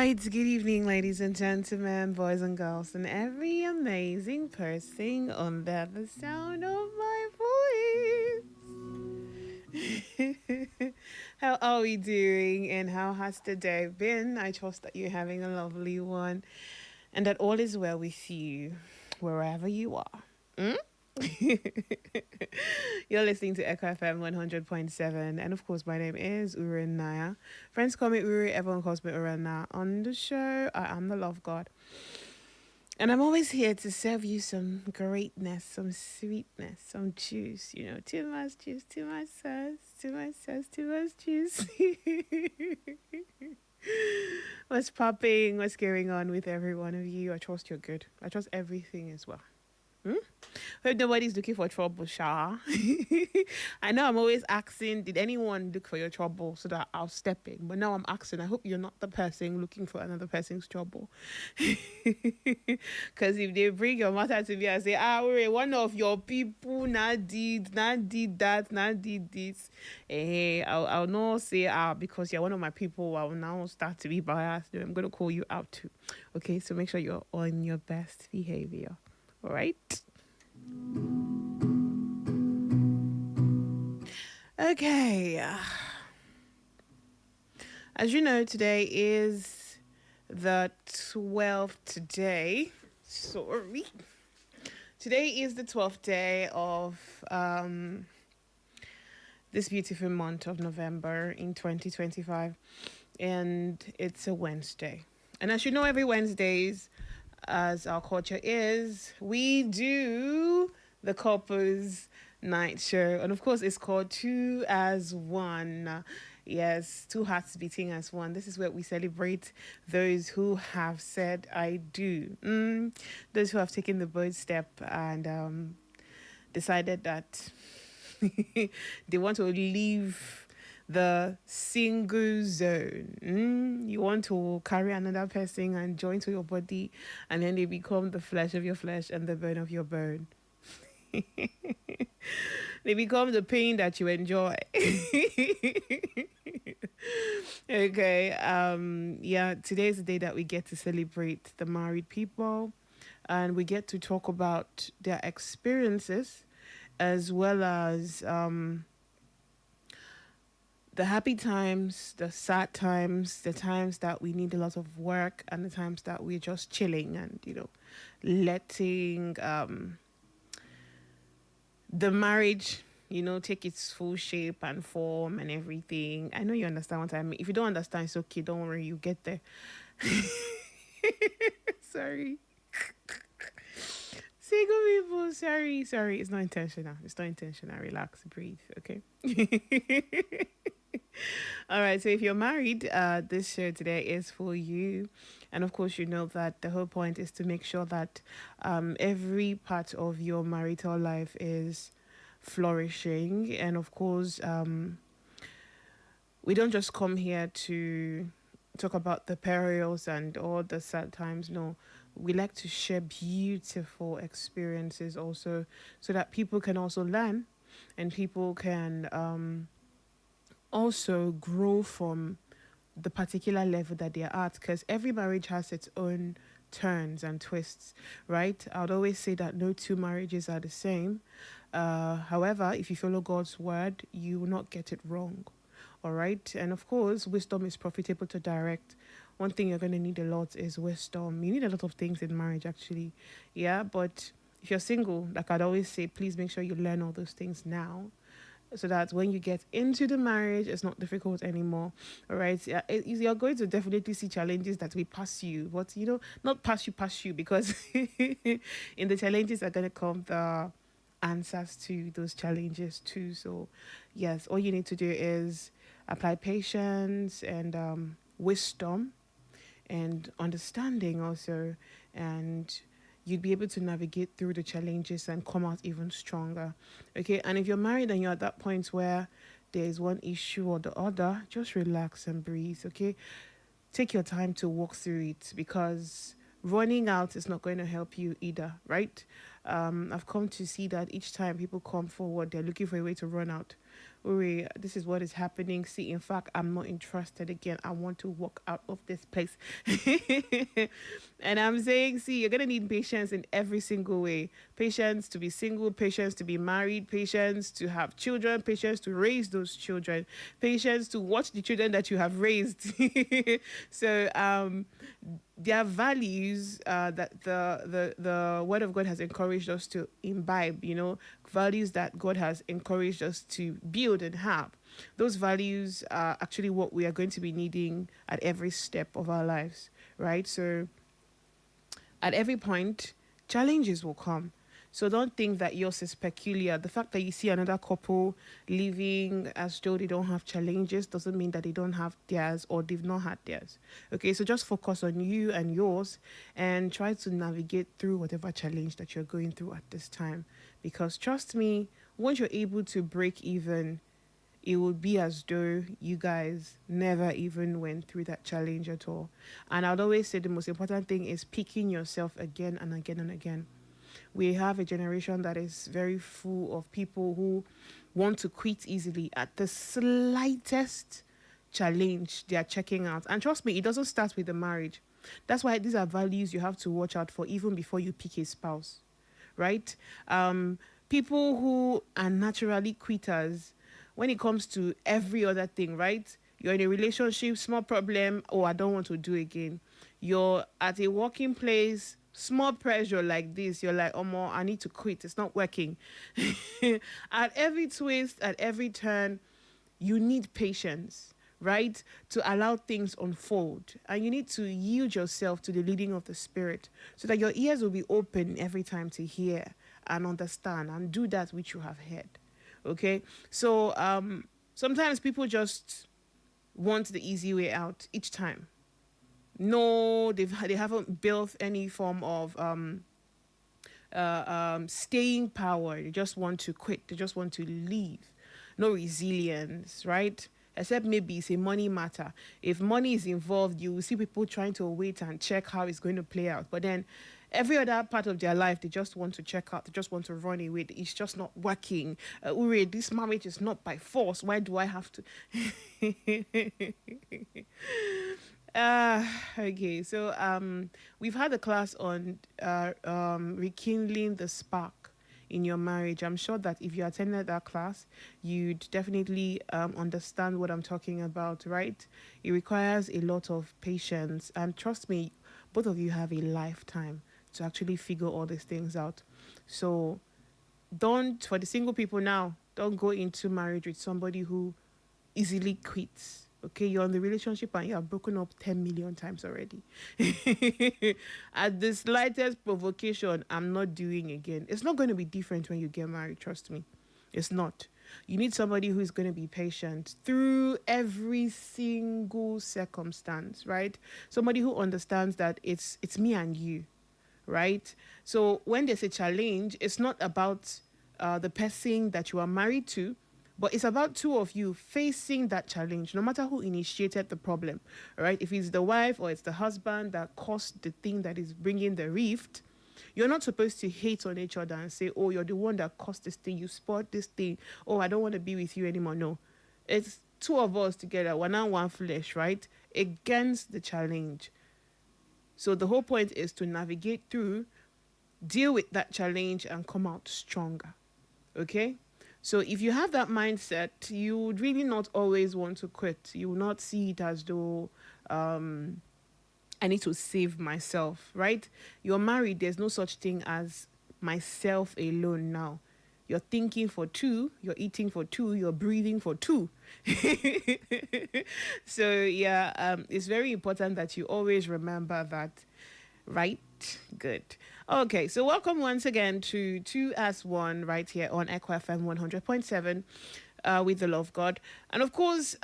right, good evening, ladies and gentlemen, boys and girls, and every amazing person on the other sound of my voice. How are we doing, and how has the day been? I trust that you're having a lovely one, and that all is well with you, wherever you are. Mm? You're listening to Echo FM 100.7. And of course, my name is Urin Naya. Friends call me Uri, everyone calls me Urana. On the show, I am the love god. And I'm always here to serve you some greatness, some sweetness, some juice. Too much juice, too much sauce, too much sauce, too much juice. What's popping? What's going on with every one of you? I trust you're good. I trust everything as well. Hmm? Hope nobody's looking for trouble, Sha. I know I'm always asking, did anyone look for your trouble so that I'll step in? But now I'm asking, I hope you're not the person looking for another person's trouble. Because if they bring your matter to me and say, wait, one of your people not did that, not did this, I'll not say, because you're one of my people, I'll now start to be biased. I'm going to call you out too. Okay, so make sure you're on your best behavior. All right. Okay. As you know, today is the 12th day. Sorry. Today is the 12th day of this beautiful month of November in 2025. And it's a Wednesday. And as you know, every Wednesdays, as our culture is, we do the couples night show, and of course it's called Two as One. Yes, two hearts beating as one. This is where we celebrate those who have said I do, those who have taken the bold step and decided that they want to leave the single zone. You want to carry another person and join to your body, and then they become the flesh of your flesh and the bone of your bone. They become the pain that you enjoy. Okay. Yeah, today is the day that we get to celebrate the married people, and we get to talk about their experiences as well as the happy times, the sad times, the times that we need a lot of work, and the times that we're just chilling and, letting the marriage, take its full shape and form and everything. I know you understand what I mean. If you don't understand, it's okay. Don't worry, you get there. Sorry. Single people, sorry. It's not intentional. Relax, breathe, okay? All right, so if you're married, this show today is for you. And of course, you know that the whole point is to make sure that every part of your marital life is flourishing. And of course, we don't just come here to talk about the perils and all the sad times. No, we like to share beautiful experiences also, so that people can also learn and people can also grow from the particular level that they're at, because every marriage has its own turns and twists, right? I'd always say that no two marriages are the same. However, if you follow God's word, you will not get it wrong. All right. And of course, wisdom is profitable to direct. One thing you're going to need a lot is wisdom. You need a lot of things in marriage, actually. Yeah. But if you're single, like I'd always say, please make sure you learn all those things now, so that when you get into the marriage, it's not difficult anymore. All right. Yeah, you're going to definitely see challenges that will pass you, but, not pass you, because in the challenges are going to come the answers to those challenges too. So, yes, all you need to do is apply patience and wisdom and understanding also, and you'd be able to navigate through the challenges and come out even stronger. Okay, and if you're married and you're at that point where there's one issue or the other, just relax and breathe. Okay, take your time to walk through it, because running out is not going to help you either, right? I've come to see that each time people come forward, they're looking for a way to run out, Uri, this is what is happening. See, in fact, I'm not interested again. I want to walk out of this place. And I'm saying, see, you're going to need patience in every single way. Patience to be single, patience to be married, patience to have children, patience to raise those children, patience to watch the children that you have raised. So, there are values that the Word of God has encouraged us to imbibe, values that God has encouraged us to build and have. Those values are actually what we are going to be needing at every step of our lives, right? So at every point, challenges will come. So don't think that yours is peculiar. The fact that you see another couple living as though they don't have challenges doesn't mean that they don't have theirs or they've not had theirs. Okay, so just focus on you and yours and try to navigate through whatever challenge that you're going through at this time. Because trust me, once you're able to break even, it would be as though you guys never even went through that challenge at all. And I'd always say the most important thing is picking yourself again and again and again. We have a generation that is very full of people who want to quit easily at the slightest challenge they are checking out. And trust me, it doesn't start with the marriage. That's why these are values you have to watch out for even before you pick a spouse, right? People who are naturally quitters when it comes to every other thing, right? You're in a relationship, small problem, oh, I don't want to do again. You're at a working place, small pressure like this, you're like, oh, more, I need to quit. It's not working. At every twist, at every turn, you need patience, right? To allow things unfold. And you need to yield yourself to the leading of the Spirit so that your ears will be open every time to hear and understand and do that which you have heard. Okay? So sometimes people just want the easy way out each time. No, they haven't built any form of staying power. They just want to quit. They just want to leave. No resilience, right? Except maybe it's a money matter. If money is involved, you will see people trying to wait and check how it's going to play out. But then every other part of their life, they just want to check out. They just want to run away. It's just not working. Uri, this marriage is not by force. Why do I have to? Okay, so we've had a class on rekindling the spark in your marriage. I'm sure that if you attended that class, you'd definitely understand what I'm talking about, right? It requires a lot of patience, and trust me, both of you have a lifetime to actually figure all these things out. So don't, for the single people now, don't go into marriage with somebody who easily quits. Okay, you're in the relationship and you have broken up 10 million times already. At the slightest provocation, I'm not doing again. It's not going to be different when you get married, trust me. It's not. You need somebody who is going to be patient through every single circumstance, right? Somebody who understands that it's me and you, right? So when there's a challenge, it's not about the person that you are married to, but it's about two of you facing that challenge, no matter who initiated the problem, right? If it's the wife or it's the husband that caused the thing that is bringing the rift, you're not supposed to hate on each other and say, oh, you're the one that caused this thing, you spoiled this thing, oh, I don't want to be with you anymore. No, it's two of us together, one and one flesh, right? Against the challenge. So the whole point is to navigate through, deal with that challenge, and come out stronger, okay? So if you have that mindset, you would really not always want to quit. You will not see it as though I need to save myself, right? You're married. There's no such thing as myself alone now. You're thinking for two, you're eating for two, you're breathing for two. So yeah, it's very important that you always remember that, right? Good. Okay, so welcome once again to 2 as 1 right here on Echo FM 100.7 with the Love God. And of course,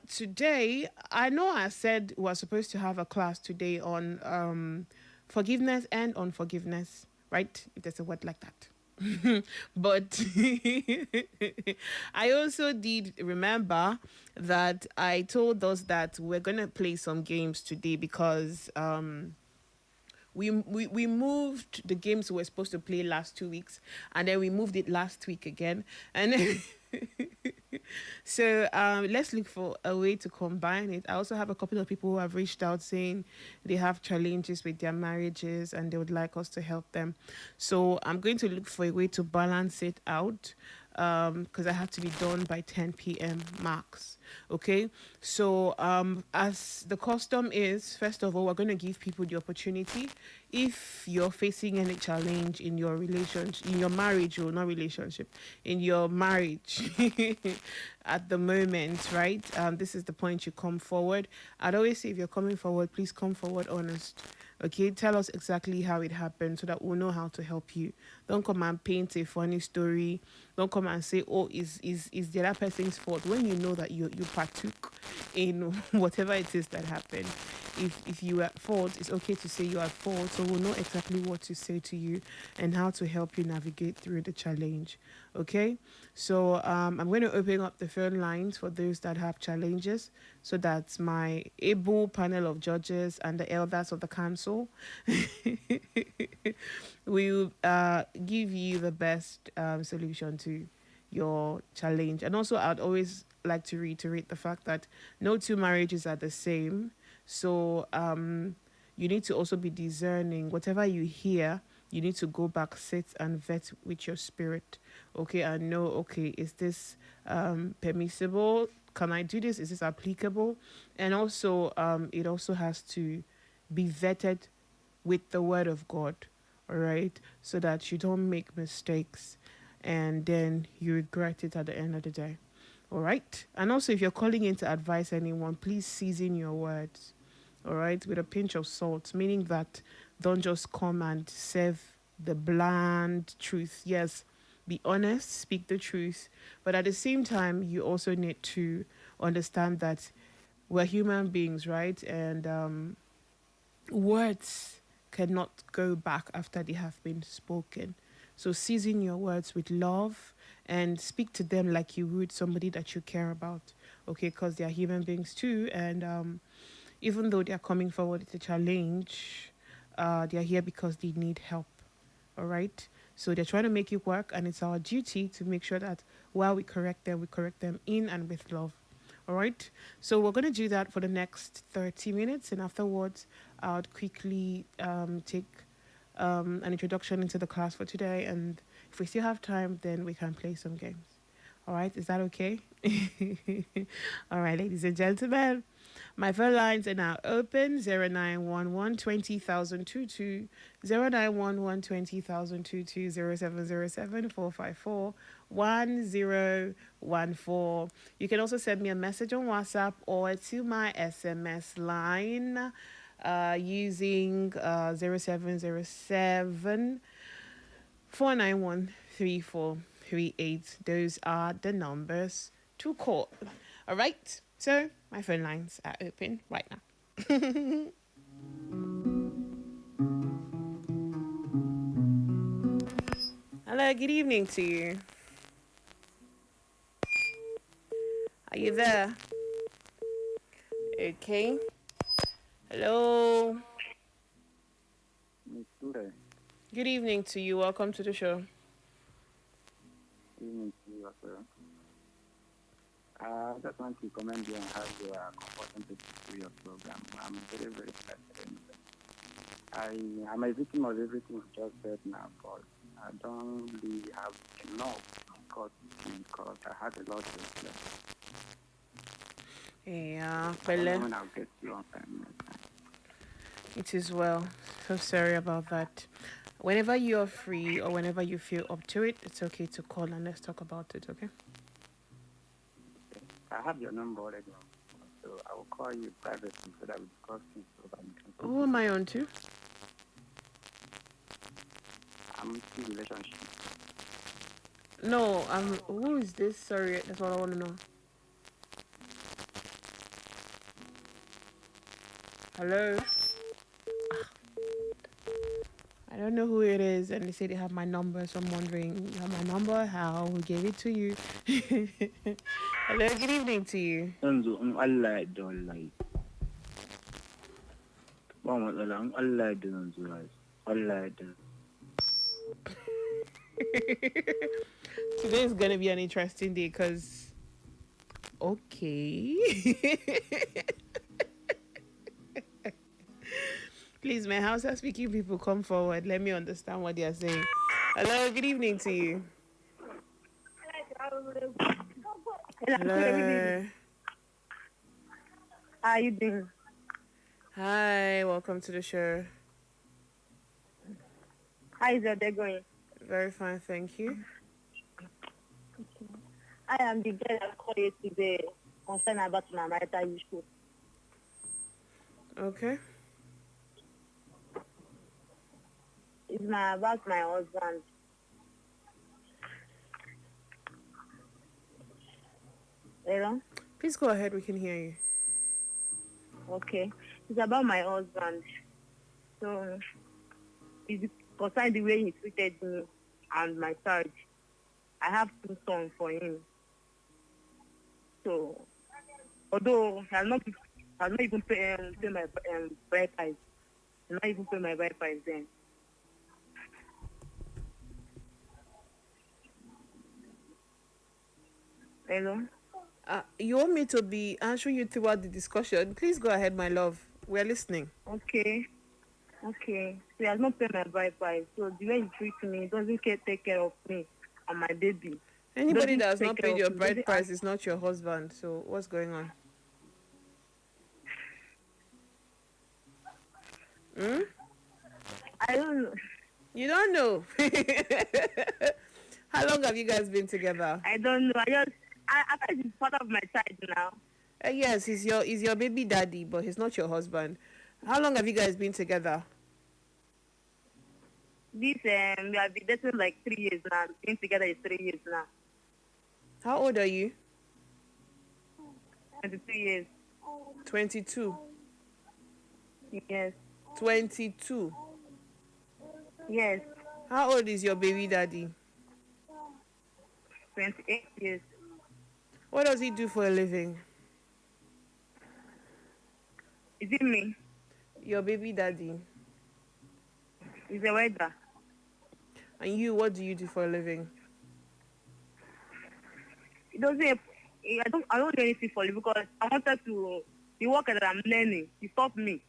today, I know I said we're supposed to have a class today on forgiveness and unforgiveness, right? If there's a word like that. But I also did remember that I told us that we're going to play some games today because We moved the games we were supposed to play last 2 weeks, and then we moved it last week again, and then so let's look for a way to combine it. I also have a couple of people who have reached out saying they have challenges with their marriages and they would like us to help them. So I'm going to look for a way to balance it out, because I have to be done by 10 p.m. max. Okay, so as the custom is, first of all, we're going to give people the opportunity. If you're facing any challenge in your relationship, in your marriage, or not relationship, in your marriage at the moment, right? This is the point you come forward. I'd always say, if you're coming forward, please come forward honest. Okay, tell us exactly how it happened so that we'll know how to help you. Don't come and paint a funny story. Don't come and say, oh, is the other person's fault, when you know that you partook in whatever it is that happened. If you are at fault, it's okay to say you are at fault, so we'll know exactly what to say to you and how to help you navigate through the challenge. Okay, so I'm going to open up the phone lines for those that have challenges, so that my able panel of judges and the elders of the council will give you the best solution to your challenge. And also, I'd always like to reiterate the fact that no two marriages are the same. So you need to also be discerning. Whatever you hear, you need to go back, sit and vet with your spirit. Okay, and know, okay, is this permissible? Can I do this? Is this applicable? And also, it also has to be vetted with the word of God, all right? So that you don't make mistakes and then you regret it at the end of the day. All right. And also, if you're calling in to advise anyone, please season your words, all right, with a pinch of salt, meaning that don't just come and serve the bland truth. Yes, be honest, speak the truth. But at the same time, you also need to understand that we're human beings, right? And words cannot go back after they have been spoken. So season your words with love and speak to them like you would somebody that you care about. Okay, because they are human beings too. And even though they are coming forward with a challenge, they are here because they need help. All right. So they're trying to make it work, and it's our duty to make sure that while we correct them in and with love. All right. So we're going to do that for the next 30 minutes, and afterwards, I'll quickly take an introduction into the class for today. And if we still have time, then we can play some games. All right. Is that okay? All right, ladies and gentlemen. My phone lines are now open: 0911 20022, 0911 20022, 0707 454 1014. You can also send me a message on WhatsApp or to my SMS line using 0707 491 3438. Those are the numbers to call. All right. So my phone lines are open right now. Hello, good evening to you. Are you there? Okay. Hello. Good evening to you. Welcome to the show. Good evening to you as well. I just want to commend you on how you are comforting to your program. I'm very, very excited. I'm a victim of everything you just said now, but I don't really have enough because I had a lot to explain. Yeah, when I'll get you on time. It is well. So sorry about that. Whenever you're free or whenever you feel up to it, it's okay to call and let's talk about it, okay? I have your number already, so I will call you privately so that we discuss things. Who am I on to? I'm in a relationship. No, who is this? Sorry, that's what I want to know. Hello? I don't know who it is, and they say they have my number, so I'm wondering, you have my number? How? Who gave it to you? Hello, good evening to you. Ba matsala in Allah ya zan zuwa. Allah ya yarda. Today is gonna be an interesting day because okay. Please, my house are speaking people come forward. Let me understand what they are saying. Hello, good evening to you. Hello. How are you doing? Hi, welcome to the show. How is your day going? Very fine, thank you. I am the girl that called you today concerned about my marital issue. Okay. It's about my husband. Hello? Please go ahead, we can hear you. Okay. It's about my husband. So, it's concerning the way he treated me and my child. I have 2 sons for him. So, although I have not even pay my bride price. I not even pay my bride price then. Hello? You want me to be answering you throughout the discussion? Please go ahead, my love. We're listening. Okay. So he has not paid my bride price. So the way he treats me, he doesn't take care of me and my baby. Anybody Doesn't that has take not care paid of your me, bride doesn't price ask- is not your husband. So what's going on? I don't know. You don't know. How long have you guys been together? I don't know. I thought he's part of my child now. Yes, he's your baby daddy, but he's not your husband. How long have you guys been together? We have been dating like 3 years now. Being together is 3 years now. How old are you? 22 years. 22. Yes. 22. Yes. How old is your baby daddy? 28 years. What does he do for a living? Is it me? Your baby daddy. He's a welder. And you, what do you do for a living? He doesn't. I don't do anything for you because I wanted to. The work that I'm learning, he stopped me.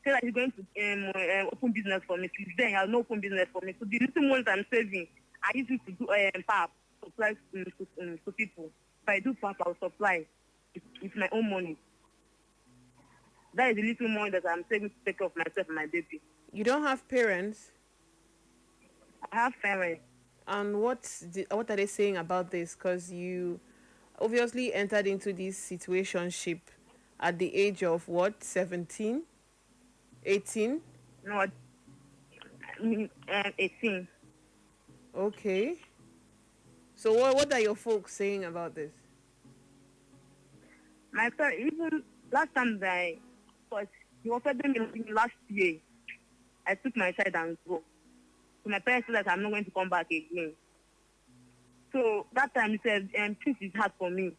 Said that he's going to open business for me. Since then, he has no open business for me. So the little money that I'm saving, I use it to do pap, supply to people. If I do pap, I'll supply with my own money. That is the little money that I'm saving to take care of myself and my baby. You don't have parents? I have parents. And what are they saying about this? Because you obviously entered into this situationship at the age of what, 17, 18? No, 18. Okay. So what are your folks saying about this? My parents, even last time that he offered me last year, I took my child and go. So my parents said that I'm not going to come back again. So that time he said, things is hard for me.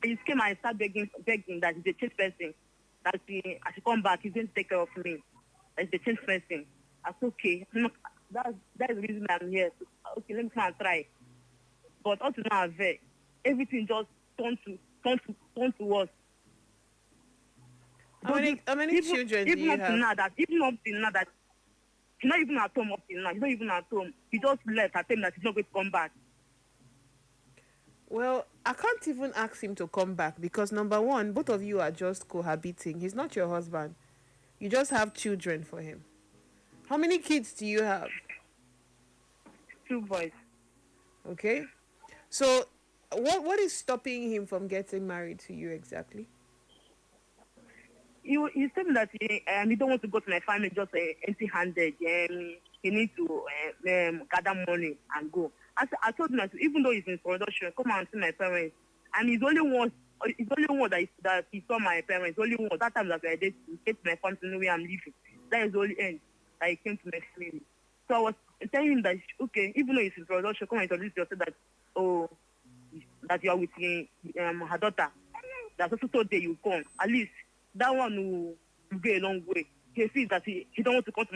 He came and started begging that he's a changed person. That I should come back, he's going to take care of me. That he's a changed person. I said, okay. That's the reason I'm here. Okay, let me come and try. But up to now, everything just turned to worse. How many children do you have? Even up till now that he's not even at home up till now. He's not even at home. He just left. I told him that he's not going to come back. Well, I can't even ask him to come back because number one, both of you are just cohabiting. He's not your husband. You just have children for him. How many kids do you have? 2 boys. Okay. So what is stopping him from getting married to you exactly? He said that he don't want to go to my family just empty-handed. He needs to gather money and go. I told him that even though he's in production, come and see my parents. And he's only one that he saw my parents. Only one. That time that I did to get to my family to know where I'm living. That is the only end that he came to my family. So I was telling him that, okay, even though he's in production, come and introduce yourself that you are with her daughter. That's also told that you come. At least that one will go a long way. he sees that he don't want to come to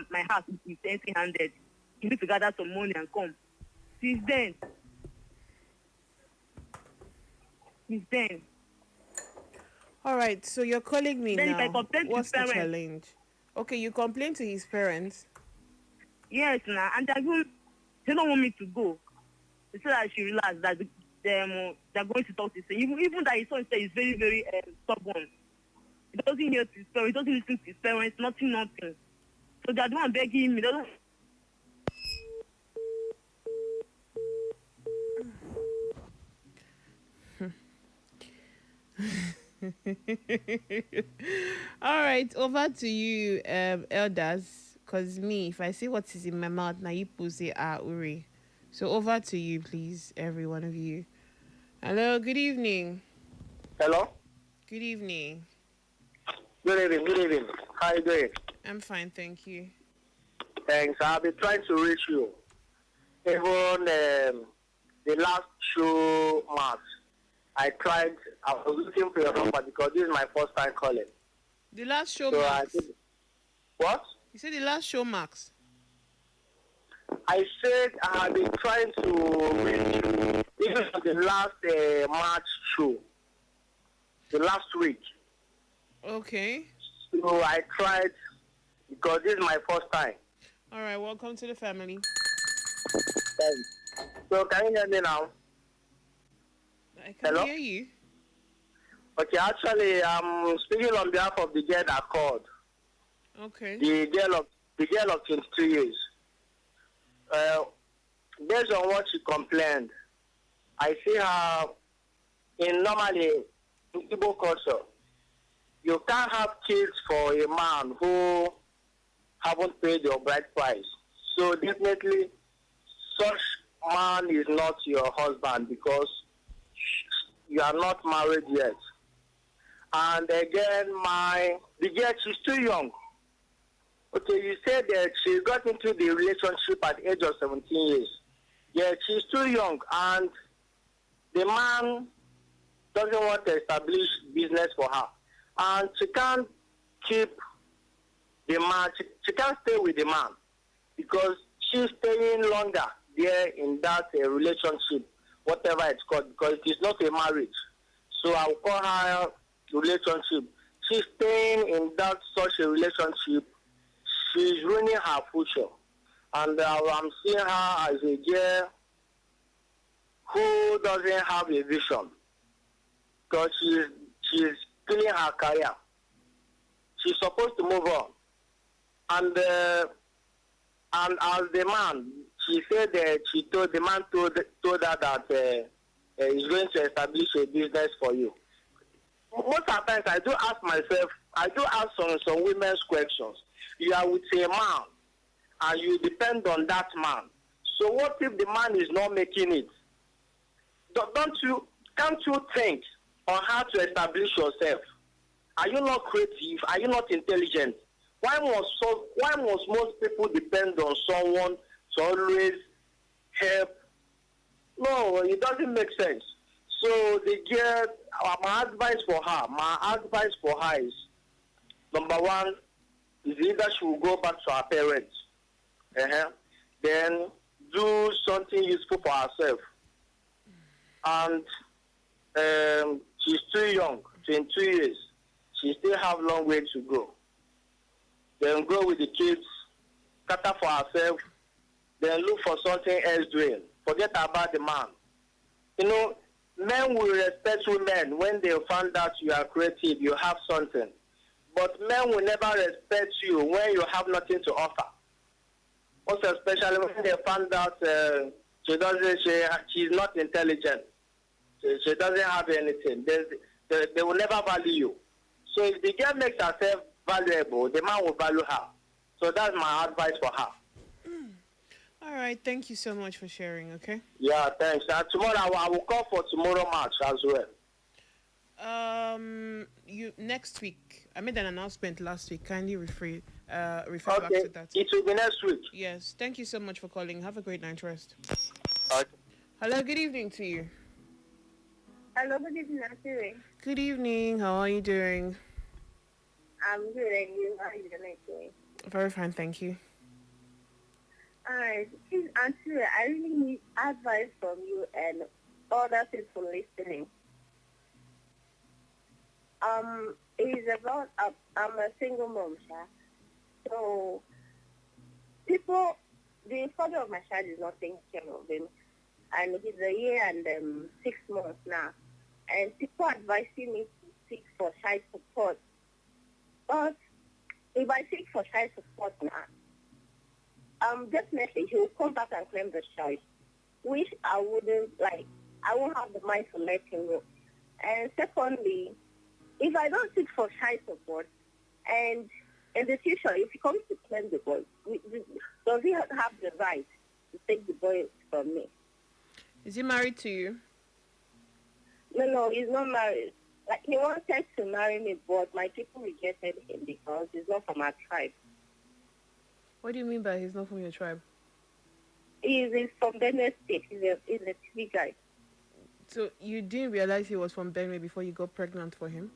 my house with empty-handed. He needs to gather some money and come. Since then, All right, so you're calling me then if I now. complain to What's his the parents, challenge? Okay, you complain to his parents. yes, now, and they don't want me to go. They say that I should relax, that they're going to talk to his son. Even that his son is very, very stubborn. He doesn't hear to his parents, he doesn't listen to his parents, nothing. So they're the one begging him, he doesn't. All right, over to you, elders. Cause me, if I say what is in my mouth, now you say Uri. So over to you, please, every one of you. Hello, good evening. Hello? Good evening. Good evening. How are you doing? I'm fine, thank you. Thanks. I've been trying to reach you. Even the last show March, I was looking for your number because this is my first time calling. The last show, So Max. What? You said the last show, Max. I said I have been trying to reach you even on the last March show, the last week. Okay. So I tried because this is my first time. All right, welcome to the family. Thanks. So can you hear me now? I can Hello? hear you. Okay, actually, I'm speaking on behalf of the girl that called. Okay. The girl of 22 years. Based on what she complained, I see her normally in Igbo culture. You can't have kids for a man who haven't paid your bride price. So definitely, such man is not your husband because you are not married yet. And again, the girl, she's too young. Okay, you said that she got into the relationship at the age of 17 years. Yeah, she's too young, and the man doesn't want to establish business for her. And she can't keep the man, she can't stay with the man because she's staying longer there in that relationship, whatever it's called, because it is not a marriage. So I'll call her relationship. She's staying in that such a relationship. She's ruining her future. And I'm seeing her as a girl who doesn't have a vision because she's killing her career. She's supposed to move on. And as the man, she said that the man told her that he's going to establish a business for you. Most of the times I do ask some women's questions. You are with a man and you depend on that man. So what if the man is not making it? Can't you think on how to establish yourself? Are you not creative? Are you not intelligent? Why must most people depend on someone to always help? No, it doesn't make sense. So my advice for her is, number one, is either she will go back to her parents, then do something useful for herself. And she's too young, 22 years. She still have a long way to go. Then go with the kids, cater for herself, then look for something else doing. Forget about the man. You know, men will respect women when they find out you are creative, you have something. But men will never respect you when you have nothing to offer. Also, especially when they find out she's not intelligent. She doesn't have anything. They will never value you. So if the girl makes herself valuable, the man will value her. So that's my advice for her. All right, thank you so much for sharing, okay? Yeah, thanks. Tomorrow I will call for tomorrow match as well. Next week. I made an announcement last week. Kindly refer back to that. It will be next week. Yes, thank you so much for calling. Have a great night rest. Okay. Hello, good evening to you. Hello, good evening, Asiri. Good evening. How are you doing? I'm good, and you? How are you doing? Very fine, thank you. Alright, please, Auntie, I really need advice from you and other people listening. It's about I'm a single mom, Sha. So people, the father of my child is not taking care of him, and he's a year and 6 months now. And people advising me to seek for child support. But if I seek for child support now, definitely he will come back and claim the child, which I wouldn't like. I won't have the mind to let him go. And secondly, if I don't seek for child support, and in the future, if he comes to claim the boy, does he have the right to take the boy from me? Is he married to you? No, he's not married. Like, he wanted to marry me, but my people rejected him because he's not from our tribe. What do you mean by he's not from your tribe? He's from Benue State. He's a TV guy. So you didn't realize he was from Benue before you got pregnant for him?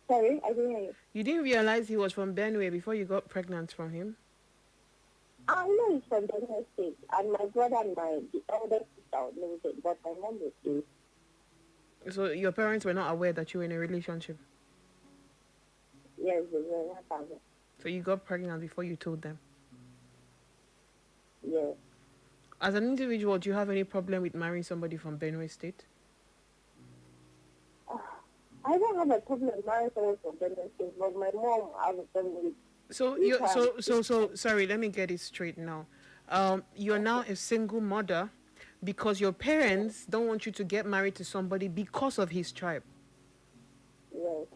Sorry, I didn't hear you. You didn't realize he was from Benue before you got pregnant from him? I know he's from Benue State, and my brother and the elder sister knows it, but my mom is. So your parents were not aware that you were in a relationship? Yes, they were not aware. So you got pregnant before you told them? Yes. As an individual, do you have any problem with marrying somebody from Benue State? I don't have a problem with marrying someone from Benue State, but my mom has a problem with. So sorry, let me get it straight now. You're now a single mother because your parents don't want you to get married to somebody because of his tribe. Yes.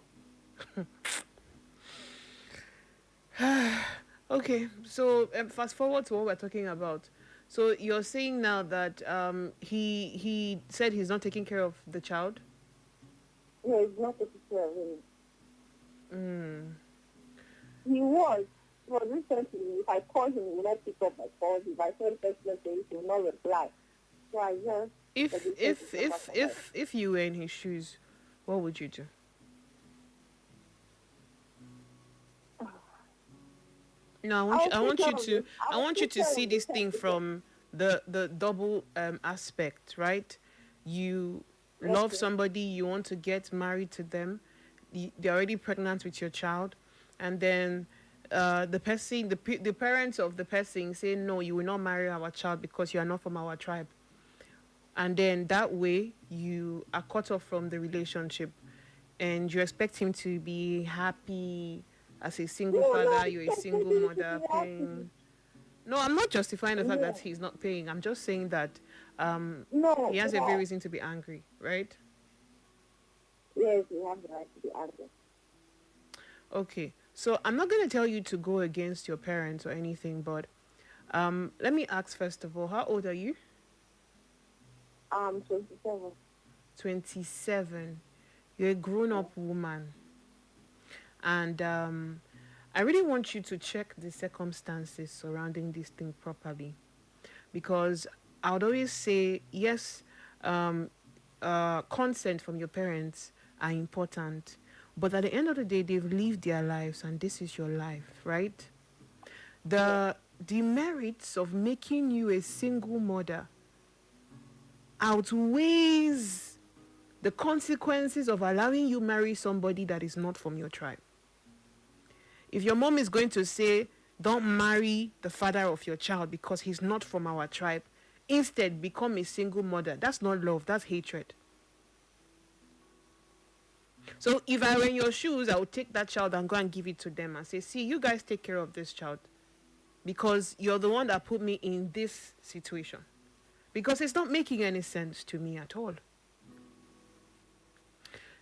Okay, so fast forward to what we're talking about. So you're saying now that he said he's not taking care of the child? No, he's not taking care of him. He was. But recently, if I call him, he will not pick up my calls. If I send text messages, he will not reply. So I just... If you were in his shoes, what would you do? No, I want you to see this thing from the double aspect, right? You love somebody, you want to get married to them, they're already pregnant with your child, and then the parents of the person say, no, you will not marry our child because you are not from our tribe. And then that way you are cut off from the relationship and you expect him to be happy as a single father, you're a single mother paying. No, I'm not justifying the fact that he's not paying. I'm just saying that he has every reason to be angry, right? Yes, he has the right to be angry. Okay, so I'm not going to tell you to go against your parents or anything, but let me ask first of all, how old are you? 27. 27. You're a grown-up woman. And I really want you to check the circumstances surrounding this thing properly. Because I would always say, yes, consent from your parents are important. But at the end of the day, they've lived their lives and this is your life, right? The merits of making you a single mother outweighs the consequences of allowing you marry somebody that is not from your tribe. If your mom is going to say, don't marry the father of your child because he's not from our tribe, instead become a single mother, that's not love, that's hatred. So if I were in your shoes, I would take that child and go and give it to them and say, see, you guys take care of this child because you're the one that put me in this situation. Because it's not making any sense to me at all.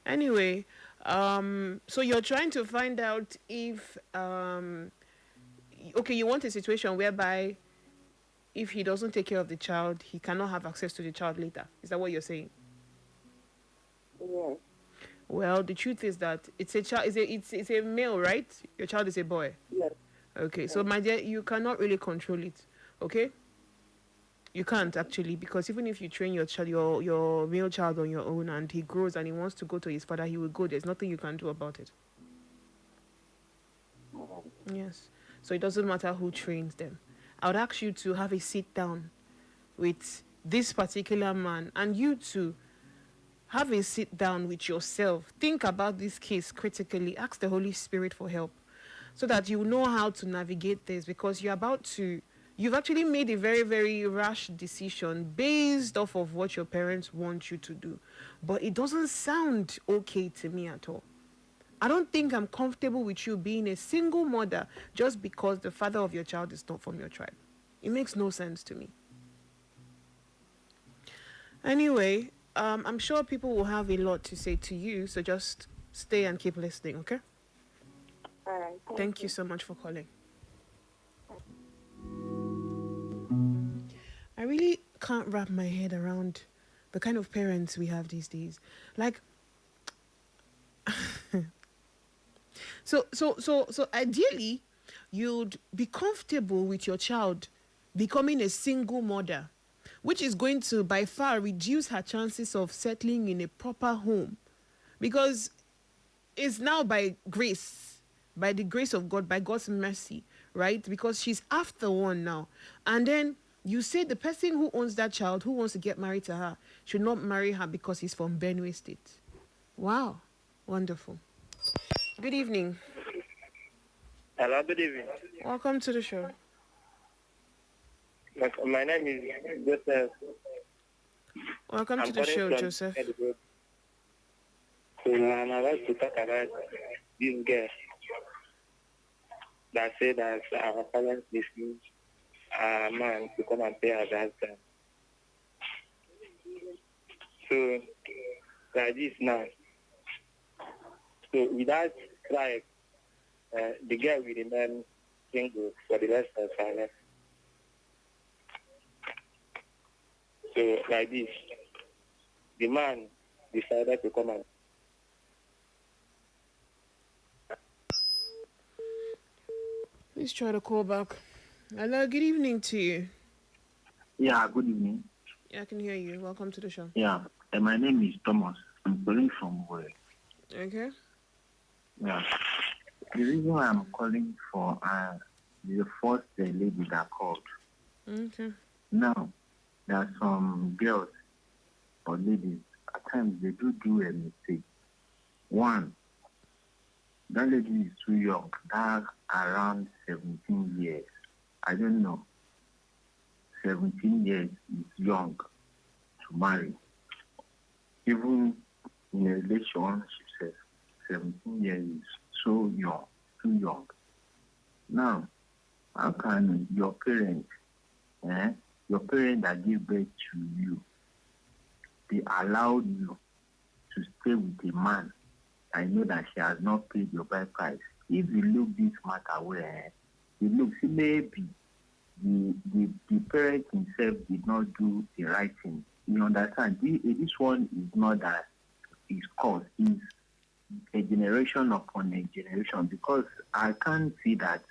Anyway, so you're trying to find out if, okay, you want a situation whereby if he doesn't take care of the child, he cannot have access to the child later. Is that what you're saying? Yes. Well, the truth is that it's a child. It's a male, right? Your child is a boy. Yes. Okay, so my dear, you cannot really control it. Okay. You can't actually, because even if you train your child, your male child on your own, and he grows and he wants to go to his father, he will go. There's nothing you can do about it. Yes. So it doesn't matter who trains them. I would ask you to have a sit down with this particular man, and you to have a sit down with yourself. Think about this case critically. Ask the Holy Spirit for help so that you know how to navigate this, because you've actually made a very, very rash decision based off of what your parents want you to do. But it doesn't sound okay to me at all. I don't think I'm comfortable with you being a single mother just because the father of your child is not from your tribe. It makes no sense to me. Anyway, I'm sure people will have a lot to say to you, so just stay and keep listening, okay? All right. Thank you so much for calling. I really can't wrap my head around the kind of parents we have these days. Like, so ideally, you'd be comfortable with your child becoming a single mother, which is going to by far reduce her chances of settling in a proper home, because it's now by grace, by the grace of God, by God's mercy, right? Because she's after one now. And then you say the person who owns that child, who wants to get married to her, should not marry her because he's from Benue State. Wow. Wonderful. Good evening. Hello, good evening. Welcome to the show. My name is Joseph. Welcome I'm to the calling show, from Joseph. Edinburgh. So I'm about to talk about this girl that said that our parents refused a man to come and pay her husband. So like this now. So without tribe, the girl will remain single for the rest of her life. So like this, the man decided to come and Please try to call back. Hello, good evening to you. Yeah, good evening. Yeah, I can hear you. Welcome to the show. Yeah, my name is Thomas. I'm calling from where? Okay. Yeah. The reason why I'm calling for the first lady that called. Okay. Now, there are some girls or ladies, at times they do a mistake. One, that lady is too young. That's around 17 years. I don't know. 17 years is young to marry. Even in a relationship, 17 years is so young, too young. Now, how can your parents, your parents that give birth to you, they allowed you to stay with a man? I know that she has not paid your bride price. If you look this matter where you look, see, maybe the parent himself did not do the right thing. You understand? This one is not that is caused. It's a generation upon a generation, because I can't see that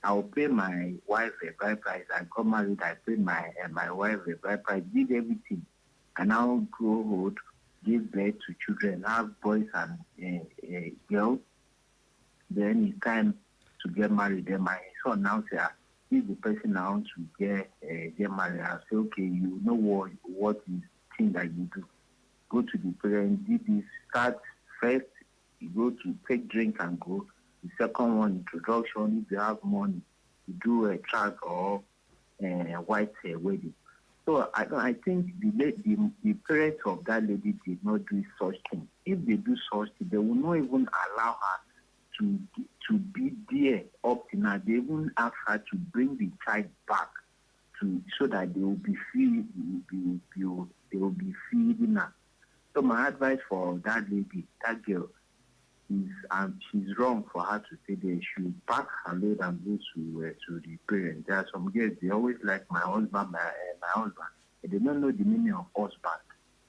I'll pay my wife a bride price. I got married, I paid my wife a bride price, did everything, and now grow old, give birth to children, have boys and girls. Then it's time to get married. Then my son now say, this is the person I want to get married. I say, okay, you know what is thing that you do. Go to the parents, do this, start first, you go to take drink and go. The second one, introduction. If you have money, you do a track or white wedding. So I think the parents of that lady did not do such thing. If they do such thing, they will not even allow her to be there up to now. They even ask her to bring the child back so that they will be they will be feeding her. So my advice for that lady, that girl, is she's wrong for her to say they should pack her load and go to the parents. There are some girls, they always like my husband, my husband. They don't know the meaning of husband.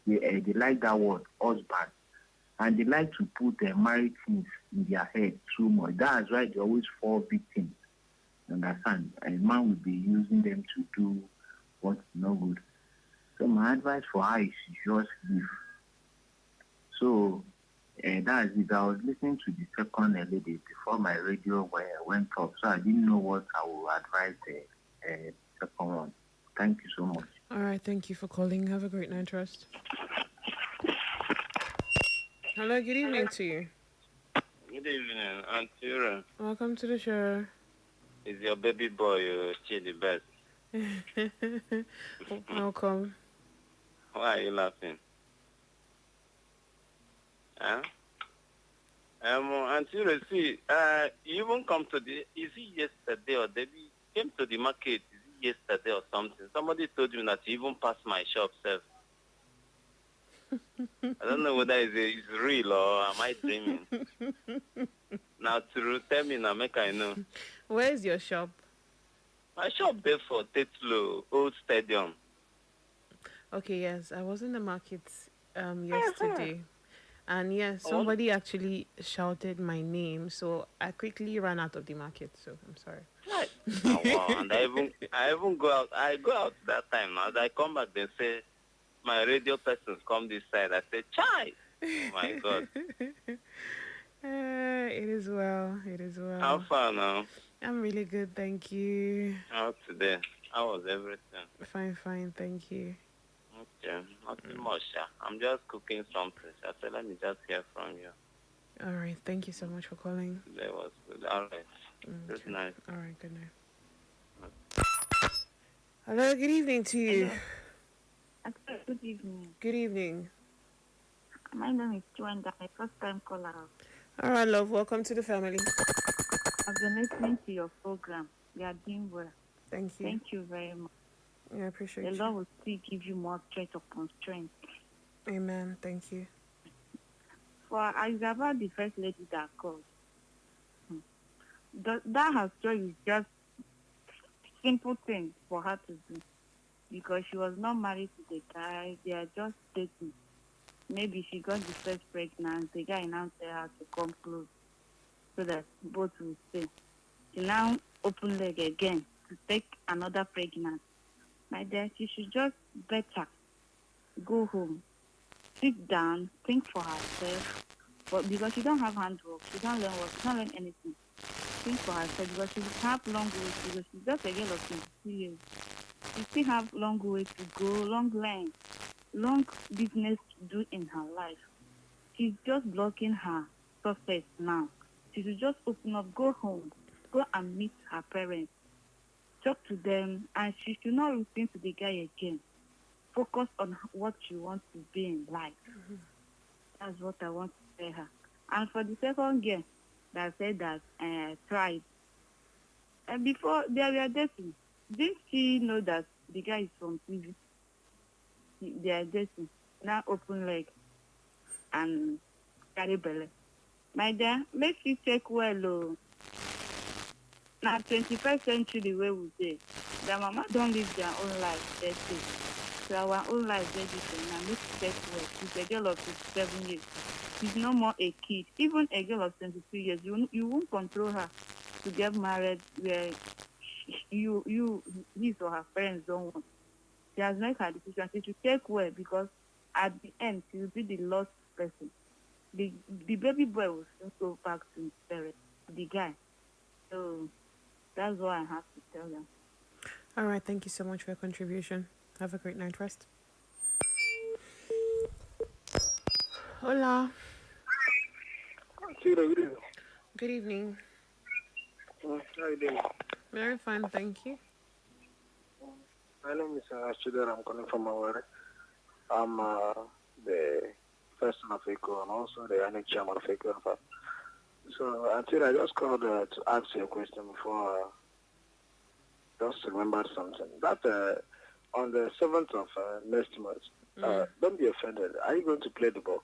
They like that word, husband. And they like to put married things in their head too much. That's why they always fall victims. Understand? A man will be using them to do what's no good. So my advice for her is just leave. So That's it. I was listening to the second lady before my radio went off, so I didn't know what I would advise the second one. Thank you so much. All right, thank you for calling. Have a great night, Trust. Hello, good evening to you. Good evening, Auntie. Welcome to the show. Is your baby boy still the best? Welcome. Why are you laughing? Huh? Auntie, see, you even come to the, is it yesterday or the came to the market, is it yesterday or something? Somebody told you that you even passed my shop, sir. I don't know whether it's real or am I dreaming. Now, to tell me now, make I know. Where is your shop? My shop there for Tetlo, Old Stadium. Okay, yes, I was in the market yesterday. And yes, somebody actually shouted my name, so I quickly ran out of the market, so I'm sorry. Right. Oh, wow. And I even go out. I go out that time. Now I come back, they say, my radio persons come this side. I say, chai! Oh, my God. It is well. It is well. How far now? I'm really good, thank you. How today? How was everything? Fine, thank you. Okay, nothing much. I'm just cooking something. I said, let me just hear from you. All right, thank you so much for calling. Today was good. All right. Good night. All right, good night. Hello, good evening to you. Good evening. Good evening. My name is Chuanda, my first time caller. All right, love, welcome to the family. I've been listening to your program. You are doing well. Thank you. Thank you very much. Yeah, I appreciate the you. The Lord will still give you more strength upon strength. Amen. Thank you. For it's about the first lady that called. That her story is just simple thing for her to do. Because she was not married to the guy. They are just dating. Maybe she got the first pregnant. The guy now tell her to come close so that both will stay. She now open leg again to take another pregnant. My dear, she should just better go home, sit down, think for herself. But because she don't have handwork, she don't learn work, she don't learn anything. Think for herself because she will have long way because she's just a girl of 22 years. She still have long way to go, long line, long business to do in her life. She's just blocking her success now. She should just open up, go home, go and meet her parents, talk to them, and she should not listen to the guy again. Focus on what she wants to be in life. Mm-hmm. That's what I want to tell her. And for the second girl that said that tried, and before they were dating, didn't she know that the guy is from TV? They are dating. Now open leg and carry belly. My dear, make you check well, oh. Now 21st century where we say, their mama don't live their own life, they say. So our own life, they different. Now make you check well. She's a girl of 57 years. She's no more a kid. Even a girl of 22 years, you won't control her to get married where his or her parents don't want. She has made her decision. She should take well because at the end she will be the lost person. The baby boy will soon go back to his parents, the guy. So that's what I have to tell them. All right, thank you so much for your contribution. Have a great night rest. Hola. Good evening. How are you doing? Very fine, thank you. My name is Chidera. I'm calling from Aware. I'm the first son of Eko and also the NH chairman of Eko. So, until I just called to ask you a question before, just remembered something. That on the 7th of next month, don't be offended. Are you going to play the ball?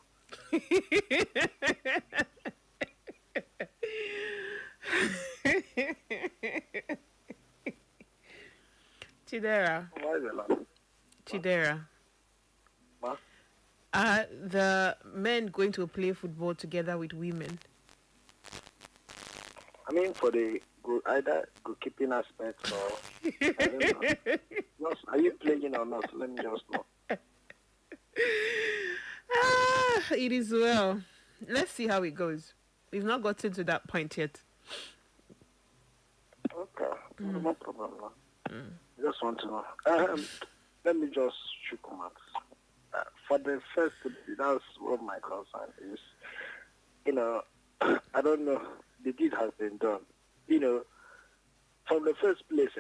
Chidera. Why is it laughing? Chidera. What? Are the men going to play football together with women? I mean, for the either goalkeeping aspect or I don't know. Just, are you playing or not? Let me just know. It is well. let's see how it goes. We've not gotten to that point yet. Okay, no problem. No. Mm. Just want to know. Let me just shoot comments. For the first, that's what my concern is. I don't know. The deed has been done. From the first place,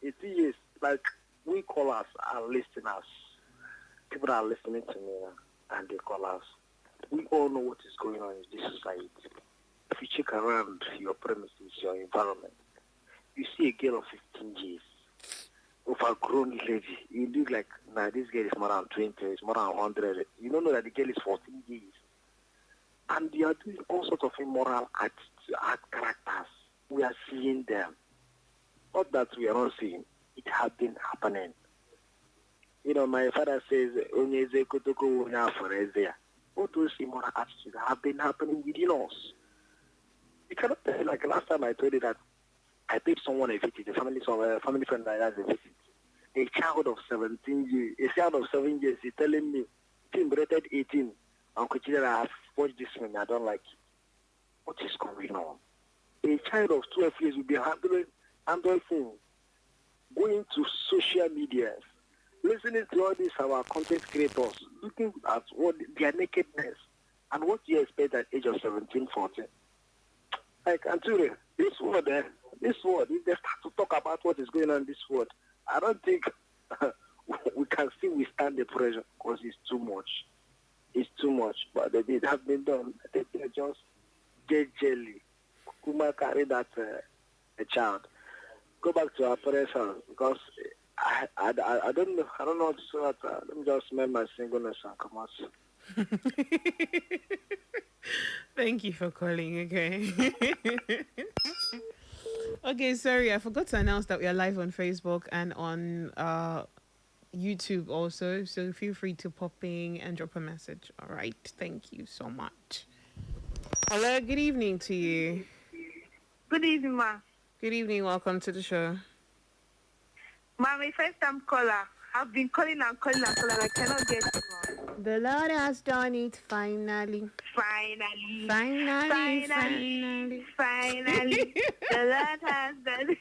it is like we callers are listeners. People are listening to me and they call us. We all know what is going on in this society. If you check around your premises, your environment, you see a girl of 15 years, overgrown lady. You look like, this girl is more than 20, it's more than 100. You don't know that the girl is 14 years. And they are doing all sorts of immoral art characters. We are seeing them. Not that we are not seeing. It has been happening. My father says, all those immoral attitudes have been happening within us. You cannot tell, like last time I told you that I paid someone a visit, a family friend that has a visit. A child of 17 years, a child of 7 years, is telling me, Tim rated 18. Uncle Chidera, I have watched this film, I don't like it. What is going on? A child of 12 years will be handling Android phone, going to social media, listening to all these our content creators, looking at what their nakedness, and what do you expect at age of 17, 14? Like, Anture, this world, if they start to talk about what is going on in this world, I don't think we can still withstand the pressure because it's too much. It's too much, but they did have been done. They just jelly. Kuma carry that a child. Go back to our parents' house because I don't know. I don't know how to say that. Let me just make my singleness and come out. Thank you for calling, okay? Okay, sorry, I forgot to announce that we are live on Facebook and on YouTube also, so feel free to pop in and drop a message. All right, thank you so much. Hello, good evening to you. Good evening, ma. Good evening, welcome to the show. Ma, my first time caller. I've been calling and I cannot get you, ma. The Lord has done it finally. Finally. The Lord has done it.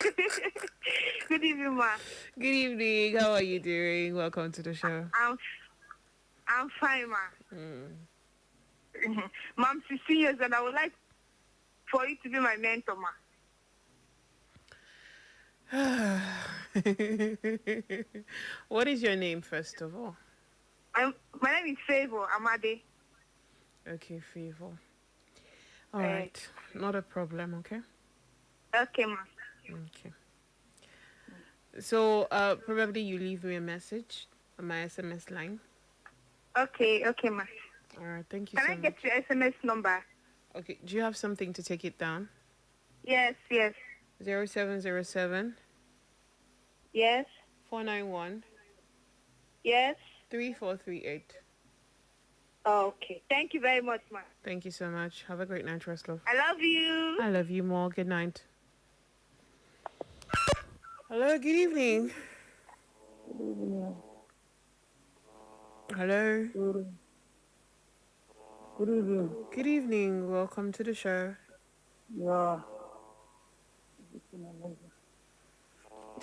Good evening, ma. Good evening. How are you doing? Welcome to the show. I'm fine, ma. Ma, I'm 16 years and I would like for you to be my mentor, ma. What is your name, first of all? My name is Favor Amade. Okay, Favor. All right. Not a problem, okay? Okay, ma. Okay. So, probably you leave me a message on my SMS line. Okay, ma. All right, thank you so much. Can I get your SMS number? Okay, do you have something to take it down? Yes. 0707. Yes. 491. Yes. 3438. Okay. Thank you very much, ma. Thank you so much. Have a great night, Love. I love you. I love you more. Good night. Hello, good evening. Hello. Good evening. Good evening. Welcome to the show. Yeah.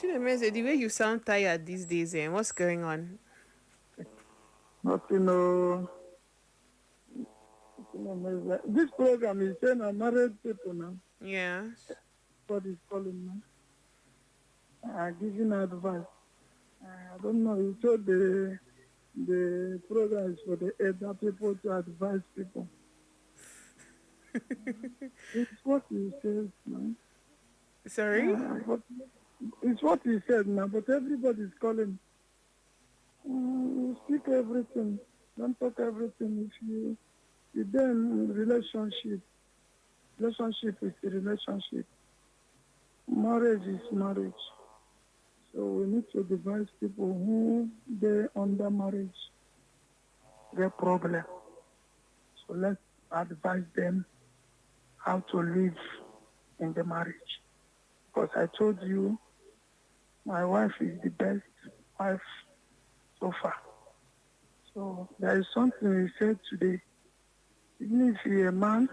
The way you sound tired these days, what's going on? Nothing, no. This program is saying I'm married people now. Yes. What is calling me? Giving advice. I don't know. You told the program is for the elder people to advise people. It's what he says now. Sorry? It's what he said now, but everybody's calling. You speak everything. Don't talk everything. If you then relationship is a relationship. Marriage is marriage. So we need to advise people who they under marriage get problem. So let's advise them how to live in the marriage. Because I told you, my wife is the best wife so far. So there is something he said today. Even if you're a man,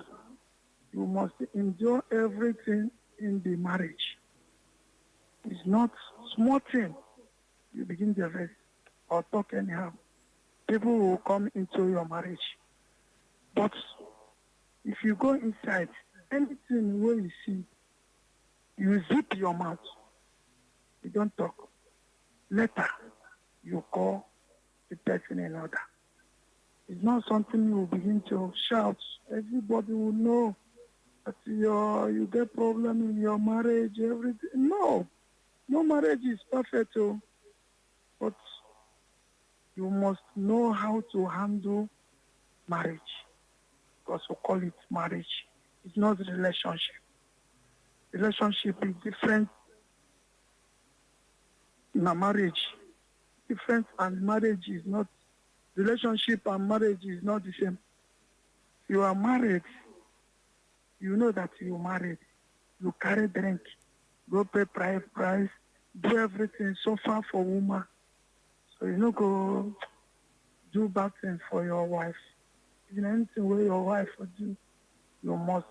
you must endure everything in the marriage. It's not small thing. You begin to rest or talk anyhow. People will come into your marriage. But if you go inside, anything where you see, you zip your mouth. You don't talk. Later, you call the person another. It's not something you begin to shout. Everybody will know that you get problem in your marriage, everything. No marriage is perfect, but you must know how to handle marriage. Because we call it marriage. It's not a relationship. Relationship is different in a marriage. Different, and marriage is not, relationship and marriage is not the same. You are married, you know that you are married. You carry drink, go pay price, do everything, suffer for woman. So you know, go do bad thing for your wife. Even anything where your wife will do, you must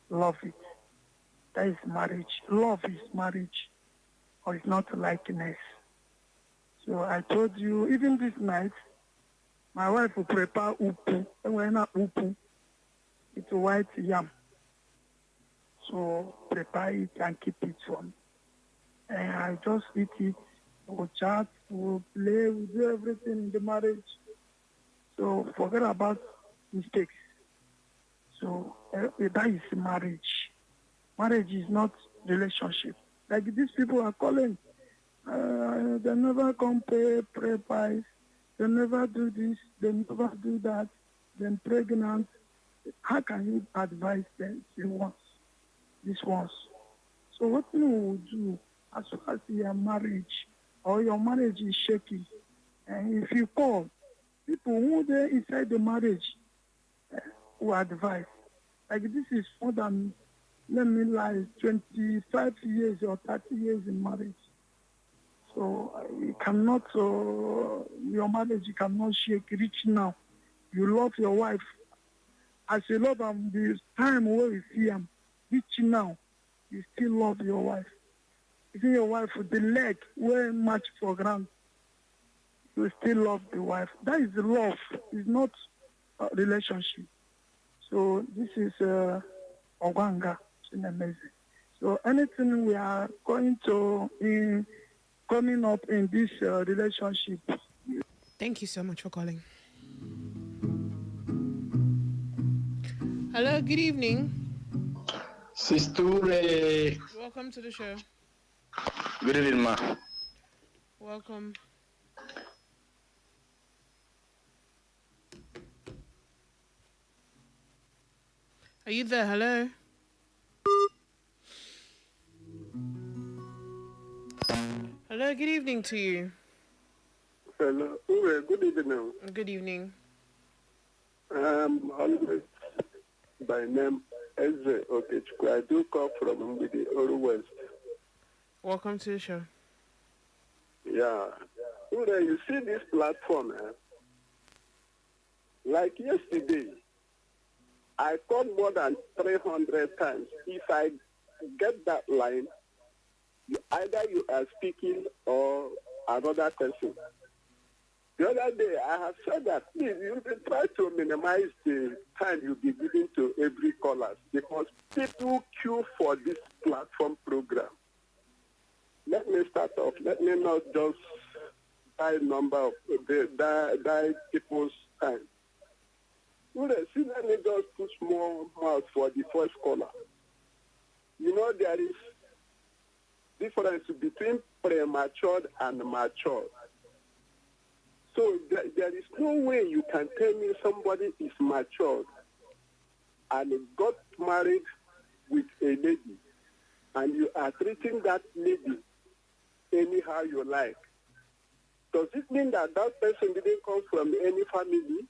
love it. That is marriage. Love is marriage, or it's not likeness. So I told you, even this night, my wife will prepare upu. And when not upu, it's white yam. So prepare it and keep it for me. And I just eat it. We'll chat, we'll play, we'll do everything in the marriage. So forget about mistakes. So that is marriage. Marriage is not relationship. Like these people are calling. They never come pay price. They never do this. They never do that. Then pregnant. How can you advise them this once? So what you will do as far as your marriage or your marriage is shaky, and if you call, people who are inside the marriage will advise. Like this is more than, let me lie, 25 years or 30 years in marriage. So you cannot, your marriage you cannot shake, reach now. You love your wife. As you love them, the time where you see them, reach now, you still love your wife. You see your wife with the leg where match for ground, you still love the wife. That is love. It's not a relationship. So this is Oganga. It's amazing. So anything we are going to coming up in this relationship. Thank you so much for calling. Hello, good evening. Sisture. Welcome to the show. Good evening, ma. Welcome. Are you there? Hello? Hello, good evening to you. Hello, good evening. Good evening. Always by name Eze Okechukwu. I do call from the Oru West. Welcome to the show. Yeah. You see this platform, like yesterday, I called more than 300 times. If I get that line, either you are speaking or another person. The other day, I have said that, please, you can try to minimize the time you be giving to every caller because people queue for this platform Let me start off. Let me not just die number of die people's time. See, let me just put more mouth for the first caller. You know, there is difference between premature and mature. So there is no way you can tell me somebody is mature and got married with a lady and you are treating that lady anyhow you like. Does it mean that that person didn't come from any family?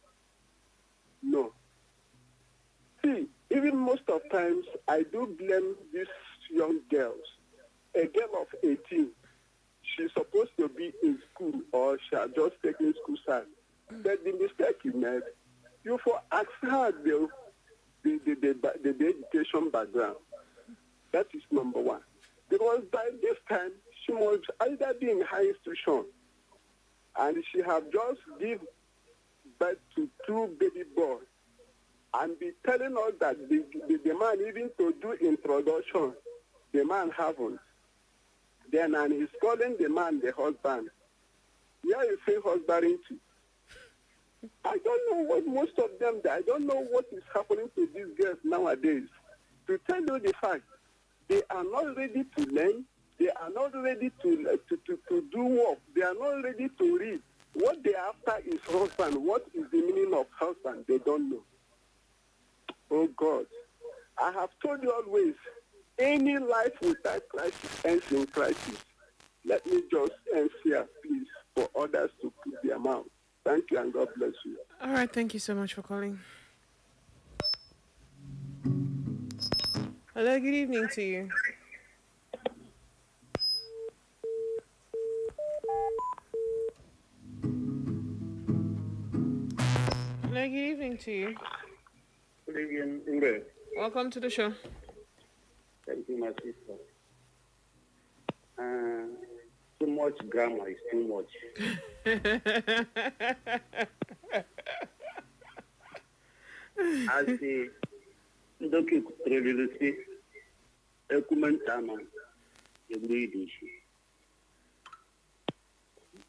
No. See, even most of times I do blame these young girls. A girl of 18, she's supposed to be in school or she has just taken school science. But the mistake you made, you for ask her the education background. That is number one. Because by this time, she must either be in high institution and she have just give birth to 2 baby boys and be telling us that the man even to do introduction, the man haven't. Then and he's calling the man the husband. Yeah, you say husbanding too. I don't know what most of them, I don't know what is happening to these girls nowadays. To tell you the fact, they are not ready to learn. They are not ready to do work. They are not ready to read. What they are after is husband. What is the meaning of husband? They don't know. Oh God, I have told you always, any life without crisis ends in crisis. Let me just end here, please, for others to put their mouth. Thank you and God bless you. All right, thank you so much for calling. Hello, good evening to you. Hello, good evening to you. Good evening, Ingrid. Welcome to the show. Thank you, my sister. Too much grammar is too much. I say, Ndoki Kutrelisi, Ekumentama, Yuridishi.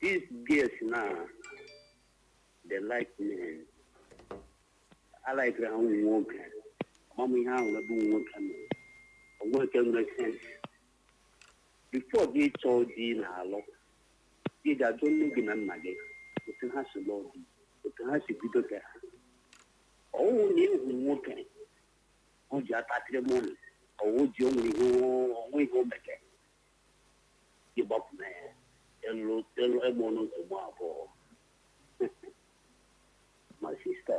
These girls now, they like men. I like their own work. Mommy, how will I do work? Work can make sense. Before they told you, hello, they don't live in a nugget. It has a law. It has a good care. Oh, you working. Oh, you are patrimony. Oh, would you only go back? Give up, man. Tell everyone tomorrow. My sister,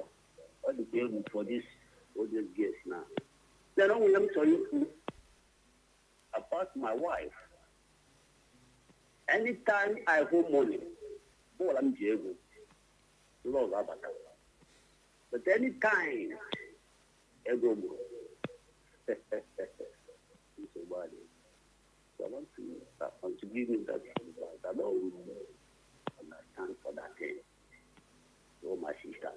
what the deal for this audience guest now? Then I will tell you about my wife. Anytime I hold money, all I'm Diego, Lord Abata. But anytime I go more. So I want to give me that advice. I don't understand for that thing. Oh, my sister.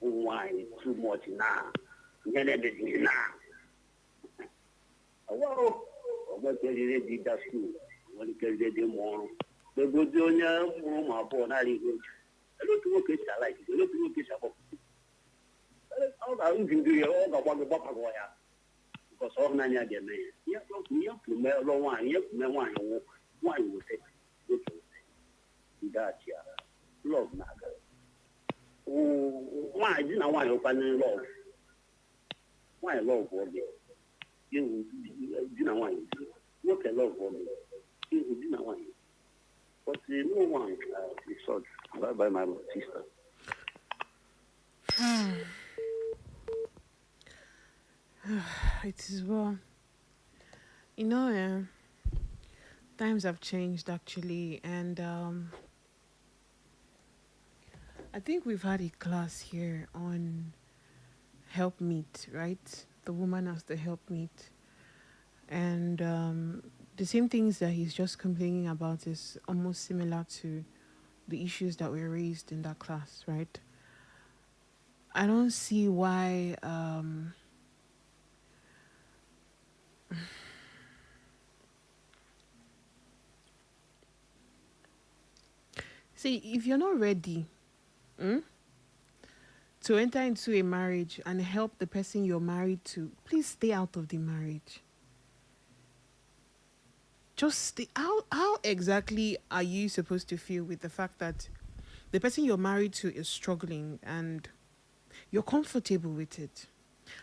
Why too much now? Get everything now. Well, what can you do that school? What can you do more? The good junior, my boy, not even. I don't know what I like. I don't know what I can do. All the one about because all nine are there. You have to mail one. You have to mail one. Why you say? That's ya. Love Naga. Why didn't I want to open love? Why love for me? You didn't want to. What a love for me. You didn't want to. But no one is short. Bye bye, my sister. It is well. You know, times have changed actually, and I think we've had a class here on helpmeet, right? The woman as the helpmeet, and the same things that he's just complaining about is almost similar to the issues that were raised in that class, right? I don't see why. See, if you're not ready to enter into a marriage and help the person you're married to, please stay out of the marriage. Just stay out. How exactly are you supposed to feel with the fact that the person you're married to is struggling and you're comfortable with it?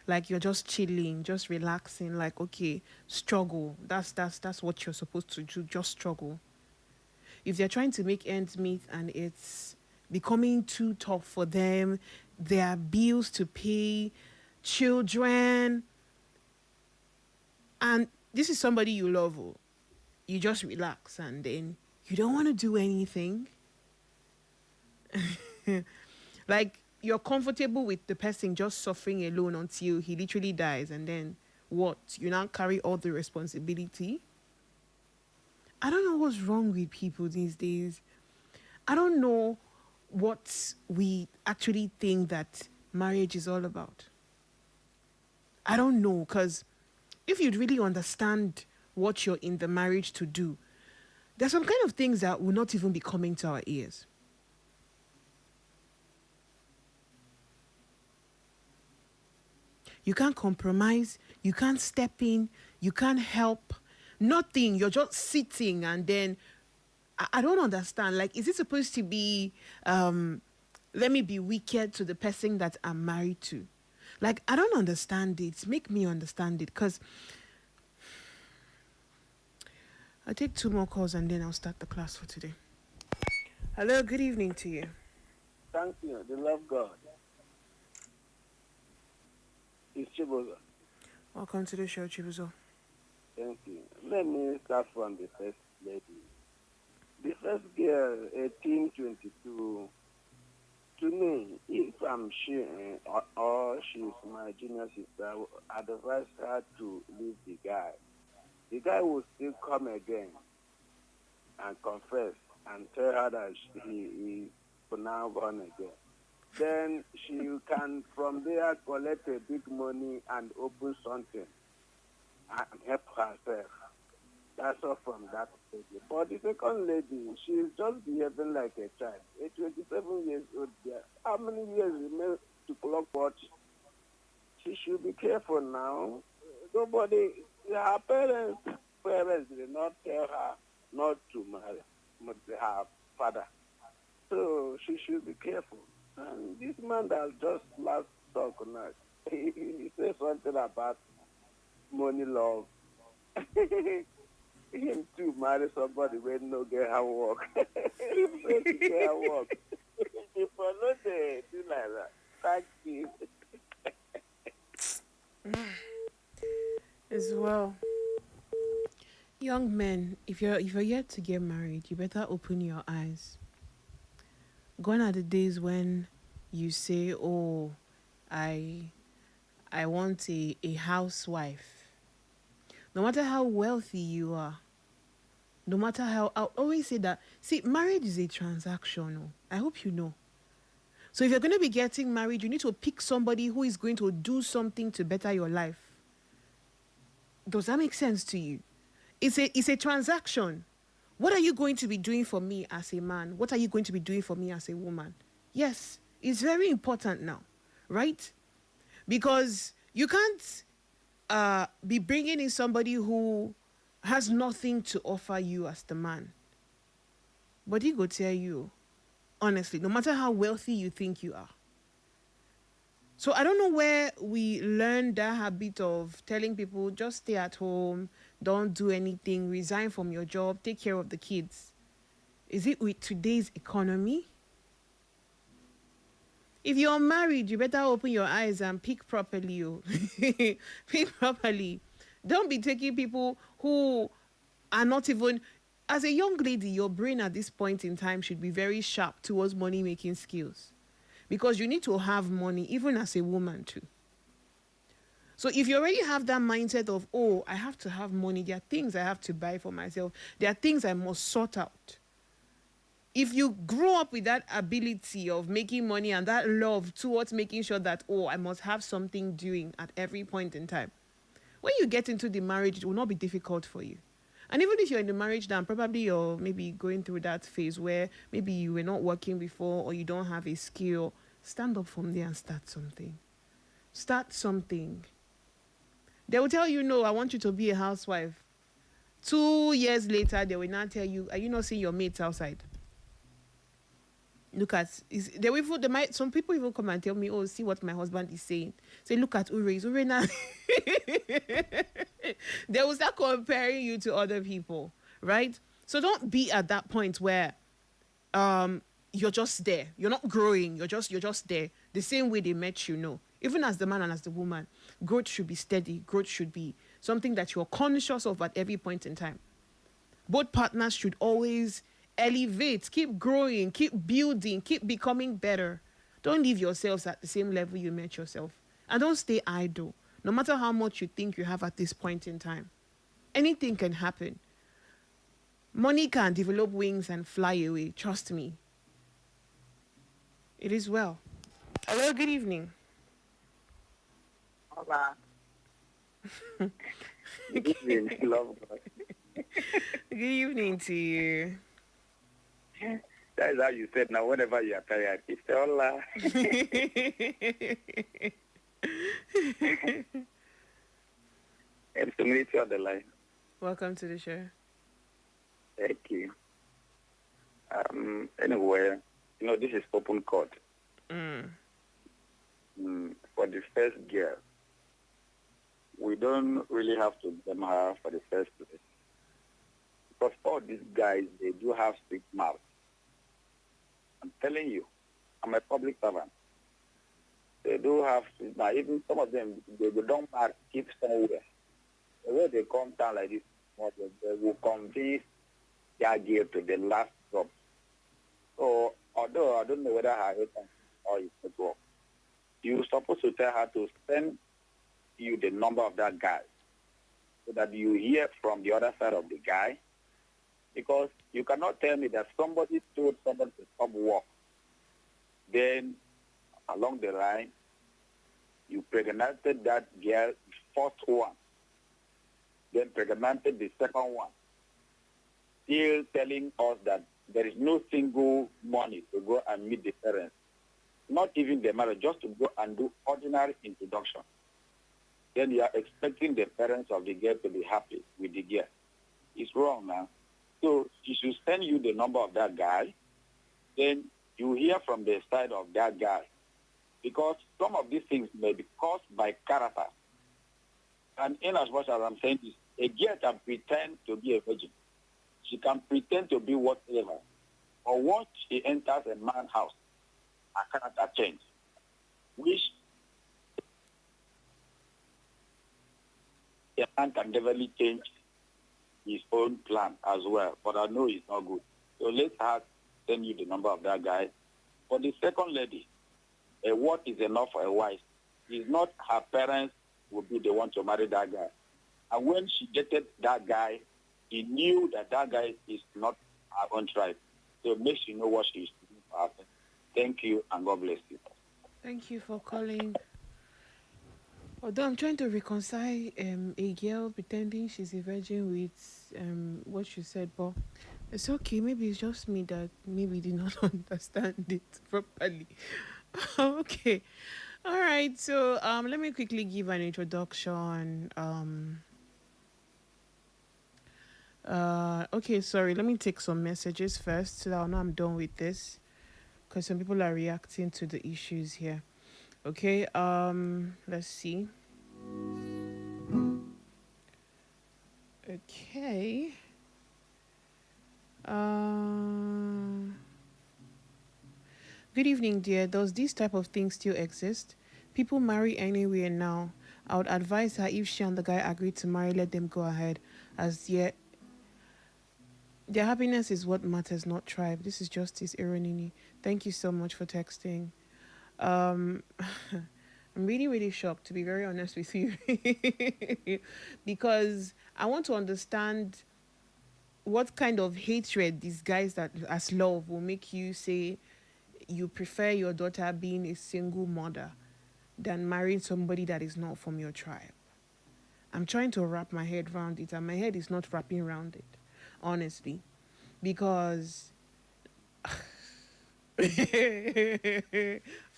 Like you're just chilling, just relaxing, like, okay, struggle. That's what you're supposed to do, just struggle. If they're trying to make ends meet and it's becoming too tough for them, there are bills to pay, children, and this is somebody you love, you just relax and then you don't want to do anything. Like, you're comfortable with the person just suffering alone until he literally dies, and then what? You now carry all the responsibility? I don't know what's wrong with people these days. I don't know what we actually think that marriage is all about. I don't know, because if you'd really understand what you're in the marriage to do, there's some kind of things that will not even be coming to our ears. You can't compromise, you can't step in, you can't help, nothing. You're just sitting, and then I don't understand. Like, is it supposed to be, let me be wicked to the person that I'm married to? Like, I don't understand it. Make me understand it, because I'll take 2 more calls and then I'll start the class for today. Hello, good evening to you. Thank you. The love God. It's Chibozo. Welcome to the show, Chibuzo. Thank you. Let me start from the first lady. The first girl, 18, 22, to me, if I'm she or she's my junior sister, I advise her to leave the guy. The guy will still come again and confess and tell her that he is now born again. Then she can, from there, collect a big money and open something and help herself. That's all from that lady. But the second lady, she's just behaving like a child. A 27 years old girl. How many years remain to clock watch? She should be careful now. Nobody, her parents did not tell her not to marry her father. So she should be careful. And this man that just last talk now, he said something about money love. Him to marry somebody when no get her work. Him say to get her work. If I know they do like that, thank you. As well, young men, if you're yet to get married, you better open your eyes. Gone are the days when you say, "Oh, I want a housewife." No matter how wealthy you are, no matter how, I'll always say that, see, marriage is a transaction. Oh. I hope you know. So if you're going to be getting married, you need to pick somebody who is going to do something to better your life. Does that make sense to you? It's a transaction. What are you going to be doing for me as a man? What are you going to be doing for me as a woman? Yes, it's very important now, right? Because you can't be bringing in somebody who has nothing to offer you as the man. But he go tell you, honestly, no matter how wealthy you think you are. So I don't know where we learned that habit of telling people, just stay at home, don't do anything, resign from your job, take care of the kids. Is it with today's economy? If you're married, you better open your eyes and pick properly. Oh. Pick properly. Don't be taking people who are not even... As a young lady, your brain at this point in time should be very sharp towards money-making skills. Because you need to have money, even as a woman too. So if you already have that mindset of, oh, I have to have money, there are things I have to buy for myself, there are things I must sort out. If you grow up with that ability of making money and that love towards making sure that, oh, I must have something doing at every point in time, when you get into the marriage, it will not be difficult for you. And even if you're in the marriage now, probably you're maybe going through that phase where maybe you were not working before or you don't have a skill, stand up from there and start something. Start something. They will tell you, no, I want you to be a housewife. 2 years later, they will not tell you, are you not seeing your mates outside? Look at, some people even come and tell me, oh, see what my husband is saying. Say, look at Ure. Is Ure now? They will start comparing you to other people, right? So don't be at that point where you're just there. You're not growing. You're just there. The same way they met you, no. Even as the man and as the woman, growth should be steady. Growth should be something that you're conscious of at every point in time. Both partners should always elevate, keep growing, keep building, keep becoming better. Don't leave yourselves at the same level you met yourself. And don't stay idle. No matter how much you think you have at this point in time, anything can happen. Money can develop wings and fly away. Trust me. It is well. Hello, good evening. Hola. Good evening to you. That is how you said now whenever you are tired. It's hola. And to meet you on the line. Welcome to the show. Thank you. Anyway, this is open court. For the first girl, we don't really have to blame her for the first place. Because all these guys, they do have strict mouths. I'm telling you, I'm a public servant. They do have strict mouths. Even some of them, they don't keep somewhere. The way they come down like this, they will convince their girl to the last drop. So, although I don't know whether her husband or it's at work, you're supposed to tell her to send you the number of that guy so that you hear from the other side of the guy. Because you cannot tell me that somebody told somebody to stop work. Then, along the line, you pregnanted that girl, first one. Then pregnanted the second one. Still telling us that there is no single money to go and meet the parents. Not even the mother, just to go and do ordinary introduction. Then you are expecting the parents of the girl to be happy with the girl. It's wrong now. So she should send you the number of that guy. Then you hear from the side of that guy. Because some of these things may be caused by character. And in as much as I'm saying this, a girl can pretend to be a virgin. She can pretend to be whatever. But once she enters a man's house, her character changes. Which a man can definitely change his own plan as well. But I know it's not good. So let her send you the number of that guy. For the second lady, a word is enough for a wife. It's not her parents will be the one to marry that guy. And when she dated that guy, he knew that that guy is not her own tribe. So make sure you know what she is doing for her. Thank you, and God bless you. Thank you for calling. Although I'm trying to reconcile a girl pretending she's a virgin with what you said, but it's okay. Maybe it's just me that maybe did not understand it properly. Okay. All right. So let me quickly give an introduction. Okay, sorry. Let me take some messages first so that I know I'm done with this, because some people are reacting to the issues here. Okay, let's see. Okay. Good evening, dear. Does this type of thing still exist? People marry anywhere now. I would advise her, if she and the guy agree to marry, let them go ahead, as yet their happiness is what matters, not tribe. This is Justice Ironini. Thank you so much for texting. I'm really, really shocked, to be very honest with you, because I want to understand what kind of hatred these guys that as love will make you say you prefer your daughter being a single mother than marrying somebody that is not from your tribe. I'm trying to wrap my head around it, and my head is not wrapping around it, honestly, because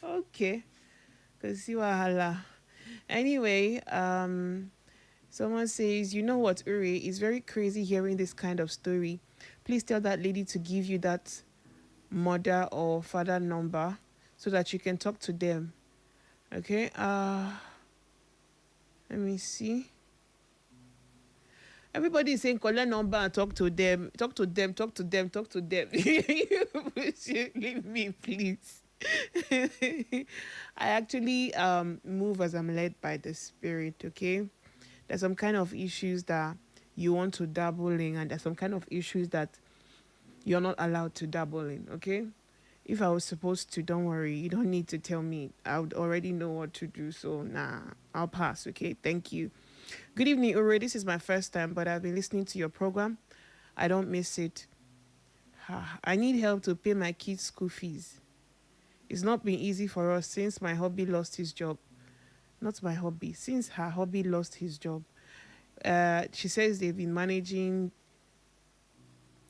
okay, because you are anyway. Someone says, you know what, Uri, it's very crazy hearing this kind of story. Please tell that lady to give you that mother or father number so that you can talk to them. Okay, let me see. Everybody is saying collect number and talk to them. Talk to them. Leave me, please. I actually move as I'm led by the Spirit, okay? There's some kind of issues that you want to dabble in, and there's some kind of issues that you're not allowed to dabble in, okay? If I was supposed to, don't worry. You don't need to tell me. I would already know what to do. So, nah, I'll pass. Okay, thank you. Good evening, Uri. This is my first time, but I've been listening to your program. I don't miss it. I need help to pay my kids' school fees. It's not been easy for us since my hubby lost his job. Not my hubby, since her hubby lost his job. She says they've been managing.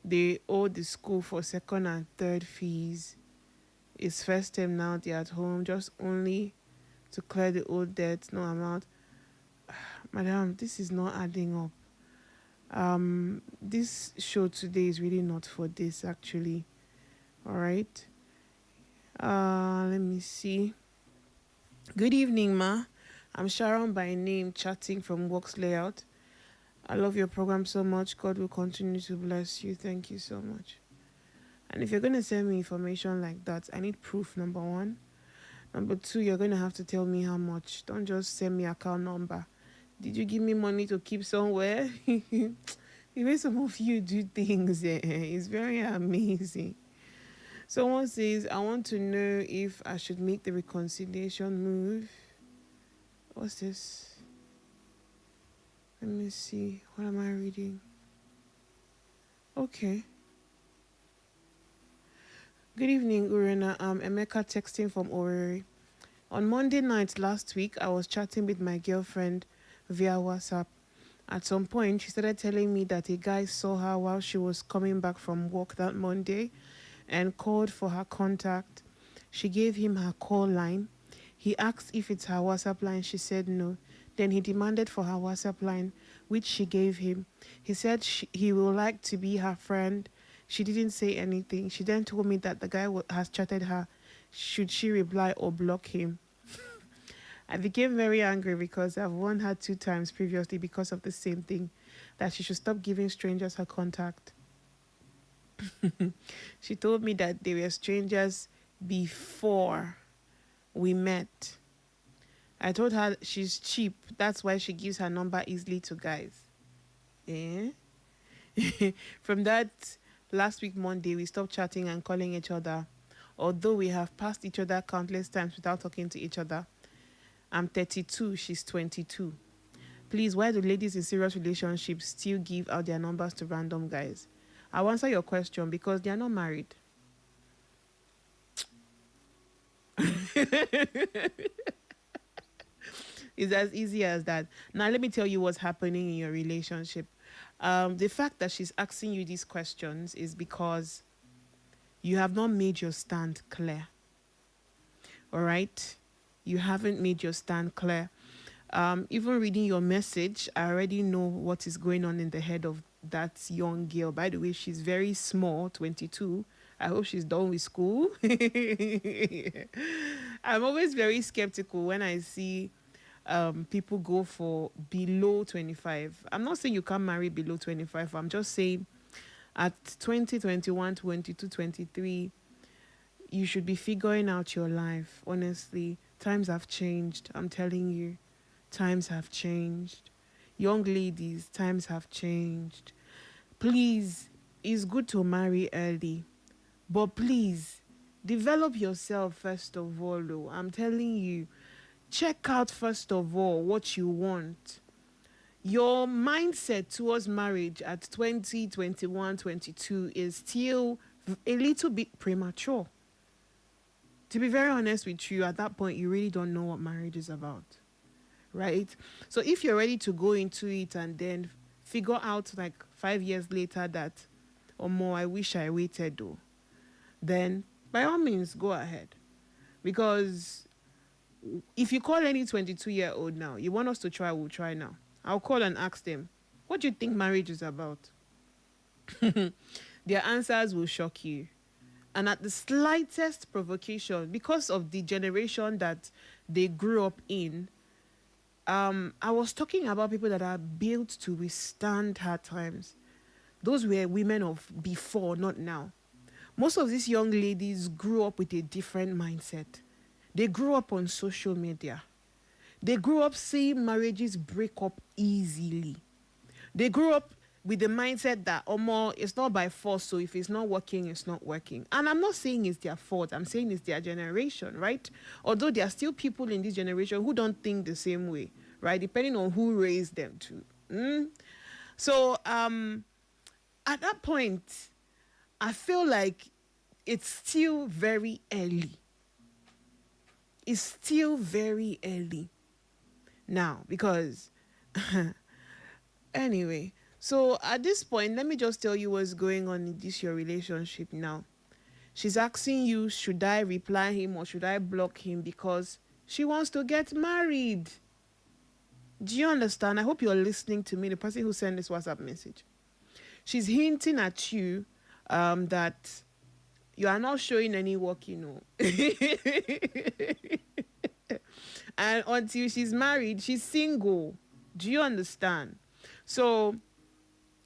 They owe the school for second and third fees. It's first term now, they're at home, just only to clear the old debt, no amount. Madam, this is not adding up. This show today is really not for this, actually. All right. Let me see. Good evening, ma. I'm Sharon by name, chatting from Works Layout. I love your program so much. God will continue to bless you. Thank you so much. And if you're going to send me information like that, I need proof, number one. Number two, you're going to have to tell me how much. Don't just send me account number. Did you give me money to keep somewhere? The way some of you do things is very amazing. Someone says, I want to know if I should make the reconciliation move. What's this? Let me see. What am I reading? Okay. Good evening, Urena. I'm Emeka texting from Owerri. On Monday night last week, I was chatting with my girlfriend via WhatsApp. At some point, she started telling me that a guy saw her while she was coming back from work that Monday and called for her contact. She gave him her call line. He asked if it's her WhatsApp line. She said no. Then he demanded for her WhatsApp line, which she gave him. He said he would like to be her friend. She didn't say anything. She then told me that the guy has chatted her. Should she reply or block him? I became very angry because I've warned her 2 times previously because of the same thing, that she should stop giving strangers her contact. She told me that they were strangers before we met. I told her she's cheap. That's why she gives her number easily to guys. From that last week Monday, we stopped chatting and calling each other, although we have passed each other countless times without talking to each other. I'm 32, she's 22. Please, why do ladies in serious relationships still give out their numbers to random guys? I'll answer your question, because they are not married. It's as easy as that. Now, let me tell you what's happening in your relationship. The fact that she's asking you these questions is because you have not made your stand clear. All right? You haven't made your stand clear. Even reading your message, I already know what is going on in the head of that young girl. By the way, she's very small, 22. I hope she's done with school. I'm always very skeptical when I see people go for below 25. I'm not saying you can't marry below 25. I'm just saying at 20, 21, 22, 23, you should be figuring out your life. Honestly, times have changed. I'm telling you, times have changed. Young ladies, times have changed. Please, it's good to marry early, but please, develop yourself first of all. Though. I'm telling you, check out first of all what you want. Your mindset towards marriage at 20, 21, 22 is still a little bit premature. To be very honest with you, at that point, you really don't know what marriage is about, right? So if you're ready to go into it and then figure out like 5 years later that, or more, I wish I waited though, then by all means, go ahead. Because if you call any 22-year-old now, you want us to try, we'll try now. I'll call and ask them, what do you think marriage is about? Their answers will shock you. And at the slightest provocation, because of the generation that they grew up in, I was talking about people that are built to withstand hard times. Those were women of before, not now. Most of these young ladies grew up with a different mindset. They grew up on social media. They grew up seeing marriages break up easily. They grew up with the mindset that it's not by force, so if it's not working, it's not working. And I'm not saying it's their fault. I'm saying it's their generation, right? Although there are still people in this generation who don't think the same way, right? Depending on who raised them too. So at that point, I feel like it's still very early. It's still very early now because anyway, so at this point, let me just tell you what's going on in this your relationship now. She's asking you, should I reply him or should I block him because she wants to get married. Do you understand? I hope you're listening to me, the person who sent this WhatsApp message. She's hinting at you that you are not showing any work, you know. And until she's married, she's single. Do you understand? So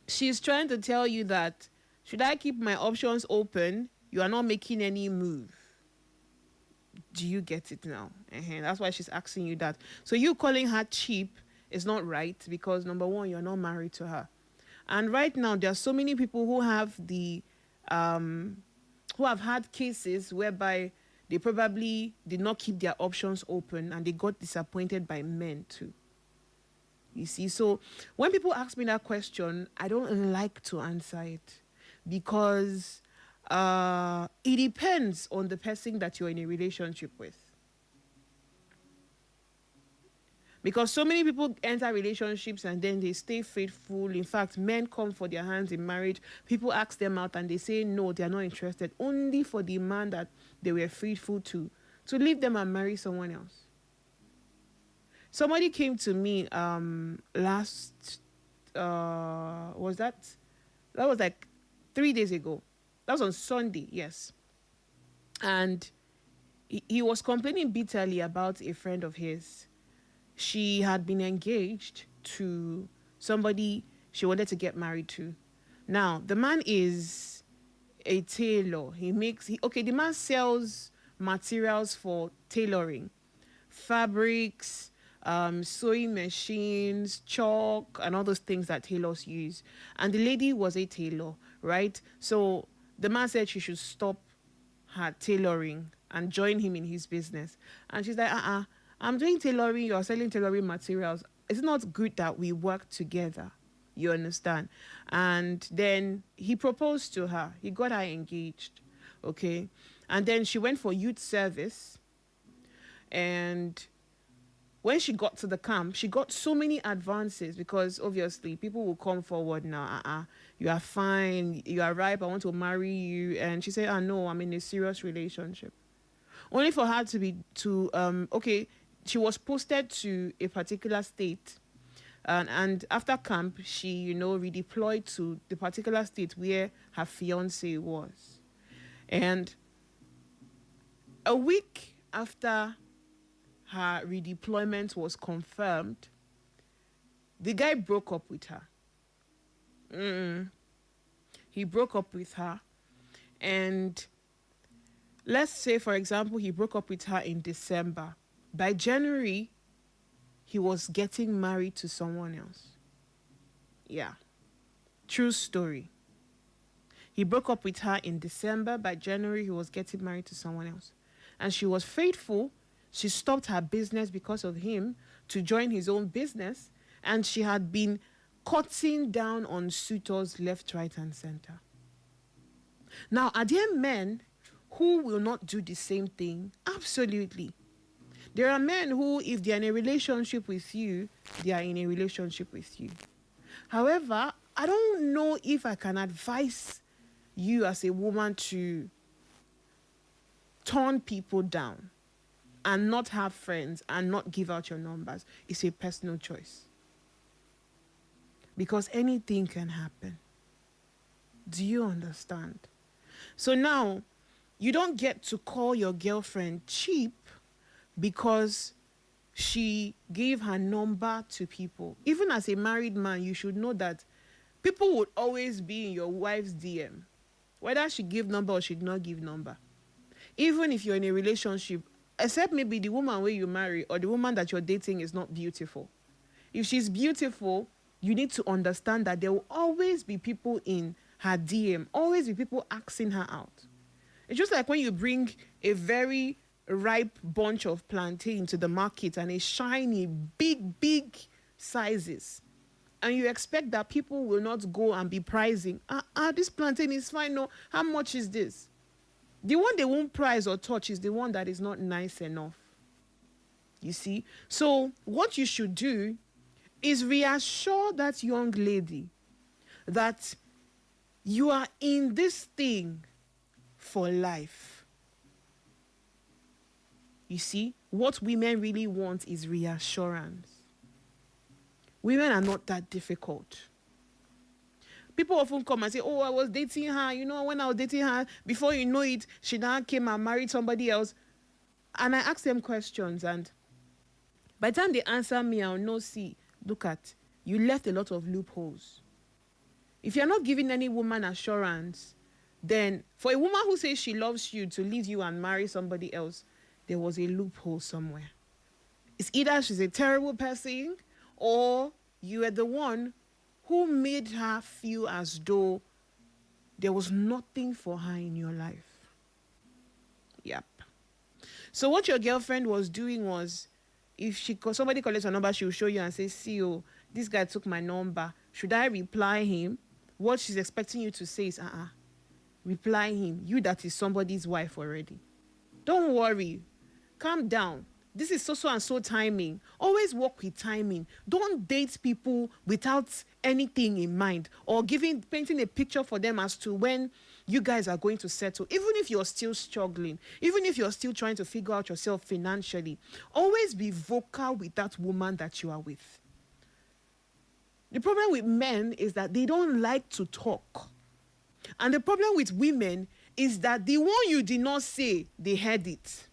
she's trying to tell you that, should I keep my options open? You are not making any move. Do you get it now? That's why she's asking you that. So you calling her cheap is not right because, number one, you're not married to her. And right now, there are so many people who have who have had cases whereby they probably did not keep their options open and they got disappointed by men too. You see, so when people ask me that question, I don't like to answer it because it depends on the person that you're in a relationship with. Because so many people enter relationships and then they stay faithful. In fact, men come for their hands in marriage. People ask them out and they say no, they are not interested. Only for the man that they were faithful to leave them and marry someone else. Somebody came to me that was like 3 days ago. That was on Sunday, yes. And he was complaining bitterly about a friend of his. She had been engaged to somebody she wanted to get married to. Now, the man is a tailor. The man sells materials for tailoring, fabrics, sewing machines, chalk, and all those things that tailors use. And the lady was a tailor, right? So the man said she should stop her tailoring and join him in his business. And she's like, I'm doing tailoring, you're selling tailoring materials. It's not good that we work together. You understand? And then he proposed to her. He got her engaged. Okay? And then she went for youth service. And when she got to the camp, she got so many advances because obviously people will come forward now. You are fine. You are ripe. I want to marry you. And she said, no, I'm in a serious relationship. Only for her she was posted to a particular state. And after camp, she, redeployed to the particular state where her fiancé was. And a week after her redeployment was confirmed, the guy broke up with her. He broke up with her. And let's say, for example, he broke up with her in December. By January, he was getting married to someone else. Yeah. True story. He broke up with her in December. By January, he was getting married to someone else. And she was faithful. She stopped her business because of him to join his own business. And she had been cutting down on suitors left, right, and center. Now, are there men who will not do the same thing? Absolutely. There are men who, if they're in a relationship with you, they are in a relationship with you. However, I don't know if I can advise you as a woman to turn people down and not have friends and not give out your numbers. It's a personal choice. Because anything can happen. Do you understand? So now, you don't get to call your girlfriend cheap because she gave her number to people. Even as a married man, you should know that people would always be in your wife's DM. Whether she give number or she did not give number. Even if you're in a relationship, except maybe the woman where you marry or the woman that you're dating is not beautiful. If she's beautiful, you need to understand that there will always be people in her DM, always be people asking her out. It's just like when you bring a very ripe bunch of plantain to the market and it's shiny, big sizes, and you expect that people will not go and be pricing, this plantain is fine, no, how much is this? The one they won't price or touch is the one that is not nice enough. You see? So what you should do is reassure that young lady that you are in this thing for life. You see? What women really want is reassurance. Women are not that difficult. People often come and say, oh, I was dating her. You know, when I was dating her, before you know it, she now came and married somebody else. And I ask them questions, and by the time they answer me, I'll know, see, look at, you left a lot of loopholes. If you're not giving any woman assurance, then for a woman who says she loves you to leave you and marry somebody else, there was a loophole somewhere. It's either she's a terrible person or you are the one who made her feel as though there was nothing for her in your life. Yep. So what your girlfriend was doing was, if somebody collects her number, she'll show you and say, see, oh, this guy took my number. Should I reply him? What she's expecting you to say is, reply him. You that is somebody's wife already. Don't worry. Calm down. This is so and so timing. Always work with timing. Don't date people without anything in mind or painting a picture for them as to when you guys are going to settle. Even if you're still struggling, even if you're still trying to figure out yourself financially, always be vocal with that woman that you are with. The problem with men is that they don't like to talk. And the problem with women is that the one you did not say, they heard it.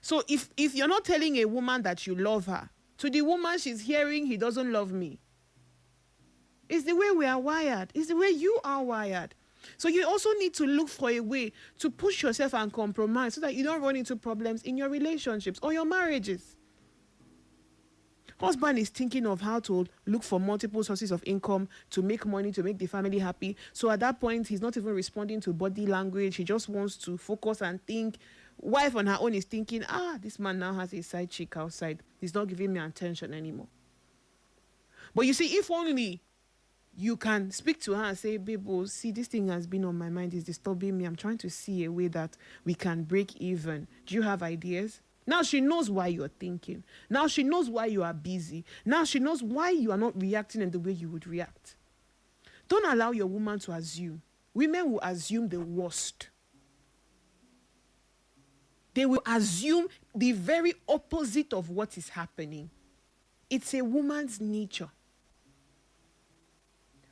So if you're not telling a woman that you love her, to the woman she's hearing, he doesn't love me. It's the way we are wired. It's the way you are wired. So you also need to look for a way to push yourself and compromise so that you don't run into problems in your relationships or your marriages. Husband is thinking of how to look for multiple sources of income to make money, to make the family happy. So at that point, he's not even responding to body language. He just wants to focus and think. Wife on her own is thinking, this man now has a side chick outside. He's not giving me attention anymore. But you see, if only you can speak to her and say, babe, see, this thing has been on my mind. It's disturbing me. I'm trying to see a way that we can break even. Do you have ideas? Now she knows why you're thinking. Now she knows why you are busy. Now she knows why you are not reacting in the way you would react. Don't allow your woman to assume. Women will assume the worst. They will assume the very opposite of what is happening. It's a woman's nature.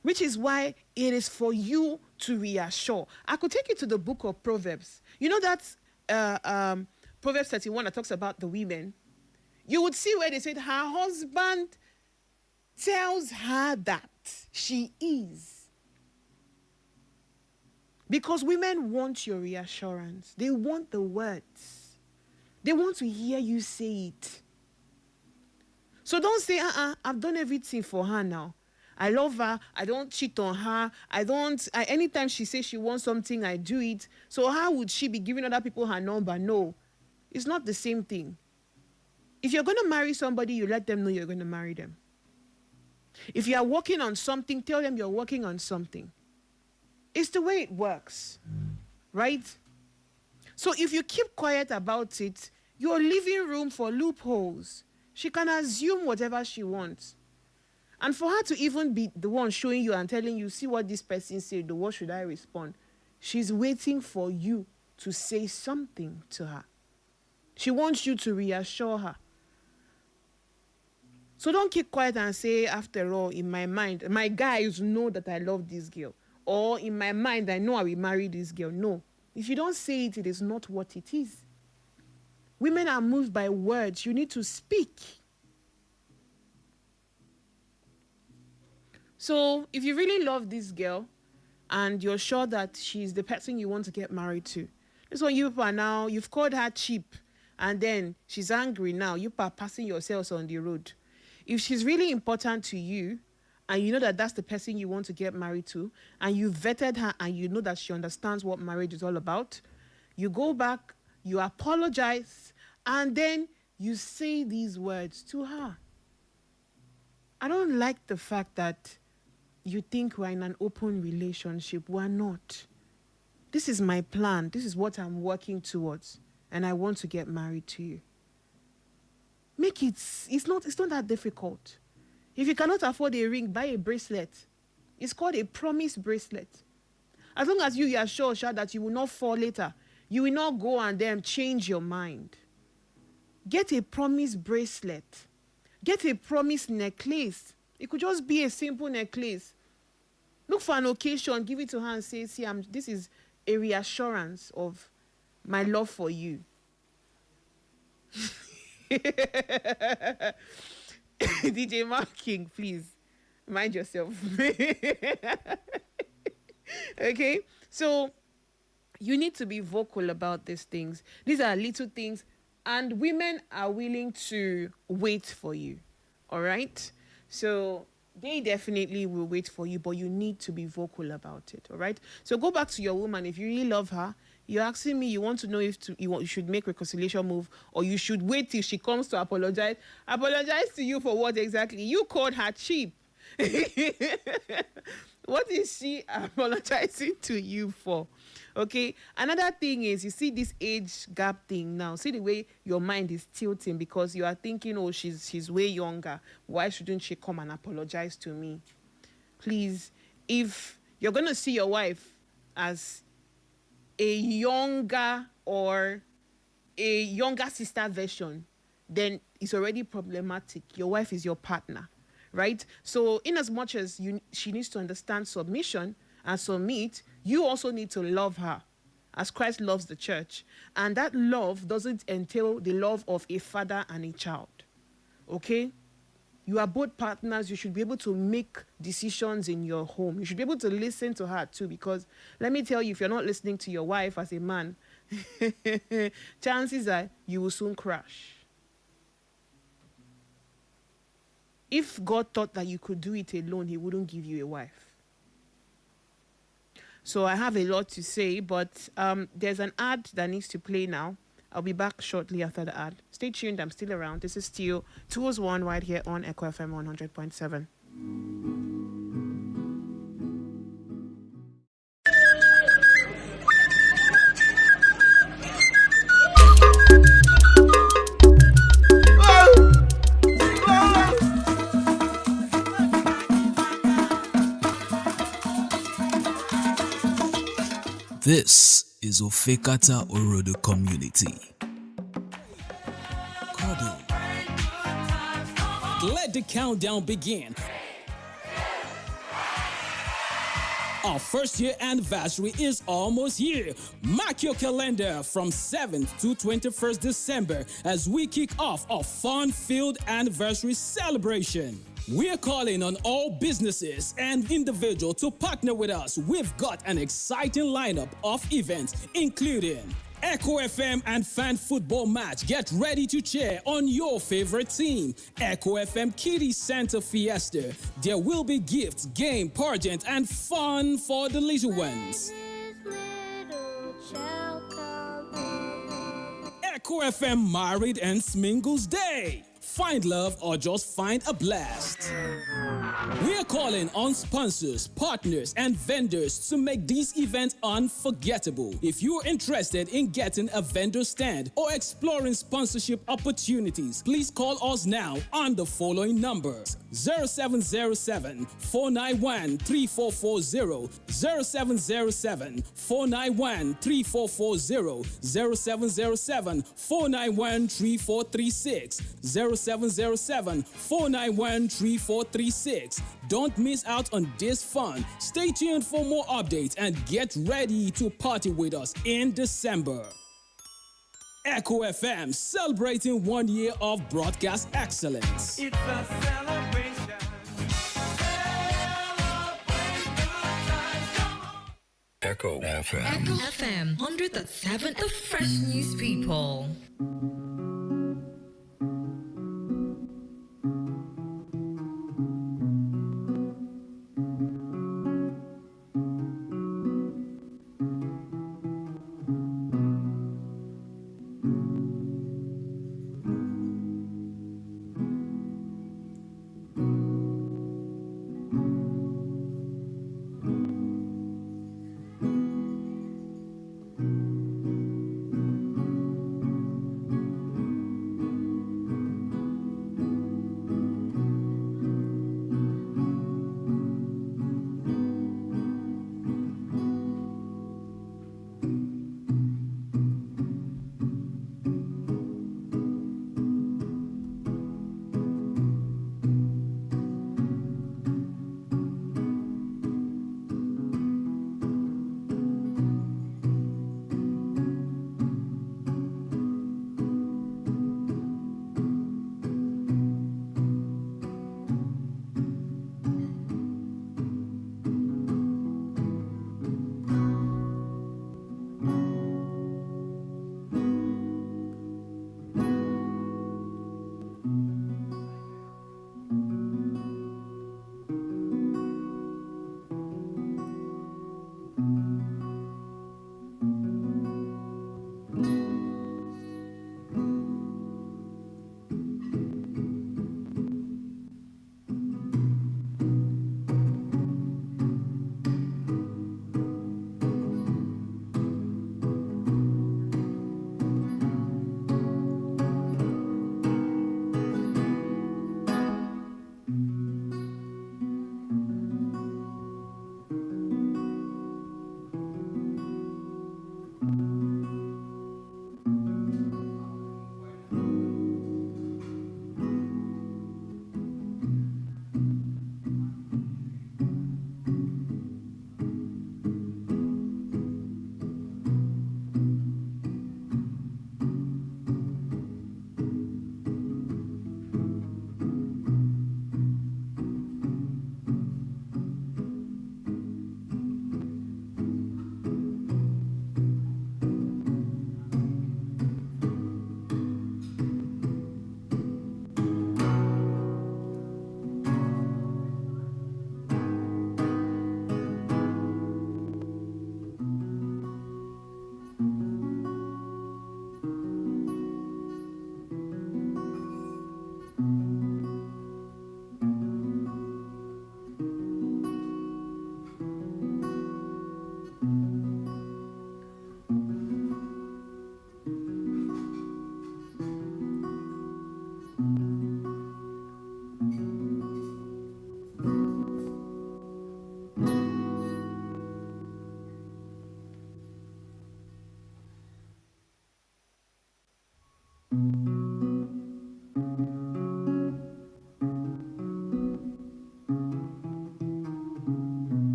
Which is why it is for you to reassure. I could take you to the book of Proverbs. You know that Proverbs 31 that talks about the women. You would see where they said her husband tells her that she is. Because women want your reassurance. They want the words. They want to hear you say it. So don't say, I've done everything for her now. I love her. I don't cheat on her. Anytime she says she wants something, I do it. So how would she be giving other people her number? No, it's not the same thing. If you're going to marry somebody, you let them know you're going to marry them. If you are working on something, tell them you're working on something. It's the way it works, right? So if you keep quiet about it, you're leaving room for loopholes. She can assume whatever she wants. And for her to even be the one showing you and telling you, see what this person said, what should I respond? She's waiting for you to say something to her. She wants you to reassure her. So don't keep quiet and say, after all, in my mind, my guys know that I love this girl. Or in my mind, I know I will marry this girl. No. If you don't say it, it is not what it is. Women are moved by words. You need to speak. So if you really love this girl and you're sure that she's the person you want to get married to, this one you are now, you've called her cheap and then she's angry now. You are passing yourselves on the road. If she's really important to you, and you know that that's the person you want to get married to, and you vetted her and you know that she understands what marriage is all about, you go back, you apologize, and then you say these words to her. I don't like the fact that you think we're in an open relationship. We're not. This is my plan. This is what I'm working towards, and I want to get married to you. Make it, it's not that difficult. If you cannot afford a ring, buy a bracelet. It's called a promise bracelet. As long as you are sure that you will not fall later, you will not go and then change your mind. Get a promise bracelet. Get a promise necklace. It could just be a simple necklace. Look for an occasion, give it to her and say, see, this is a reassurance of my love for you. DJ Mark King, please mind yourself. Okay, so you need to be vocal about these things. These are little things, and women are willing to wait for you. All right, so they definitely will wait for you, but you need to be vocal about it. All right, so go back to your woman. If you really love her, you're asking me, you want to know if you should make reconciliation move, or you should wait till she comes to apologize. Apologize to you for what exactly? You called her cheap. What is she apologizing to you for? Okay. Another thing is, you see this age gap thing now. See the way your mind is tilting because you are thinking, oh, she's way younger. Why shouldn't she come and apologize to me? Please, if you're going to see your wife as a younger or a younger sister version, then it's already problematic. Your wife is your partner, right? So in as much as she needs to understand submission and submit, you also need to love her as Christ loves the church. And that love doesn't entail the love of a father and a child, okay? You are both partners. You should be able to make decisions in your home. You should be able to listen to her too, because let me tell you, if you're not listening to your wife as a man, chances are you will soon crash. If God thought that you could do it alone, he wouldn't give you a wife. So I have a lot to say, but there's an ad that needs to play now. I'll be back shortly after the ad. Stay tuned. I'm still around. This is still 201 right here on Echo FM 100.7. This is Ofekata Orodo Community. Cuddle. Let the countdown begin. Our first year anniversary is almost here. Mark your calendar from 7th to 21st December as we kick off a fun-filled anniversary celebration. We're calling on all businesses and individuals to partner with us. We've got an exciting lineup of events, including Echo FM and fan football match. Get ready to cheer on your favorite team. Echo FM Kiddie Center Fiesta. There will be gifts, game, pageant, and fun for the little ones. Echo FM Married and Smingles Day. Find love or just find a blast. We're calling on sponsors, partners, and vendors to make these events unforgettable. If you're interested in getting a vendor stand or exploring sponsorship opportunities, please call us now on the following numbers: 0707-491-3440, 0707-491-3440, 0707-491-3436, 0707-491-3436. Don't miss out on this fun. Stay tuned for more updates and get ready to party with us in December. Echo FM, celebrating 1 year of broadcast excellence. It's a celebration. Echo FM. Echo FM 100.7, the fresh news people.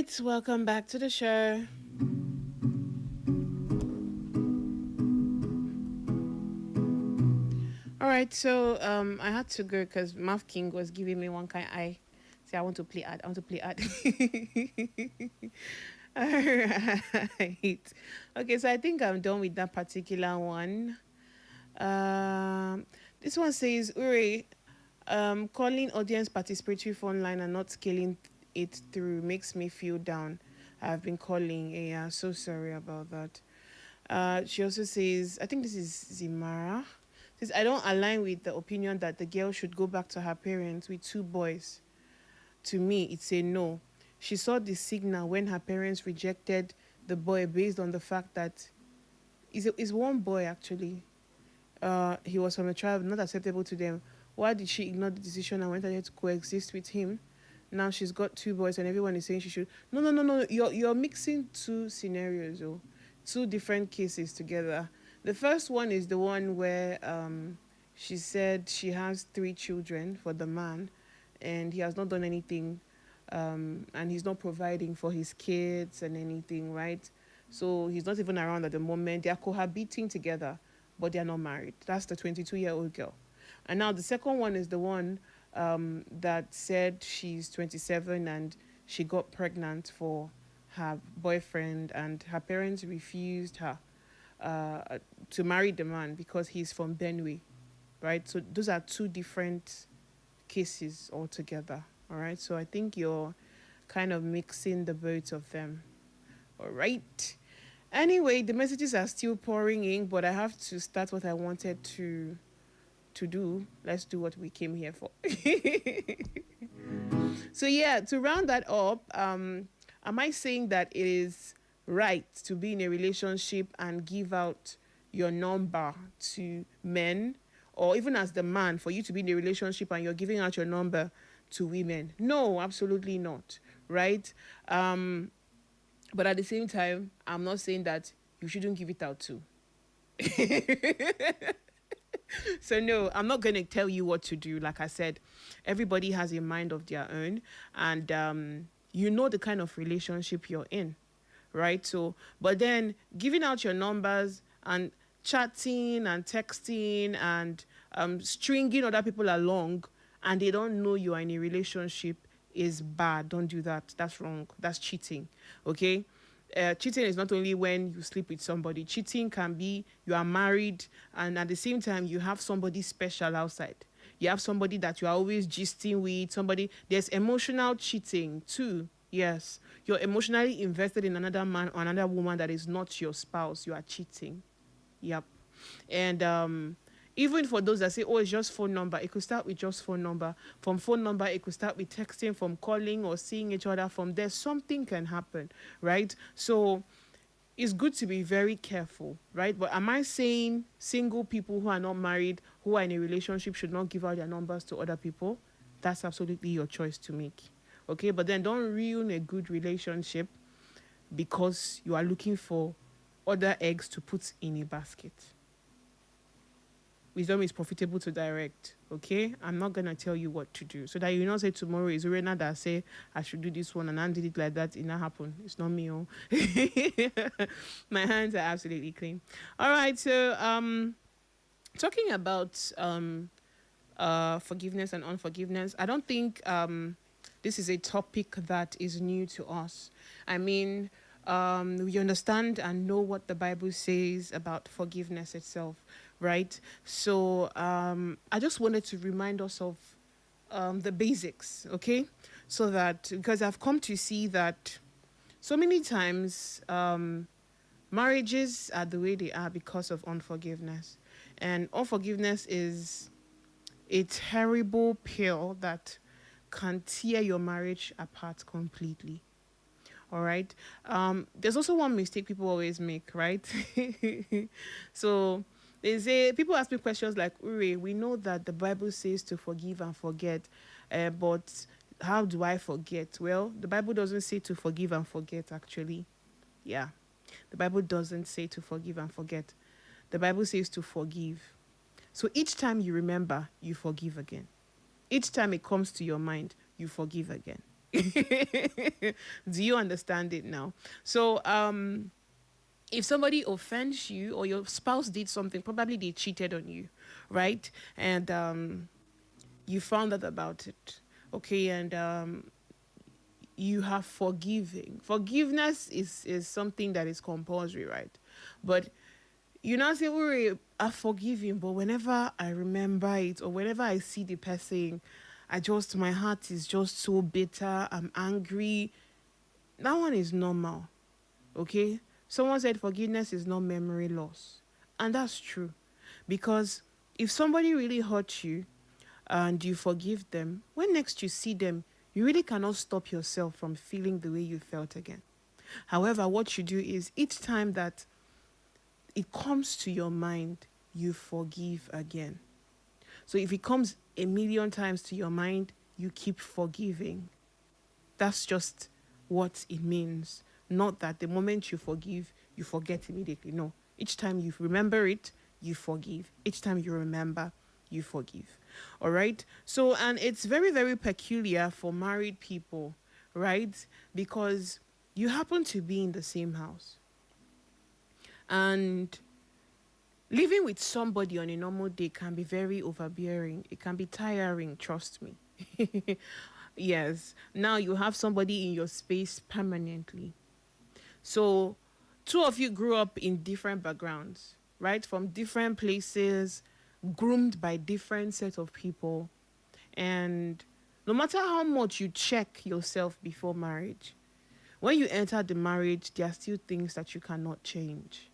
right, welcome back to the show. All right, so I had to go because Math King was giving me one kind eye. Say, I want to play ad. I want to play ad. All right. Okay, so I think I'm done with that particular one. This one says, Uri, calling audience participatory phone line and not scaling it through makes me feel down. I've been calling. Yeah, so sorry about that. She also says, I think this is Zimara. Says, I don't align with the opinion that the girl should go back to her parents with 2 boys. To me, it's a no. She saw the signal when her parents rejected the boy based on the fact that is one boy actually. He was from a tribe not acceptable to them. Why did she ignore the decision and went ahead to coexist with him? Now she's got 2 boys and everyone is saying she should. No. You're mixing 2 scenarios, or 2 different cases together. The first one is the one where she said she has 3 children for the man, and he has not done anything, and he's not providing for his kids and anything, right? So he's not even around at the moment. They are cohabiting together, but they are not married. That's the 22-year-old girl. And now the second one is the one that said she's 27 and she got pregnant for her boyfriend, and her parents refused her to marry the man because he's from Benue, right? So those are 2 different cases altogether, all right? So I think you're kind of mixing the both of them, all right? Anyway, the messages are still pouring in, but I have to start what I wanted to do. Let's do what we came here for. So yeah, to round that up, am I saying that it is right to be in a relationship and give out your number to men, or even as the man, for you to be in a relationship and you're giving out your number to women? No, absolutely not, right? But at the same time, I'm not saying that you shouldn't give it out too. So no, I'm not going to tell you what to do. Like I said, everybody has a mind of their own, and you know the kind of relationship you're in, right? So, but then giving out your numbers and chatting and texting and stringing other people along, and they don't know you are in a relationship, is bad. Don't do that. That's wrong. That's cheating. Okay? Cheating is not only when you sleep with somebody. Cheating can be you are married and at the same time you have somebody special outside. You have somebody that you are always gisting with, somebody. There's emotional cheating too. Yes. You're emotionally invested in another man or another woman that is not your spouse. You are cheating. Yep. And even for those that say, oh, it's just phone number, it could start with just phone number. From phone number, it could start with texting, from calling or seeing each other. From there, something can happen, right? So it's good to be very careful, right? But am I saying single people who are not married, who are in a relationship, should not give out their numbers to other people? That's absolutely your choice to make, okay? But then don't ruin a good relationship because you are looking for other eggs to put in a basket. Wisdom is profitable to direct, okay? I'm not going to tell you what to do. So that you not say tomorrow is Urena that say, I should do this one and I did it like that. It not happen. It's not me. Oh. My hands are absolutely clean. All right. So talking about forgiveness and unforgiveness, I don't think this is a topic that is new to us. I mean, we understand and know what the Bible says about forgiveness itself, right? So I just wanted to remind us of the basics, okay? So that, because I've come to see that so many times marriages are the way they are because of unforgiveness. And unforgiveness is a terrible pill that can tear your marriage apart completely. All right. There's also one mistake people always make, right? So they say, people ask me questions like, Uri, we know that the Bible says to forgive and forget, but how do I forget? Well, the Bible doesn't say to forgive and forget, actually. Yeah. The Bible doesn't say to forgive and forget. The Bible says to forgive. So each time you remember, you forgive again. Each time it comes to your mind, you forgive again. Do you understand it now? So, if somebody offends you or your spouse did something, probably they cheated on you, right? And you found out about it, okay? And you have forgiving. Forgiveness is something that is compulsory, right? But you now say, "Oh, I forgive him," but whenever I remember it or whenever I see the person, my heart is just so bitter. I'm angry. That one is normal, okay? Someone said forgiveness is not memory loss. And that's true. Because if somebody really hurt you and you forgive them, when next you see them, you really cannot stop yourself from feeling the way you felt again. However, what you do is each time that it comes to your mind, you forgive again. So if it comes a million times to your mind, you keep forgiving. That's just what it means. Not that the moment you forgive, you forget immediately. No. Each time you remember it, you forgive. Each time you remember, you forgive. All right? So, and it's very, very peculiar for married people, right? Because you happen to be in the same house. And living with somebody on a normal day can be very overbearing. It can be tiring, trust me. Yes. Now you have somebody in your space permanently. So, two of you grew up in different backgrounds, right? From different places, groomed by different set of people. And no matter how much you check yourself before marriage, when you enter the marriage, there are still things that you cannot change,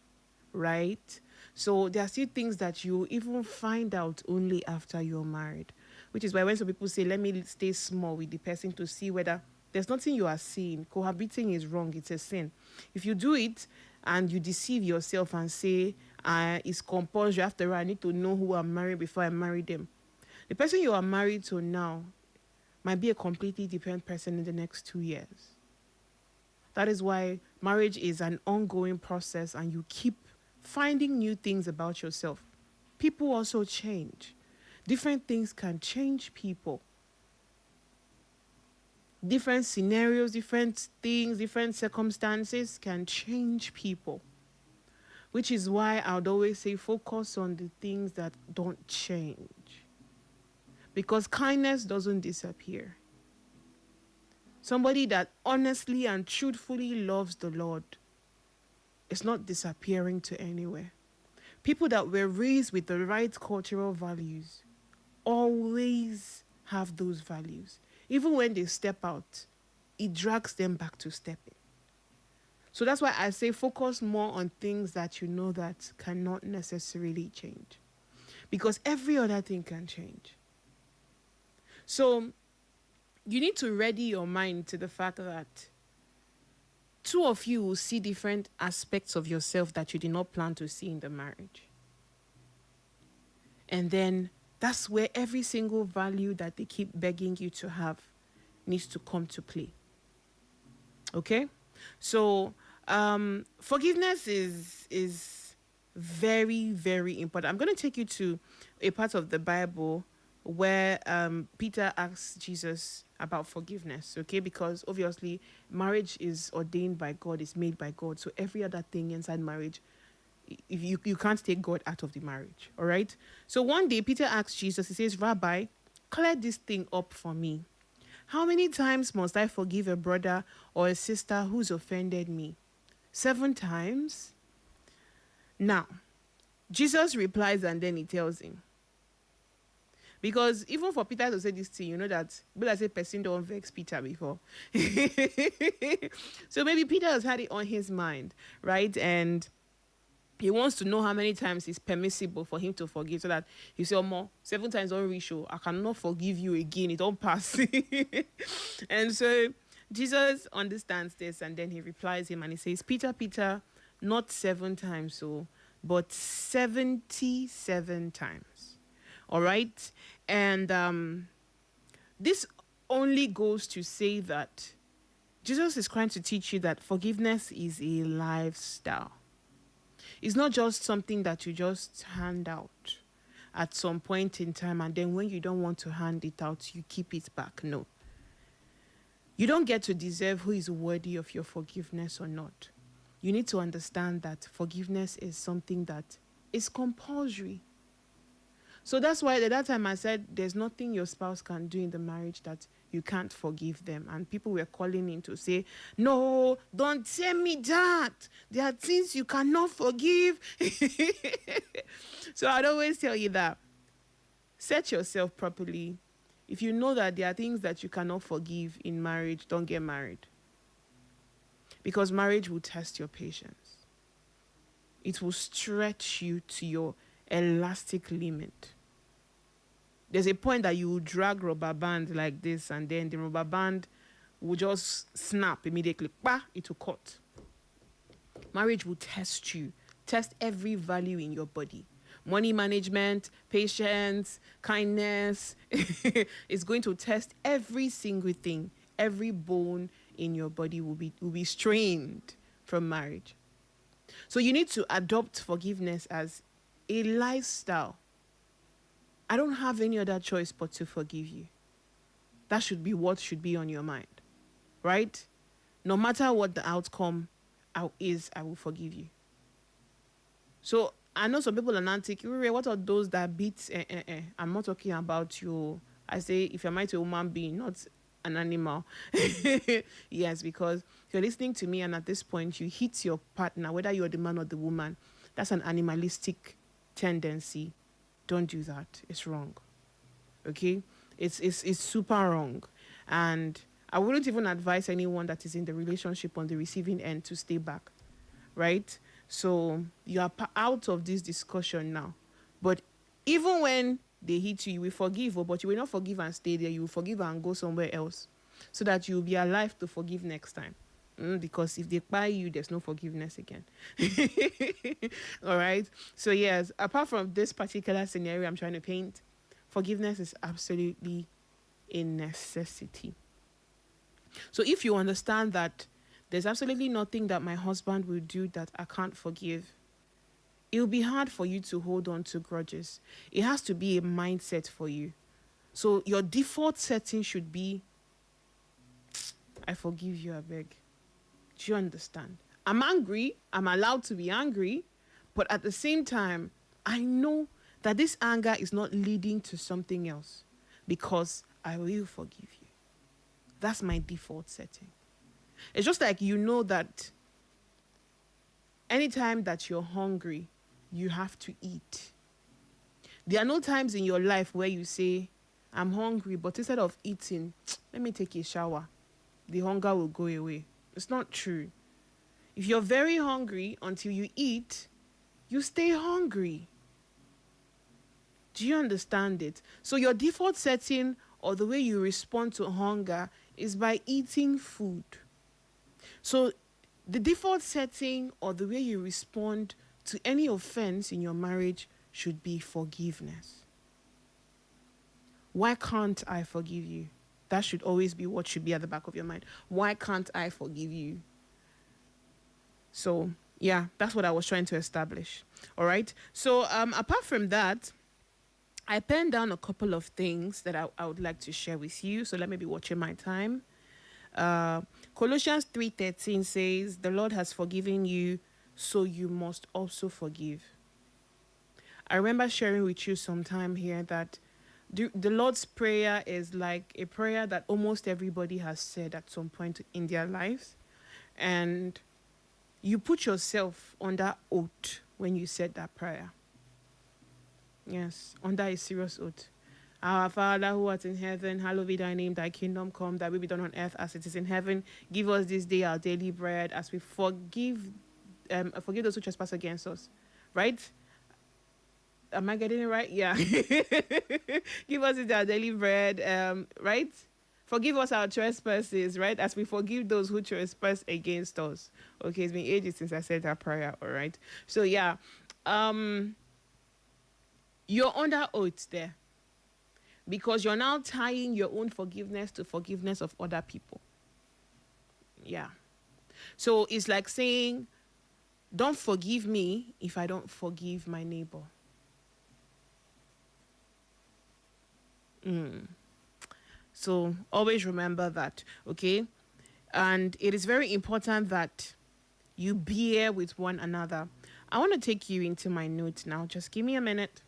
right? So there are still things that you even find out only after you're married, which is why when some people say, let me stay small with the person to see whether there's nothing you are seeing. Cohabiting is wrong. It's a sin. If you do it and you deceive yourself and say, it's compulsory, after all, I need to know who I'm marrying before I marry them. The person you are married to now might be a completely different person in the next 2 years. That is why marriage is an ongoing process and you keep finding new things about yourself. People also change. Different things can change people. Different scenarios, different things, different circumstances can change people. Which is why I would always say focus on the things that don't change. Because kindness doesn't disappear. Somebody that honestly and truthfully loves the Lord is not disappearing to anywhere. People that were raised with the right cultural values always have those values. Even when they step out, it drags them back to stepping. So that's why I say focus more on things that you know that cannot necessarily change. Because every other thing can change. So you need to ready your mind to the fact that two of you will see different aspects of yourself that you did not plan to see in the marriage. And then that's where every single value that they keep begging you to have needs to come to play. Okay? So, forgiveness is very, very important. I'm going to take you to a part of the Bible where Peter asks Jesus about forgiveness, okay? Because obviously marriage is ordained by God, it's made by God. So every other thing inside marriage, if you can't take God out of the marriage, all right? So one day Peter asks Jesus, he says, Rabbi, clear this thing up for me. How many times must I forgive a brother or a sister who's offended me? 7 times? Now, Jesus replies and then he tells him. Because even for Peter to say this thing, you know that, but I say person don't vex Peter before. So maybe Peter has had it on his mind, right? And he wants to know how many times it's permissible for him to forgive, so that he say, more 7 times don't reach you. I cannot forgive you again. It don't pass. And so Jesus understands this, and then he replies him and he says, Peter, Peter, not 7 times so, but 77 times. All right? And this only goes to say that Jesus is trying to teach you that forgiveness is a lifestyle. It's not just something that you just hand out at some point in time, and then when you don't want to hand it out, you keep it back. No. You don't get to deserve who is worthy of your forgiveness or not. You need to understand that forgiveness is something that is compulsory. So that's why at that time I said there's nothing your spouse can do in the marriage that you can't forgive them. And people were calling in to say, no, don't tell me that. There are things you cannot forgive. So I'd always tell you that. Set yourself properly. If you know that there are things that you cannot forgive in marriage, don't get married. Because marriage will test your patience. It will stretch you to your elastic limit. There's a point that you will drag rubber band like this, and then the rubber band will just snap immediately. Bah, it will cut. Marriage will test you. Test every value in your body. Money management, patience, kindness. It's going to test every single thing. Every bone in your body will be strained from marriage. So you need to adopt forgiveness as a lifestyle. I don't have any other choice but to forgive you. That should be what should be on your mind, right? No matter what the outcome is, I will forgive you. So I know some people are not thinking, what are those that beat? I'm not talking about you. I say, if you're married to a human being, not an animal. Yes, because if you're listening to me and at this point you hit your partner, whether you're the man or the woman, that's an animalistic tendency. Don't do that. It's wrong. Okay? It's super wrong. And I wouldn't even advise anyone that is in the relationship on the receiving end to stay back. Right? So you are out of this discussion now. But even when they hit you, you will forgive, but you will not forgive and stay there. You will forgive and go somewhere else so that you will be alive to forgive next time. Because if they buy you, there's no forgiveness again. All right. So yes, apart from this particular scenario I'm trying to paint, forgiveness is absolutely a necessity. So if you understand that there's absolutely nothing that my husband will do that I can't forgive, it will be hard for you to hold on to grudges. It has to be a mindset for you. So your default setting should be, I forgive you, I beg. Do you understand? I'm angry. I'm allowed to be angry. But at the same time, I know that this anger is not leading to something else because I will forgive you. That's my default setting. It's just like you know that anytime that you're hungry, you have to eat. There are no times in your life where you say, I'm hungry, but instead of eating, let me take a shower. The hunger will go away. It's not true. If you're very hungry until you eat, you stay hungry. Do you understand it? So your default setting or the way you respond to hunger is by eating food. So the default setting or the way you respond to any offense in your marriage should be forgiveness. Why can't I forgive you? That should always be what should be at the back of your mind. Why can't I forgive you? So, yeah, that's what I was trying to establish. All right. So, apart from that, I penned down a couple of things that I would like to share with you. So let me be watching my time. Colossians 3:13 says, the Lord has forgiven you, so you must also forgive. I remember sharing with you sometime here that the Lord's Prayer is like a prayer that almost everybody has said at some point in their lives. And you put yourself under oath when you said that prayer. Yes, under a serious oath. Our Father who art in heaven, hallowed be thy name, thy kingdom come, thy will be done on earth as it is in heaven. Give us this day our daily bread as we forgive those who trespass against us. Right? Am I getting it right? Yeah. Give us our daily bread, right? Forgive us our trespasses, right? As we forgive those who trespass against us. Okay, it's been ages since I said that prayer, all right? So, yeah. You're under oath there. Because you're now tying your own forgiveness to forgiveness of other people. Yeah. So, it's like saying, don't forgive me if I don't forgive my neighbor. So always remember that, okay? And it is very important that you bear with one another. I want to take you into my notes now. Just give me a minute.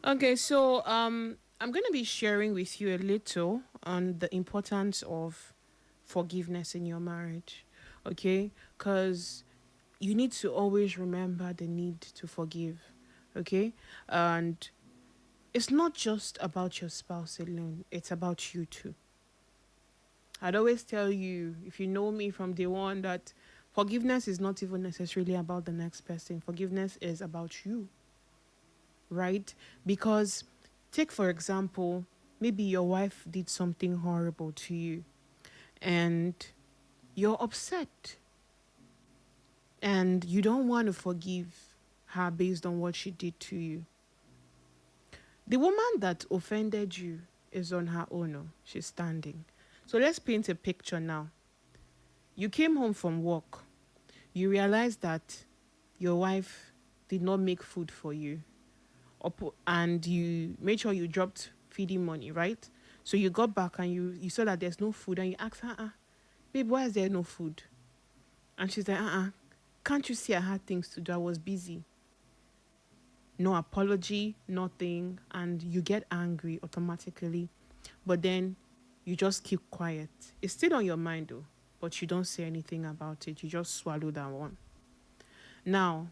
Okay, so I'm going to be sharing with you a little on the importance of forgiveness in your marriage, okay? Because you need to always remember the need to forgive, okay? And it's not just about your spouse alone, it's about you too. I'd always tell you, if you know me from day one, that forgiveness is not even necessarily about the next person. Forgiveness is about you, right? Because take, for example, maybe your wife did something horrible to you and you're upset and you don't want to forgive her based on what she did to you. The woman that offended you is on her own. Oh, she's standing. So let's paint a picture now. You came home from work. You realized that your wife did not make food for you. And you made sure you dropped feeding money, right? So you got back and you saw that there's no food and you asked her, babe, why is there no food? And she's like, can't you see I had things to do? I was busy. No apology, nothing. And you get angry automatically. But then you just keep quiet. It's still on your mind though, but you don't say anything about it. You just swallow that one. Now,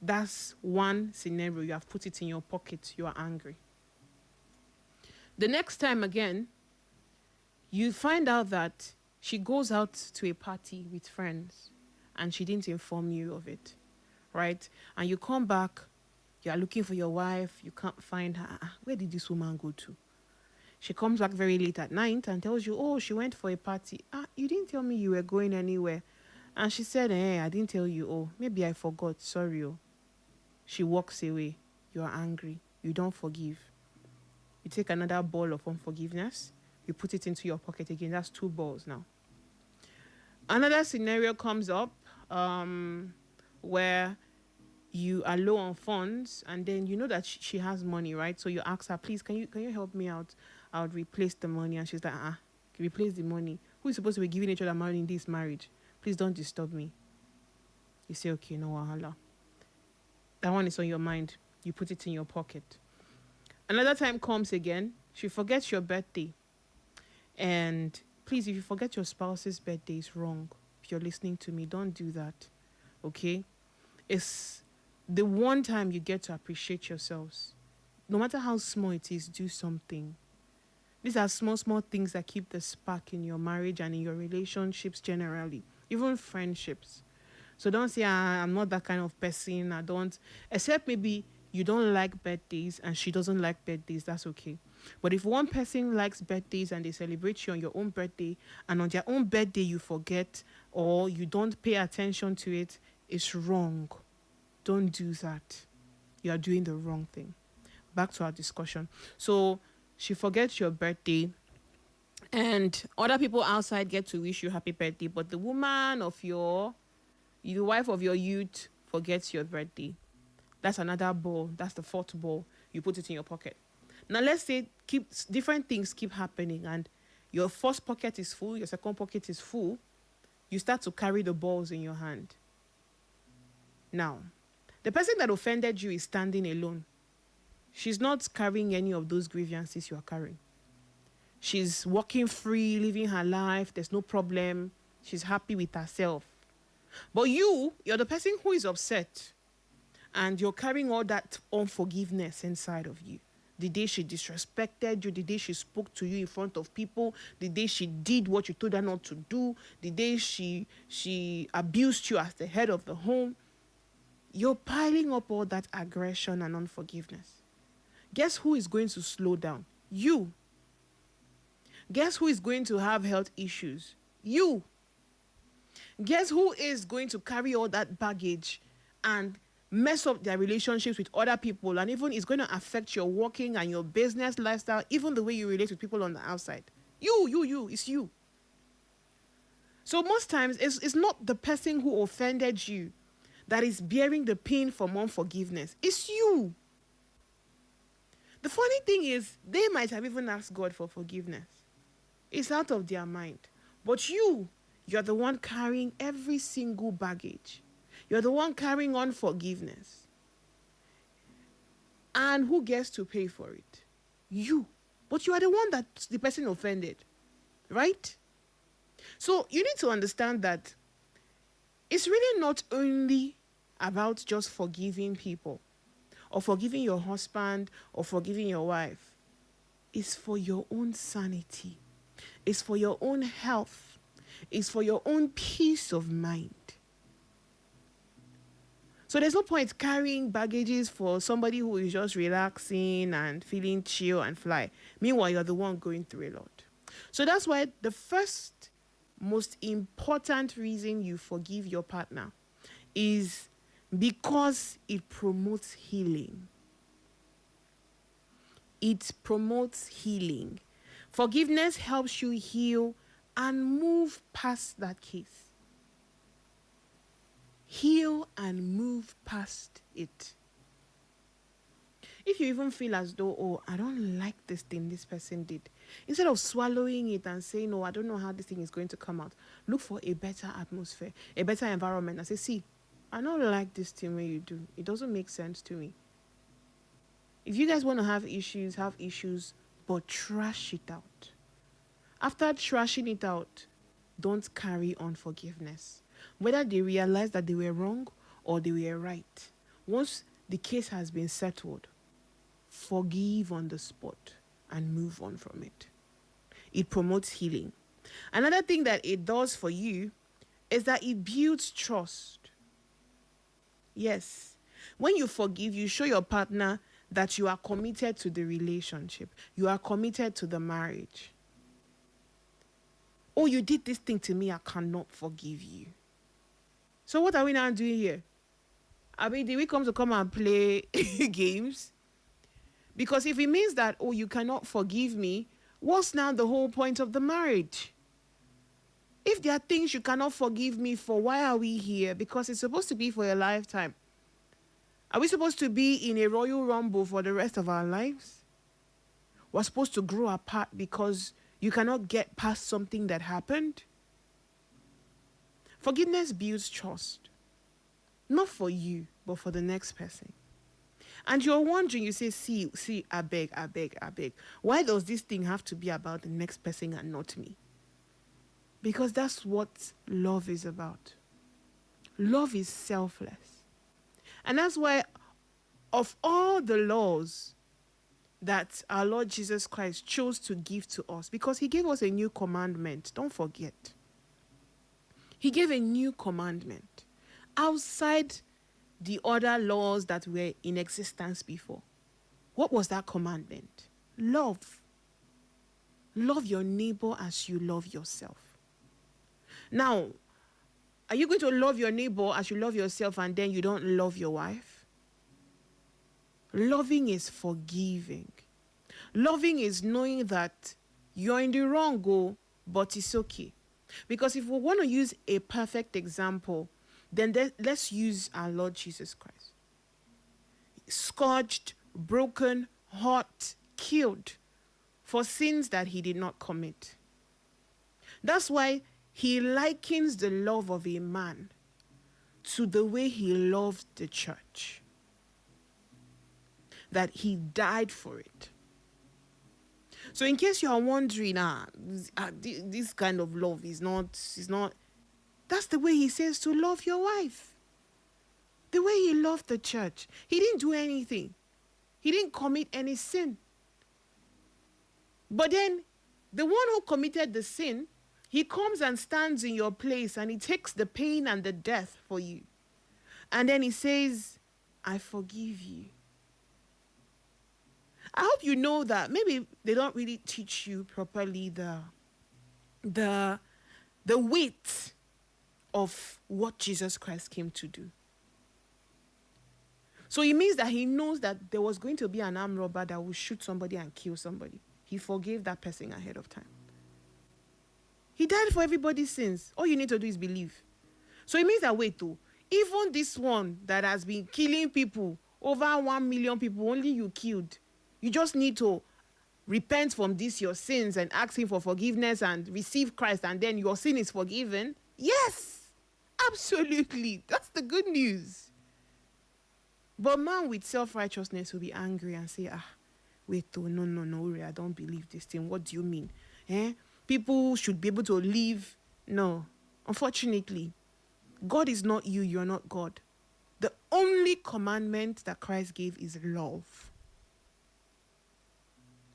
that's one scenario. You have put it in your pocket. You are angry. The next time again, you find out that she goes out to a party with friends and she didn't inform you of it, right? And you come back, you are looking for your wife, you can't find her. Where did this woman go to? She comes back very late at night and tells you, oh, she went for a party. You didn't tell me you were going anywhere. And she said, I didn't tell you. Oh, maybe I forgot. Sorry. Oh. She walks away. You are angry. You don't forgive. You take another ball of unforgiveness. You put it into your pocket again. That's 2 balls now. Another scenario comes up where you are low on funds and then you know that she has money, right? So you ask her, please, can you help me out? I would replace the money. And she's like, replace the money. Who is supposed to be giving each other money in this marriage? Please don't disturb me. You say, okay, no wahala. That one is on your mind. You put it in your pocket. Another time comes again. She forgets your birthday. And please, if you forget your spouse's birthday, it's wrong. If you're listening to me, don't do that. Okay? It's the one time you get to appreciate yourselves. No matter how small it is, do something. These are small things that keep the spark in your marriage and in your relationships generally, even friendships. So don't say, I'm not that kind of person. I don't, except maybe you don't like birthdays and she doesn't like birthdays. That's okay. But if one person likes birthdays and they celebrate you on your own birthday and on their own birthday you forget or you don't pay attention to it, it's wrong. Don't do that. You are doing the wrong thing. Back to our discussion. So she forgets your birthday and other people outside get to wish you happy birthday, but the woman of the wife of your youth forgets your birthday. That's another ball. That's the 4th ball. You put it in your pocket. Now let's say different things keep happening and your first pocket is full, your second pocket is full. You start to carry the balls in your hand. Now, the person that offended you is standing alone. She's not carrying any of those grievances you are carrying. She's walking free, living her life. There's no problem. She's happy with herself. But you're the person who is upset. And you're carrying all that unforgiveness inside of you. The day she disrespected you, the day she spoke to you in front of people, the day she did what you told her not to do, the day she abused you as the head of the home. You're piling up all that aggression and unforgiveness. Guess who is going to slow down? You. Guess who is going to have health issues? You. Guess who is going to carry all that baggage and mess up their relationships with other people, and even it's going to affect your working and your business lifestyle, even the way you relate with people on the outside. It's you. So most times, it's not the person who offended you that is bearing the pain from unforgiveness. It's you. The funny thing is, they might have even asked God for forgiveness. It's out of their mind. But you're the one carrying every single baggage. You're the one carrying unforgiveness. And who gets to pay for it? You. But you are the one that the person offended. Right? So you need to understand that it's really not only about just forgiving people or forgiving your husband or forgiving your wife. It's for your own sanity. It's for your own health. It's for your own peace of mind. So there's no point carrying baggages for somebody who is just relaxing and feeling chill and fly. Meanwhile, you're the one going through a lot. So that's why the first most important reason you forgive your partner is because it promotes healing. It promotes healing. Forgiveness helps you heal and move past that case. Heal and move past it. If you even feel as though, oh, I don't like this thing this person did, instead of swallowing it and saying, no, I don't know how this thing is going to come out, look for a better atmosphere, a better environment, and say, see, I don't like this thing when you do. It doesn't make sense to me. If you guys want to have issues, but trash it out. After trashing it out, don't carry unforgiveness. Whether they realize that they were wrong or they were right. Once the case has been settled, forgive on the spot and move on from it. It promotes healing. Another thing that it does for you is that it builds trust. Yes. When you forgive, you show your partner that you are committed to the relationship. You are committed to the marriage. Oh, you did this thing to me, I cannot forgive you. So what are we now doing here? I mean, did we come and play games? Because if it means that, oh, you cannot forgive me, what's now the whole point of the marriage? If there are things you cannot forgive me for, why are we here? Because it's supposed to be for a lifetime. Are we supposed to be in a royal rumble for the rest of our lives? We're supposed to grow apart because you cannot get past something that happened? Forgiveness builds trust. Not for you, but for the next person. And you're wondering, you say, see, I beg. Why does this thing have to be about the next person and not me? Because that's what love is about. Love is selfless. And that's why of all the laws that our Lord Jesus Christ chose to give to us, because he gave us a new commandment, don't forget. He gave a new commandment outside the other laws that were in existence before. What was that commandment? Love. Love your neighbor as you love yourself. Now, are you going to love your neighbor as you love yourself and then you don't love your wife? Loving is forgiving. Loving is knowing that you're in the wrong, but it's okay. Because if we want to use a perfect example, then let's use our Lord Jesus Christ. Scourged, broken, hurt, killed for sins that he did not commit. That's why he likens the love of a man to the way he loved the church. That he died for it. So in case you are wondering, this kind of love is not, that's the way he says to love your wife. The way he loved the church. He didn't do anything. He didn't commit any sin. But then, the one who committed the sin, he comes and stands in your place and he takes the pain and the death for you. And then he says, I forgive you. I hope you know that maybe they don't really teach you properly the weight of what Jesus Christ came to do. So it means that he knows that there was going to be an armed robber that will shoot somebody and kill somebody. He forgave that person ahead of time. He died for everybody's sins. All you need to do is believe. So it means that, wait, though, even this one that has been killing people, over 1 million people, only you killed, you just need to repent from this, your sins, and ask him for forgiveness and receive Christ, and then your sin is forgiven. Yes, absolutely. That's the good news. But man with self-righteousness will be angry and say, wait, oh, no, I don't believe this thing. What do you mean? People should be able to live. No, unfortunately, God is not you. You're not God. The only commandment that Christ gave is love.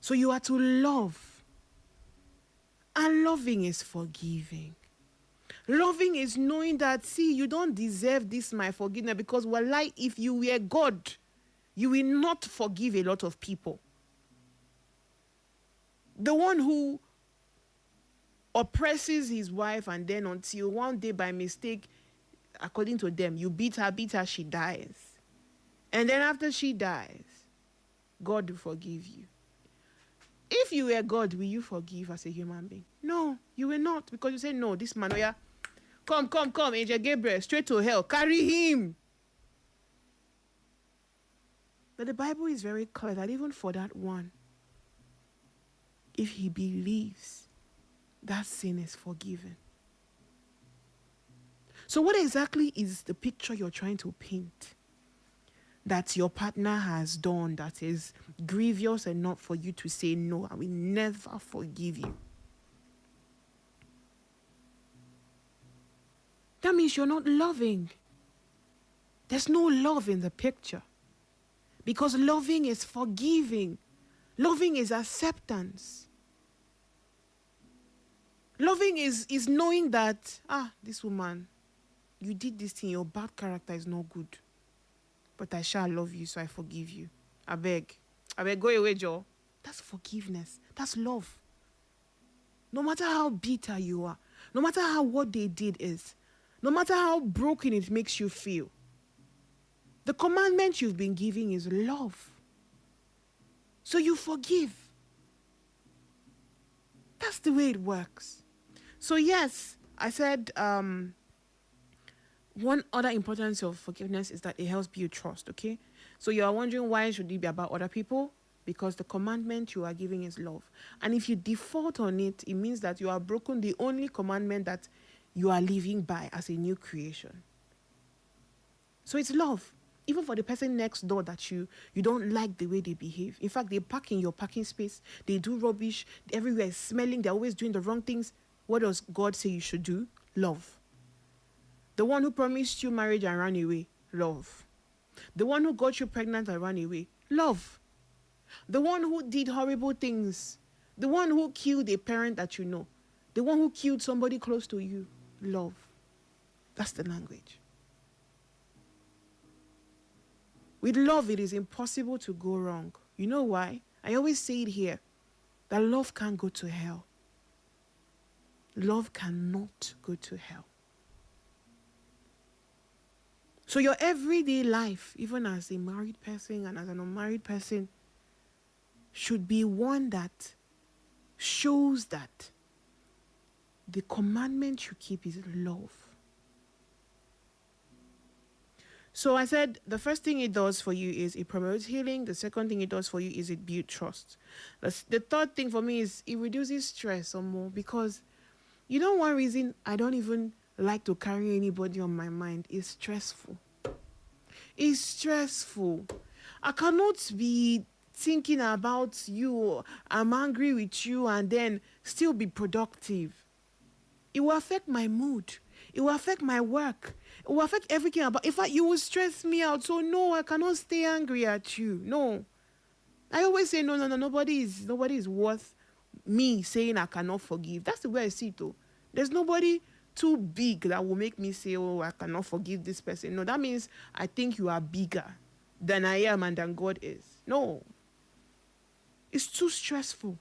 So you are to love. And loving is forgiving. Loving is knowing that, see, you don't deserve this, my forgiveness, because wallahi, if you were God, you will not forgive a lot of people. The one who oppresses his wife, and then until one day by mistake, according to them, you beat her, she dies. And then after she dies, God will forgive you. If you were God, will you forgive as a human being? No, you will not, because you say, no, this man, come, Angel Gabriel, straight to hell, carry him. But the Bible is very clear that even for that one, if he believes, that sin is forgiven. So what exactly is the picture you're trying to paint that your partner has done that is grievous enough for you to say, no, I will never forgive you? That means you're not loving. There's no love in the picture. Because loving is forgiving. Loving is acceptance. Loving is knowing that, this woman, you did this thing, your bad character is not good. But I shall love you, so I forgive you. I beg, go away, Joe. That's forgiveness. That's love. No matter how bitter you are, no matter how what they did is, no matter how broken it makes you feel, the commandment you've been giving is love. So you forgive. That's the way it works. So yes, I said one other importance of forgiveness is that it helps build trust, okay? So you are wondering, why should it be about other people? Because the commandment you are giving is love. And if you default on it, it means that you have broken the only commandment that you are living by as a new creation. So it's love. Even for the person next door that you don't like the way they behave. In fact, they park in your parking space. They do rubbish. Everywhere is smelling. They're always doing the wrong things. What does God say you should do? Love. The one who promised you marriage and ran away? Love. The one who got you pregnant and ran away? Love. The one who did horrible things? The one who killed a parent that you know? The one who killed somebody close to you? Love. That's the language. With love, it is impossible to go wrong. You know why? I always say it here, that love can't go to hell. Love cannot go to hell. So your everyday life, even as a married person and as an unmarried person, should be one that shows that the commandment you keep is love. So I said the first thing it does for you is it promotes healing. The second thing it does for you is it builds trust. The third thing for me is it reduces stress or more, because you know one reason I don't even like to carry anybody on my mind is stressful. It's stressful. I cannot be thinking about you, I'm angry with you, and then still be productive. It will affect my mood. It will affect my work. It will affect everything about. In fact, you will stress me out. So no, I cannot stay angry at you. No. I always say no. Nobody is worth me saying I cannot forgive. That's the way I see it though. There's nobody too big that will make me say, oh, I cannot forgive this person. No, that means I think you are bigger than I am and than God is. No. It's too stressful.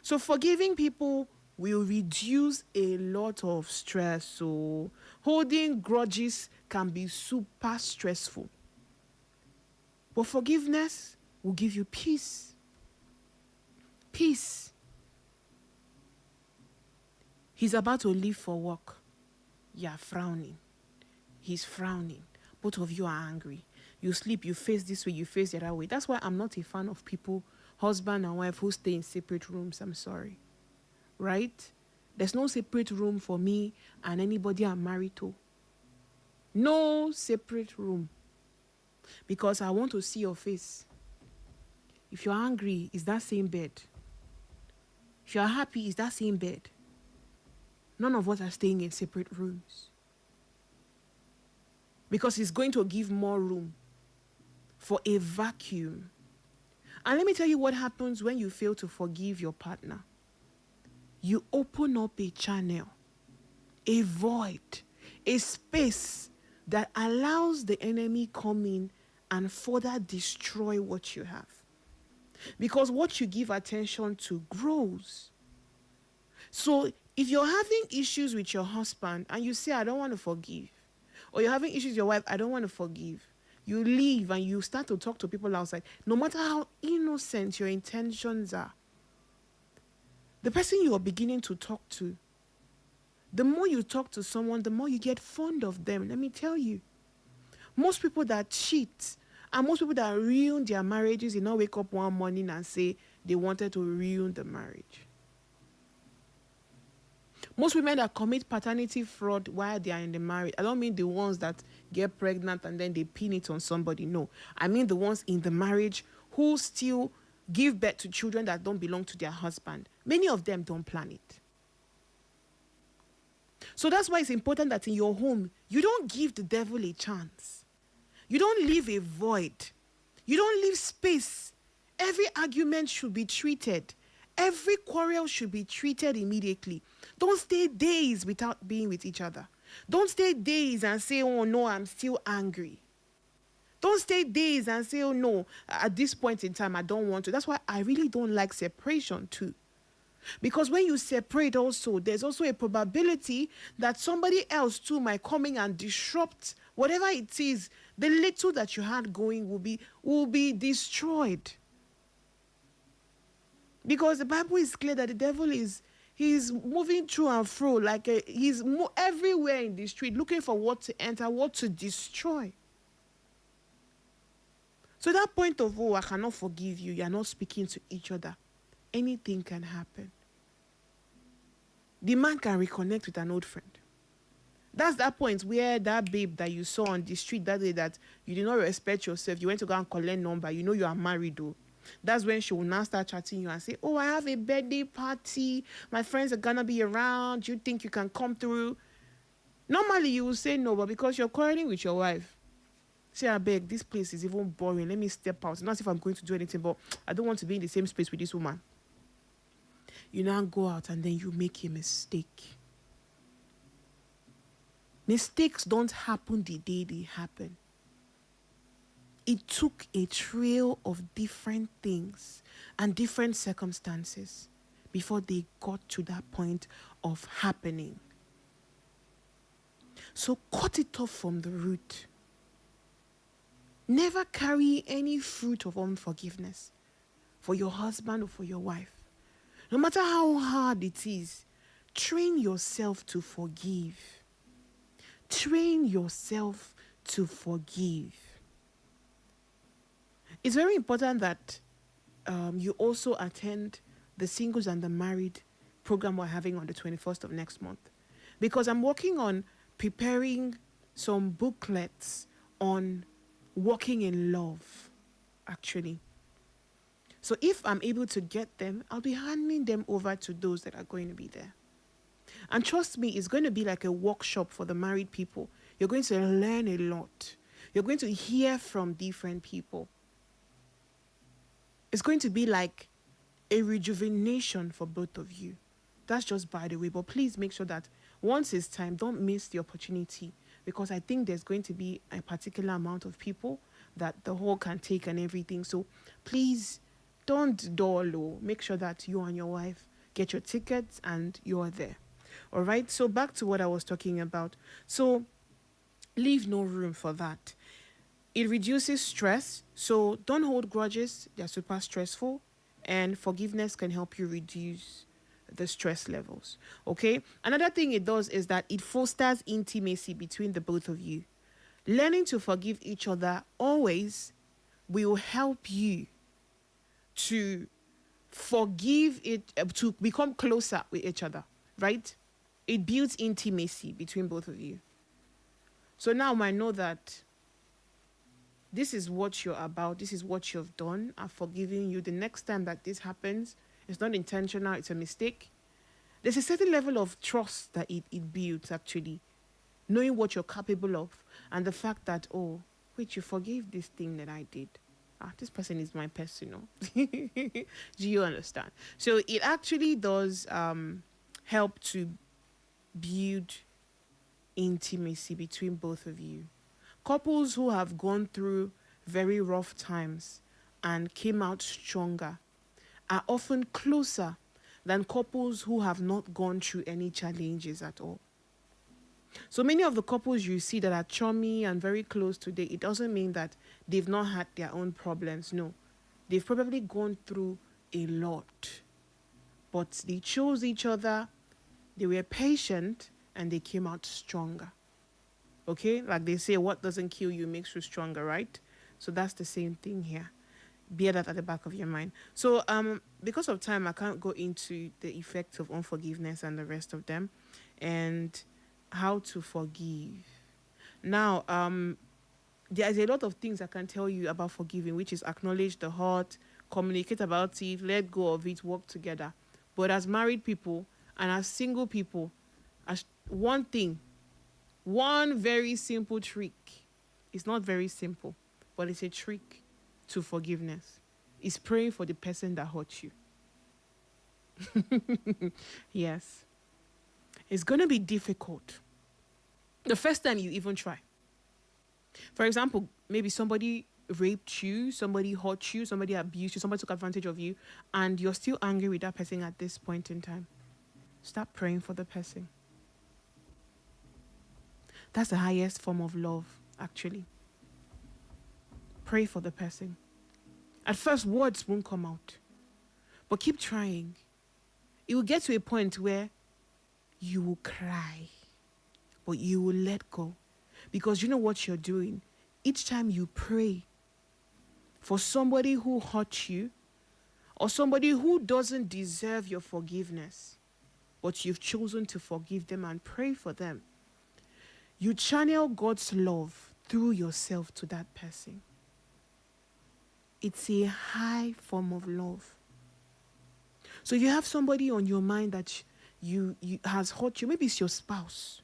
So forgiving people will reduce a lot of stress. So holding grudges can be super stressful. But forgiveness will give you peace. Peace. He's about to leave for work. You're frowning. He's frowning. Both of you are angry. You sleep, you face this way, you face the other way. That's why I'm not a fan of people, husband and wife, who stay in separate rooms. I'm sorry. Right? There's no separate room for me and anybody I'm married to. No separate room. Because I want to see your face. If you're angry, it's that same bed. If you're happy, it's that same bed. None of us are staying in separate rooms. Because it's going to give more room for a vacuum. And let me tell you what happens when you fail to forgive your partner. You open up a channel, a void, a space that allows the enemy come in and further destroy what you have. Because what you give attention to grows. So if you're having issues with your husband and you say, I don't want to forgive, or you're having issues with your wife, I don't want to forgive, you leave and you start to talk to people outside, no matter how innocent your intentions are, the person you are beginning to talk to, the more you talk to someone, the more you get fond of them. Let me tell you, most people that cheat and most people that ruin their marriages, they now wake up one morning and say they wanted to ruin the marriage. Most women that commit paternity fraud while they are in the marriage, I don't mean the ones that get pregnant and then they pin it on somebody. No, I mean the ones in the marriage who still give birth to children that don't belong to their husband. Many of them don't plan it. So that's why it's important that in your home, you don't give the devil a chance. You don't leave a void. You don't leave space. Every argument should be treated. Every quarrel should be treated immediately. Don't stay days without being with each other. Don't stay days and say, oh no, I'm still angry. Don't stay days and say, oh no, at this point in time, I don't want to. That's why I really don't like separation too. Because when you separate also, there's also a probability that somebody else too might come in and disrupt whatever it is. The little that you had going will be destroyed. Because the Bible is clear that the devil he's moving through and fro like he's everywhere in the street looking for what to enter, what to destroy. So that point of, oh, I cannot forgive you, you're not speaking to each other, anything can happen. The man can reconnect with an old friend. That's that point where that babe that you saw on the street that day that you did not respect yourself, you went to go and collect number, you know you are married though. That's when she will now start chatting you and say, oh, I have a birthday party. My friends are going to be around. You think you can come through? Normally, you will say no, but because you're quarreling with your wife, say, I beg, this place is even boring. Let me step out. Not as if I'm going to do anything, but I don't want to be in the same space with this woman. You now go out and then you make a mistake. Mistakes don't happen the day they happen. It took a trail of different things and different circumstances before they got to that point of happening. So cut it off from the root. Never carry any fruit of unforgiveness for your husband or for your wife. No matter how hard it is, train yourself to forgive. Train yourself to forgive. It's very important that you also attend the singles and the married program we're having on the 21st of next month. Because I'm working on preparing some booklets on walking in love, actually. So if I'm able to get them, I'll be handing them over to those that are going to be there. And trust me, it's going to be like a workshop for the married people. You're going to learn a lot. You're going to hear from different people. It's going to be like a rejuvenation for both of you. That's just by the way. But please make sure that once it's time, don't miss the opportunity. Because I think there's going to be a particular amount of people that the hall can take and everything. So please don't door low. Make sure that you and your wife get your tickets and you're there. All right. So back to what I was talking about. So leave no room for that. It reduces stress. So don't hold grudges. They're super stressful. And forgiveness can help you reduce the stress levels. Okay? Another thing it does is that it fosters intimacy between the both of you. Learning to forgive each other always will help you to forgive it, to become closer with each other, right? It builds intimacy between both of you. So now I know that this is what you're about. This is what you've done. I've forgiven you. The next time that this happens, it's not intentional. It's a mistake. There's a certain level of trust that it builds, actually. Knowing what you're capable of. And the fact that, oh, wait, you forgave this thing that I did. This person is my person. Do you understand? So it actually does help to build intimacy between both of you. Couples who have gone through very rough times and came out stronger are often closer than couples who have not gone through any challenges at all. So many of the couples you see that are chummy and very close today, it doesn't mean that they've not had their own problems. No, they've probably gone through a lot, but they chose each other, they were patient, and they came out stronger. Okay, like they say, what doesn't kill you makes you stronger, right? So that's the same thing here. Bear that at the back of your mind. So because of time, I can't go into the effects of unforgiveness and the rest of them and how to forgive. Now, there's a lot of things I can tell you about forgiving, which is acknowledge the hurt, communicate about it, let go of it, work together. But as married people and as single people, as one thing, one very simple trick, it's not very simple, but it's a trick to forgiveness, is praying for the person that hurt you. Yes. It's going to be difficult the first time you even try. For example, maybe somebody raped you, somebody hurt you, somebody abused you, somebody took advantage of you, and you're still angry with that person at this point in time. Start praying for the person. That's the highest form of love, actually. Pray for the person. At first, words won't come out, but keep trying. It will get to a point where you will cry, but you will let go, because you know what you're doing. Each time you pray for somebody who hurt you or somebody who doesn't deserve your forgiveness, but you've chosen to forgive them and pray for them, you channel God's love through yourself to that person. It's a high form of love. So if you have somebody on your mind that you has hurt you, maybe it's your spouse.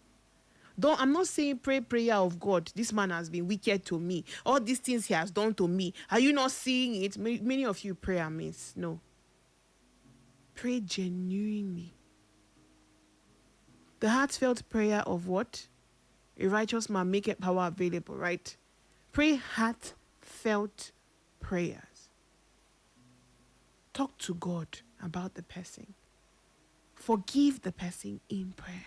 I'm not saying pray prayer of God, this man has been wicked to me, all these things he has done to me. Are you not seeing it? Many of you pray amiss. No. Pray genuinely. The heartfelt prayer of what? A righteous man maketh power available, right? Pray heartfelt prayers. Talk to God about the person. Forgive the person in prayers.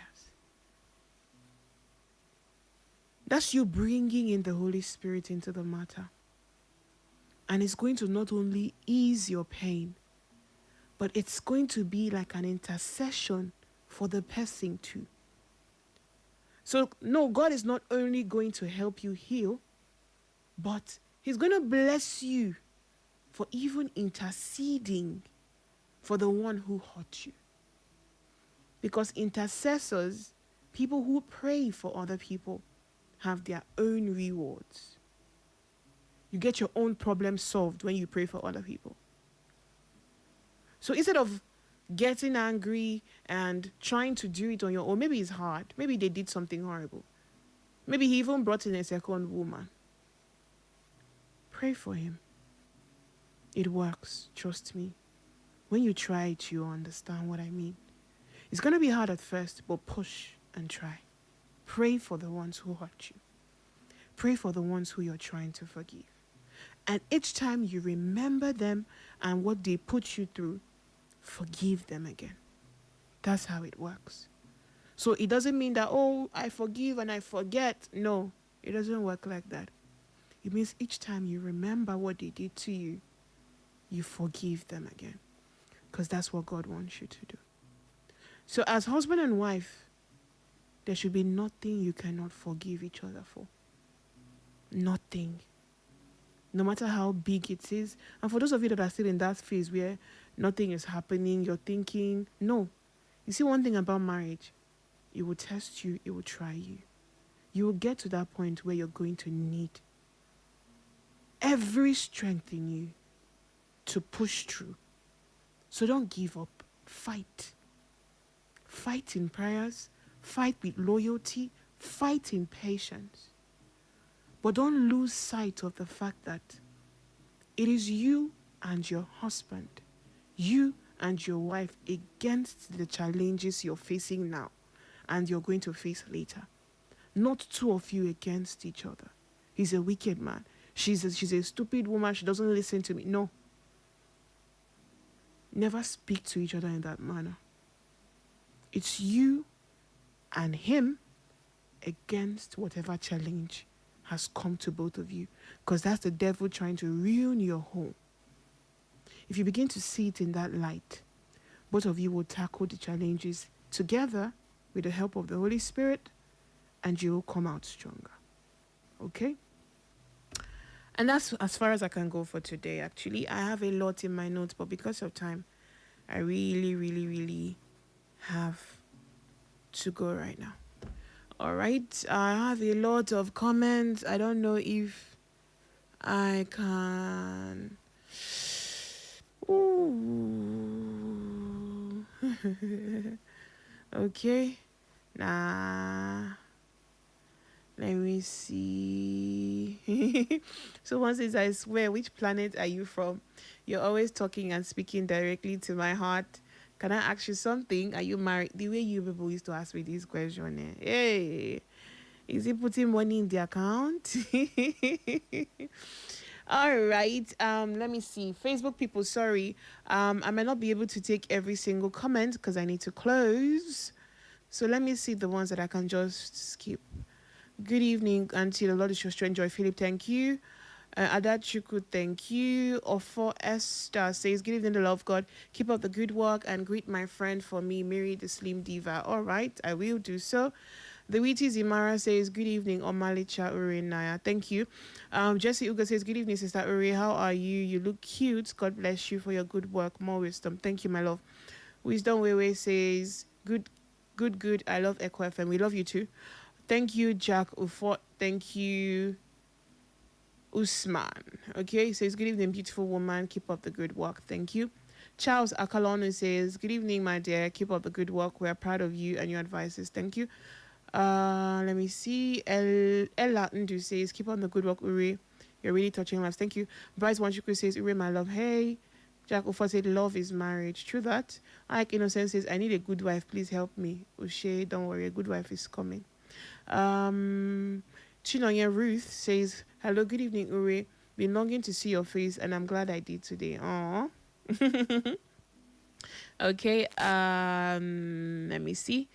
That's you bringing in the Holy Spirit into the matter. And it's going to not only ease your pain, but it's going to be like an intercession for the person too. So, no, God is not only going to help you heal, but He's going to bless you for even interceding for the one who hurt you. Because intercessors, people who pray for other people, have their own rewards. You get your own problem solved when you pray for other people. So instead of getting angry and trying to do it on your own, maybe it's hard. Maybe they did something horrible. Maybe he even brought in a second woman. Pray for him. It works, trust me. When you try it, you understand what I mean. It's going to be hard at first, but push and try. Pray for the ones who hurt you. Pray for the ones who you're trying to forgive. And each time you remember them and what they put you through, forgive them again. That's how it works. So it doesn't mean that, oh, I forgive and I forget. No, it doesn't work like that. It means each time you remember what they did to you, you forgive them again. Because that's what God wants you to do. So as husband and wife, there should be nothing you cannot forgive each other for. Nothing. No matter how big it is. And for those of you that are still in that phase where nothing is happening, you're thinking, no. You see, one thing about marriage, it will test you, it will try you. You will get to that point where you're going to need every strength in you to push through. So don't give up. Fight. Fight in prayers. Fight with loyalty. Fight in patience. But don't lose sight of the fact that it is you and your husband, you and your wife against the challenges you're facing now and you're going to face later. Not two of you against each other. He's a wicked man. She's a stupid woman. She doesn't listen to me. No. Never speak to each other in that manner. It's you and him against whatever challenge has come to both of you, because that's the devil trying to ruin your home. If you begin to see it in that light, both of you will tackle the challenges together with the help of the Holy Spirit, and you will come out stronger. Okay? And that's as far as I can go for today. Actually, I have a lot in my notes, but because of time, I really have to go right now. All right, I have a lot of comments. I don't know if I can. Ooh. Okay. Nah. Let me see. Someone says, I swear, which planet are you from? You're always talking and speaking directly to my heart. Can I ask you something? Are you married? The way you people used to ask me this question. Hey, is he putting money in the account? All right. Let me see. Facebook people, sorry. I might not be able to take every single comment because I need to close. So let me see the ones that I can just skip. Good evening, Auntie. The Lord is your strength. Joy Philip, thank you. Adachuku, thank you. Ofo Esther says, good evening, the love of God. Keep up the good work and greet my friend for me, Mary the Slim Diva. All right, I will do so. The Witty Zimara says, good evening, Omalicha Uri Naya. Thank you. Jesse Uga says, good evening, Sister Uri. How are you? You look cute. God bless you for your good work. More wisdom. Thank you, my love. Wisdom Wewe says, good. I love Echo FM. We love you too. Thank you, Jack Ufot. Thank you, Usman. Okay, he says, good evening, beautiful woman. Keep up the good work. Thank you. Charles Akalonu says, good evening, my dear. Keep up the good work. We are proud of you and your advices. Thank you. Let me see. Ella Ndu says, keep on the good work, Uri. You're really touching lives. Thank you. Bryce Wanchuku says, Uri, my love. Hey. Jack Ufot said, love is marriage. True that. Ike Innocent says, I need a good wife. Please help me. Ushe, don't worry. A good wife is coming. Chinoye Ruth says, hello, good evening, Uri. Been longing to see your face, and I'm glad I did today. Aww. Okay, let me see.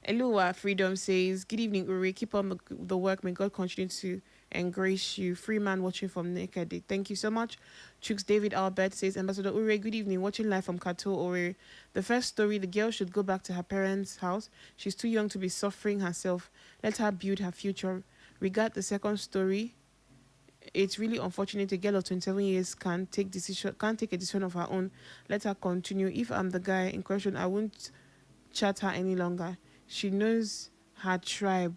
Elua Freedom says, good evening, Uri. Keep on the work. May God continue to engrace you. Free man watching from Naked. Thank you so much. Chooks David Albert says, Ambassador Uri, good evening. Watching live from Kato, Uri. The first story, the girl should go back to her parents' house. She's too young to be suffering herself. Let her build her future. Regard the second story. It's really unfortunate a girl of 27 years can't take a decision of her own. Let her continue. If I'm the guy in question, I won't chat her any longer. She knows her tribe.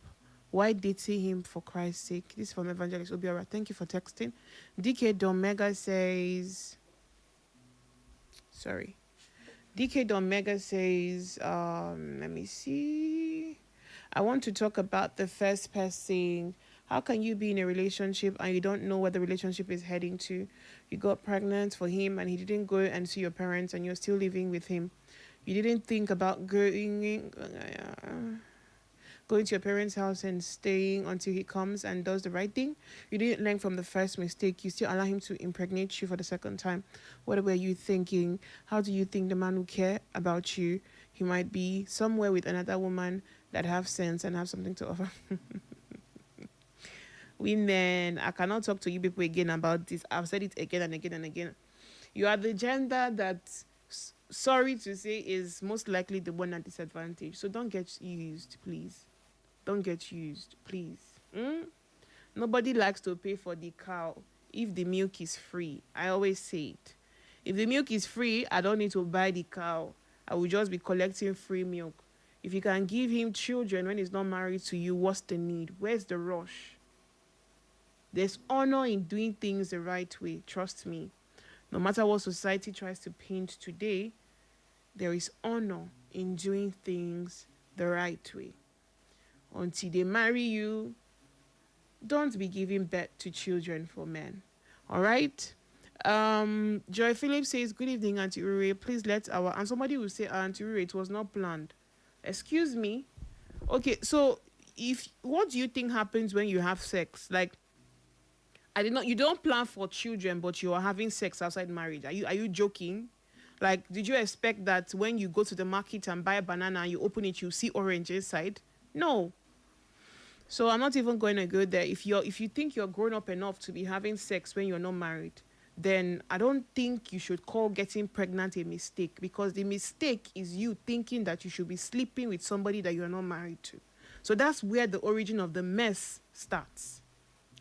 Why dating him, for Christ's sake? This is from Evangelist Obiora. Thank you for texting. DK Domega says... Sorry. DK Domega says... let me see... I want to talk about the first person. How can you be in a relationship and you don't know where the relationship is heading to? You got pregnant for him and he didn't go and see your parents and you're still living with him. You didn't think about going to your parents' house and staying until he comes and does the right thing. You didn't learn from the first mistake. You still allow him to impregnate you for the second time. What were you thinking? How do you think the man will care about you? He might be somewhere with another woman that have sense and have something to offer. Women, I cannot talk to you people again about this. I've said it again and again and again. You are the gender that, sorry to say, is most likely the one at disadvantage. So don't get used, please. Don't get used, please. Nobody likes to pay for the cow if the milk is free. I always say it. If the milk is free, I don't need to buy the cow. I will just be collecting free milk. If you can give him children when he's not married to you, what's the need? Where's the rush? There's honor in doing things the right way. Trust me. No matter what society tries to paint today, there is honor in doing things the right way. Until they marry you, don't be giving birth to children for men. All right? Joy Phillips says, good evening, Auntie Ure. Please let our... And somebody will say, Auntie Ure, it was not planned. Excuse me? Okay, so what do you think happens when you have sex? Like, you don't plan for children, but you are having sex outside marriage. Are you joking? Like, did you expect that when you go to the market and buy a banana and you open it, you see orange inside? No. So I'm not even going to go there. If you think you're grown up enough to be having sex when you're not married, then I don't think you should call getting pregnant a mistake, because the mistake is you thinking that you should be sleeping with somebody that you're not married to. So that's where the origin of the mess starts.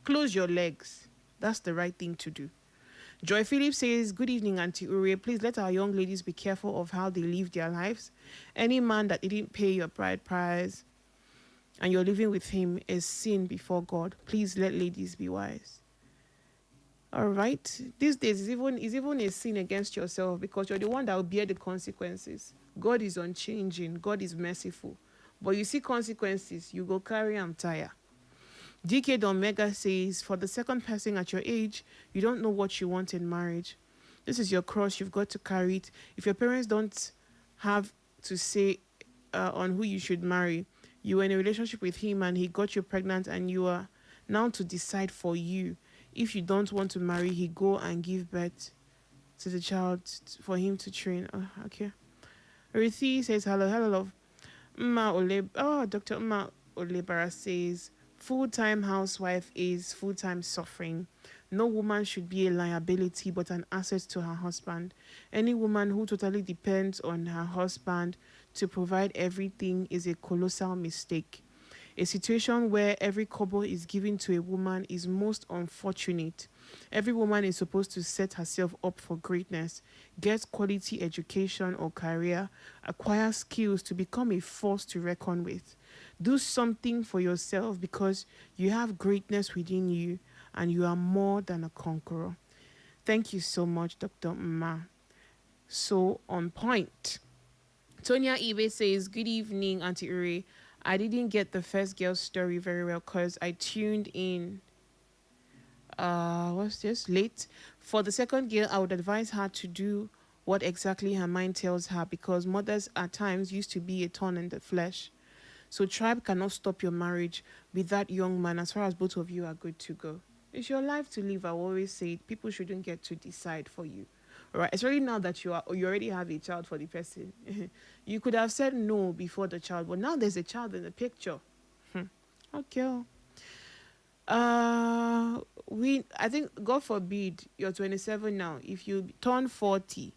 Close your legs. That's the right thing to do. Joy Phillips says, good evening, Auntie Ure. Please let our young ladies be careful of how they live their lives. Any man that didn't pay your bride price and you're living with him is sin before God. Please let ladies be wise. All right. These days is even a sin against yourself, because you're the one that will bear the consequences. God is unchanging. God is merciful. But you see consequences, you go carry and tire. DK Omega says, for the second person at your age, you don't know what you want in marriage. This is your cross. You've got to carry it. If your parents don't have to say on who you should marry, you were in a relationship with him and he got you pregnant, and you are now to decide for you. If you don't want to marry, he go and give birth to the child for him to train. Oh, okay. Rithi says, hello, love. Dr. Umma Olebara says, full-time housewife is full-time suffering. No woman should be a liability but an asset to her husband. Any woman who totally depends on her husband to provide everything is a colossal mistake. A situation where every kobo is given to a woman is most unfortunate. Every woman is supposed to set herself up for greatness, get quality education or career, acquire skills to become a force to reckon with. Do something for yourself, because you have greatness within you and you are more than a conqueror. Thank you so much, Dr. Ma. So on point. Tonya Ibe says, good evening, Auntie Uri. I didn't get the first girl's story very well because I tuned in late. For the second girl, I would advise her to do what exactly her mind tells her, because mothers at times used to be a thorn in the flesh. So tribe cannot stop your marriage with that young man as far as both of you are good to go. It's your life to live. I always say it. People shouldn't get to decide for you. All right, especially now that you already have a child for the person. You could have said no before the child, but now there's a child in the picture. Okay. I think, God forbid, you're 27 now. If you turn 40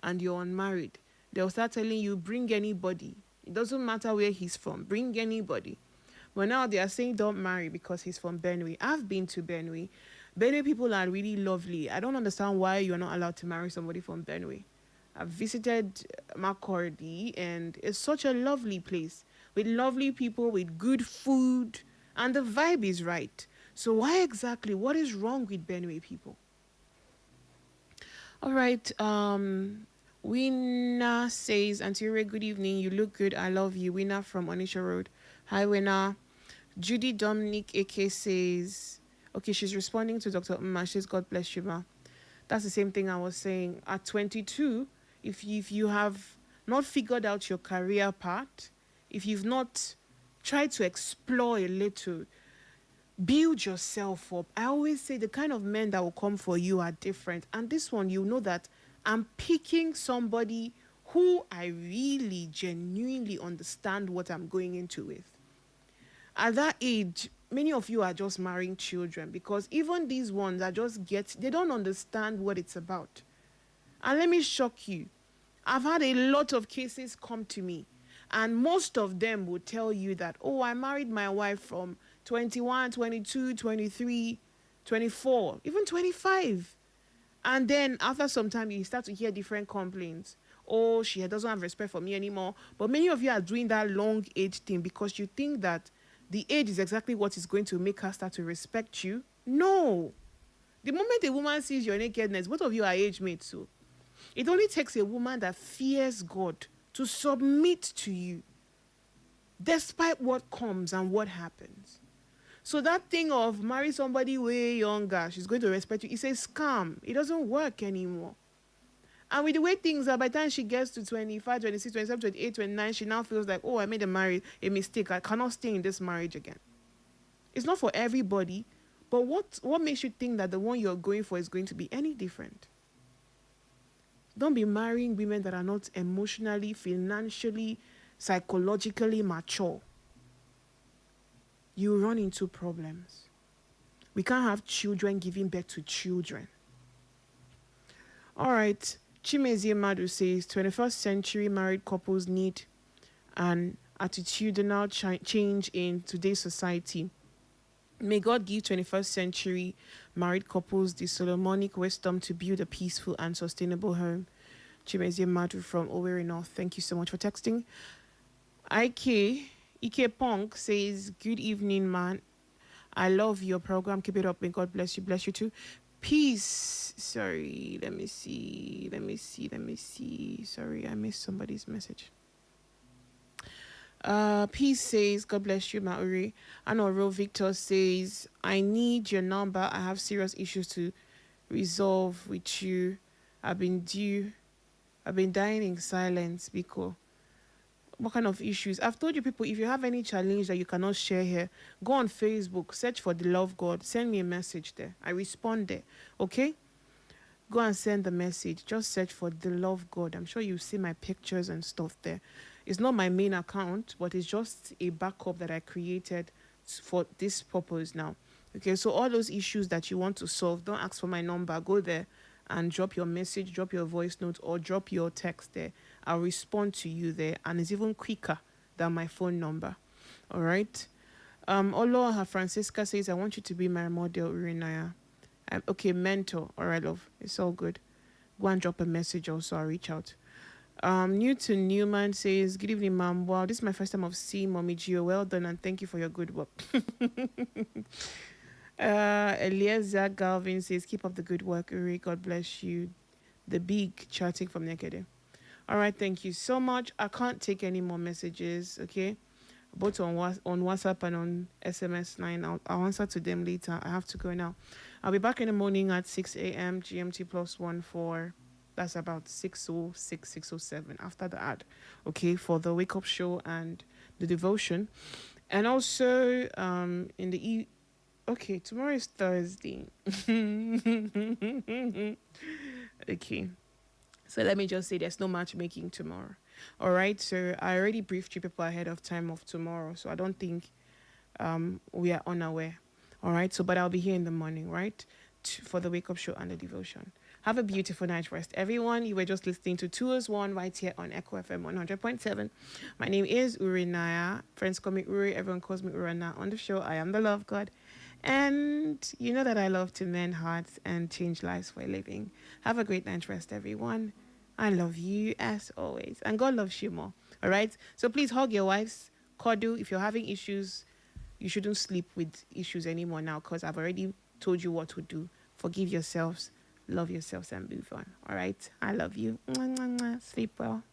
and you're unmarried, they'll start telling you, bring anybody. It doesn't matter where he's from. Bring anybody. But now they are saying don't marry because he's from Benue. I've been to Benue. Benue people are really lovely. I don't understand why you're not allowed to marry somebody from Benue. I've visited Makurdi, and it's such a lovely place with lovely people, with good food, and the vibe is right. So why exactly? What is wrong with Benue people? All right. Winna says, Auntie Ray, good evening. You look good. I love you. Winna from Onisha Road. Hi, Winna. Judy Dominic AK says, okay, she's responding to Dr. Umma. She says, God bless you, ma. That's the same thing I was saying. At 22, if you have not figured out your career part, if you've not tried to explore a little, build yourself up. I always say the kind of men that will come for you are different. And this one, you know that I'm picking somebody who I really genuinely understand what I'm going into with. At that age, many of you are just marrying children, because even these ones are they don't understand what it's about. And let me shock you. I've had a lot of cases come to me, and most of them will tell you that, oh, I married my wife from 21, 22, 23, 24, even 25. And then after some time, you start to hear different complaints. Oh, she doesn't have respect for me anymore. But many of you are doing that long age thing because you think that the age is exactly what is going to make her start to respect you. No. The moment a woman sees your nakedness, both of you are age mates. So it only takes a woman that fears God to submit to you, despite what comes and what happens. So that thing of marry somebody way younger, she's going to respect you, it's a scam. It doesn't work anymore. And with the way things are, by the time she gets to 25, 26, 27, 28, 29, she now feels like, oh, I made a mistake. I cannot stay in this marriage again. It's not for everybody, but what makes you think that the one you're going for is going to be any different? Don't be marrying women that are not emotionally, financially, psychologically mature. You run into problems. We can't have children giving birth to children. All right. Chimezie Madu says 21st century married couples need an attitudinal change in today's society. May God give 21st century married couples the Solomonic wisdom to build a peaceful and sustainable home. Chimezie Madu from Owerri North. Thank you so much for texting. Ike Punk says, good evening, man. I love your program. Keep it up. May God bless you. Bless you too. Peace. Sorry, let me see. Sorry, I missed somebody's message. Peace says, God bless you, Mauri. Anoro Victor says, I need your number. I have serious issues to resolve with you. I've been dying in silence because what kind of issues? I've told you people, if you have any challenge that you cannot share here, go on Facebook, search for The Love God, send me a message there. I respond there, okay? Go and send the message. Just search for The Love God. I'm sure you see my pictures and stuff there. It's not my main account, but it's just a backup that I created for this purpose now. Okay, so all those issues that you want to solve, don't ask for my number. Go there and drop your message, drop your voice note, or drop your text there. I'll respond to you there, and it's even quicker than my phone number. All right. Oloha Francisca says, I want you to be my model, Urinaya. Okay, mentor. All right, love. It's all good. Go and drop a message also. I'll reach out. Newton Newman says, good evening, ma'am. Wow, this is my first time of seeing Mommy Gio. Well done, and thank you for your good work. Eliezer Galvin says, keep up the good work, Uri. God bless you. The big chatting from Nekede. All right, thank you so much. I can't take any more messages, okay? Both on WhatsApp and on SMS line. I'll answer to them later. I have to go now. I'll be back in the morning at 6 a.m. GMT +1 for, that's about 6:06, 6:07 after the ad, okay, for the wake up show and the devotion. And also in the okay, tomorrow is Thursday. Okay. So let me just say there's no matchmaking tomorrow. All right. So I already briefed you people ahead of time of tomorrow. So I don't think we are unaware. All right. So, but I'll be here in the morning, right? For the wake up show and the devotion. Have a beautiful night rest, everyone. You were just listening to 201 right here on Echo FM 100.7. My name is Uri Naya. Friends call me Uri. Everyone calls me Urana. On the show, I am the Love God. And you know that I love to mend hearts and change lives for a living. Have a great night rest, everyone. I love you as always. And God loves you more. All right? So please hug your wives. Cuddle. If you're having issues, you shouldn't sleep with issues anymore now because I've already told you what to do. Forgive yourselves. Love yourselves and move on. All right? I love you. Sleep well.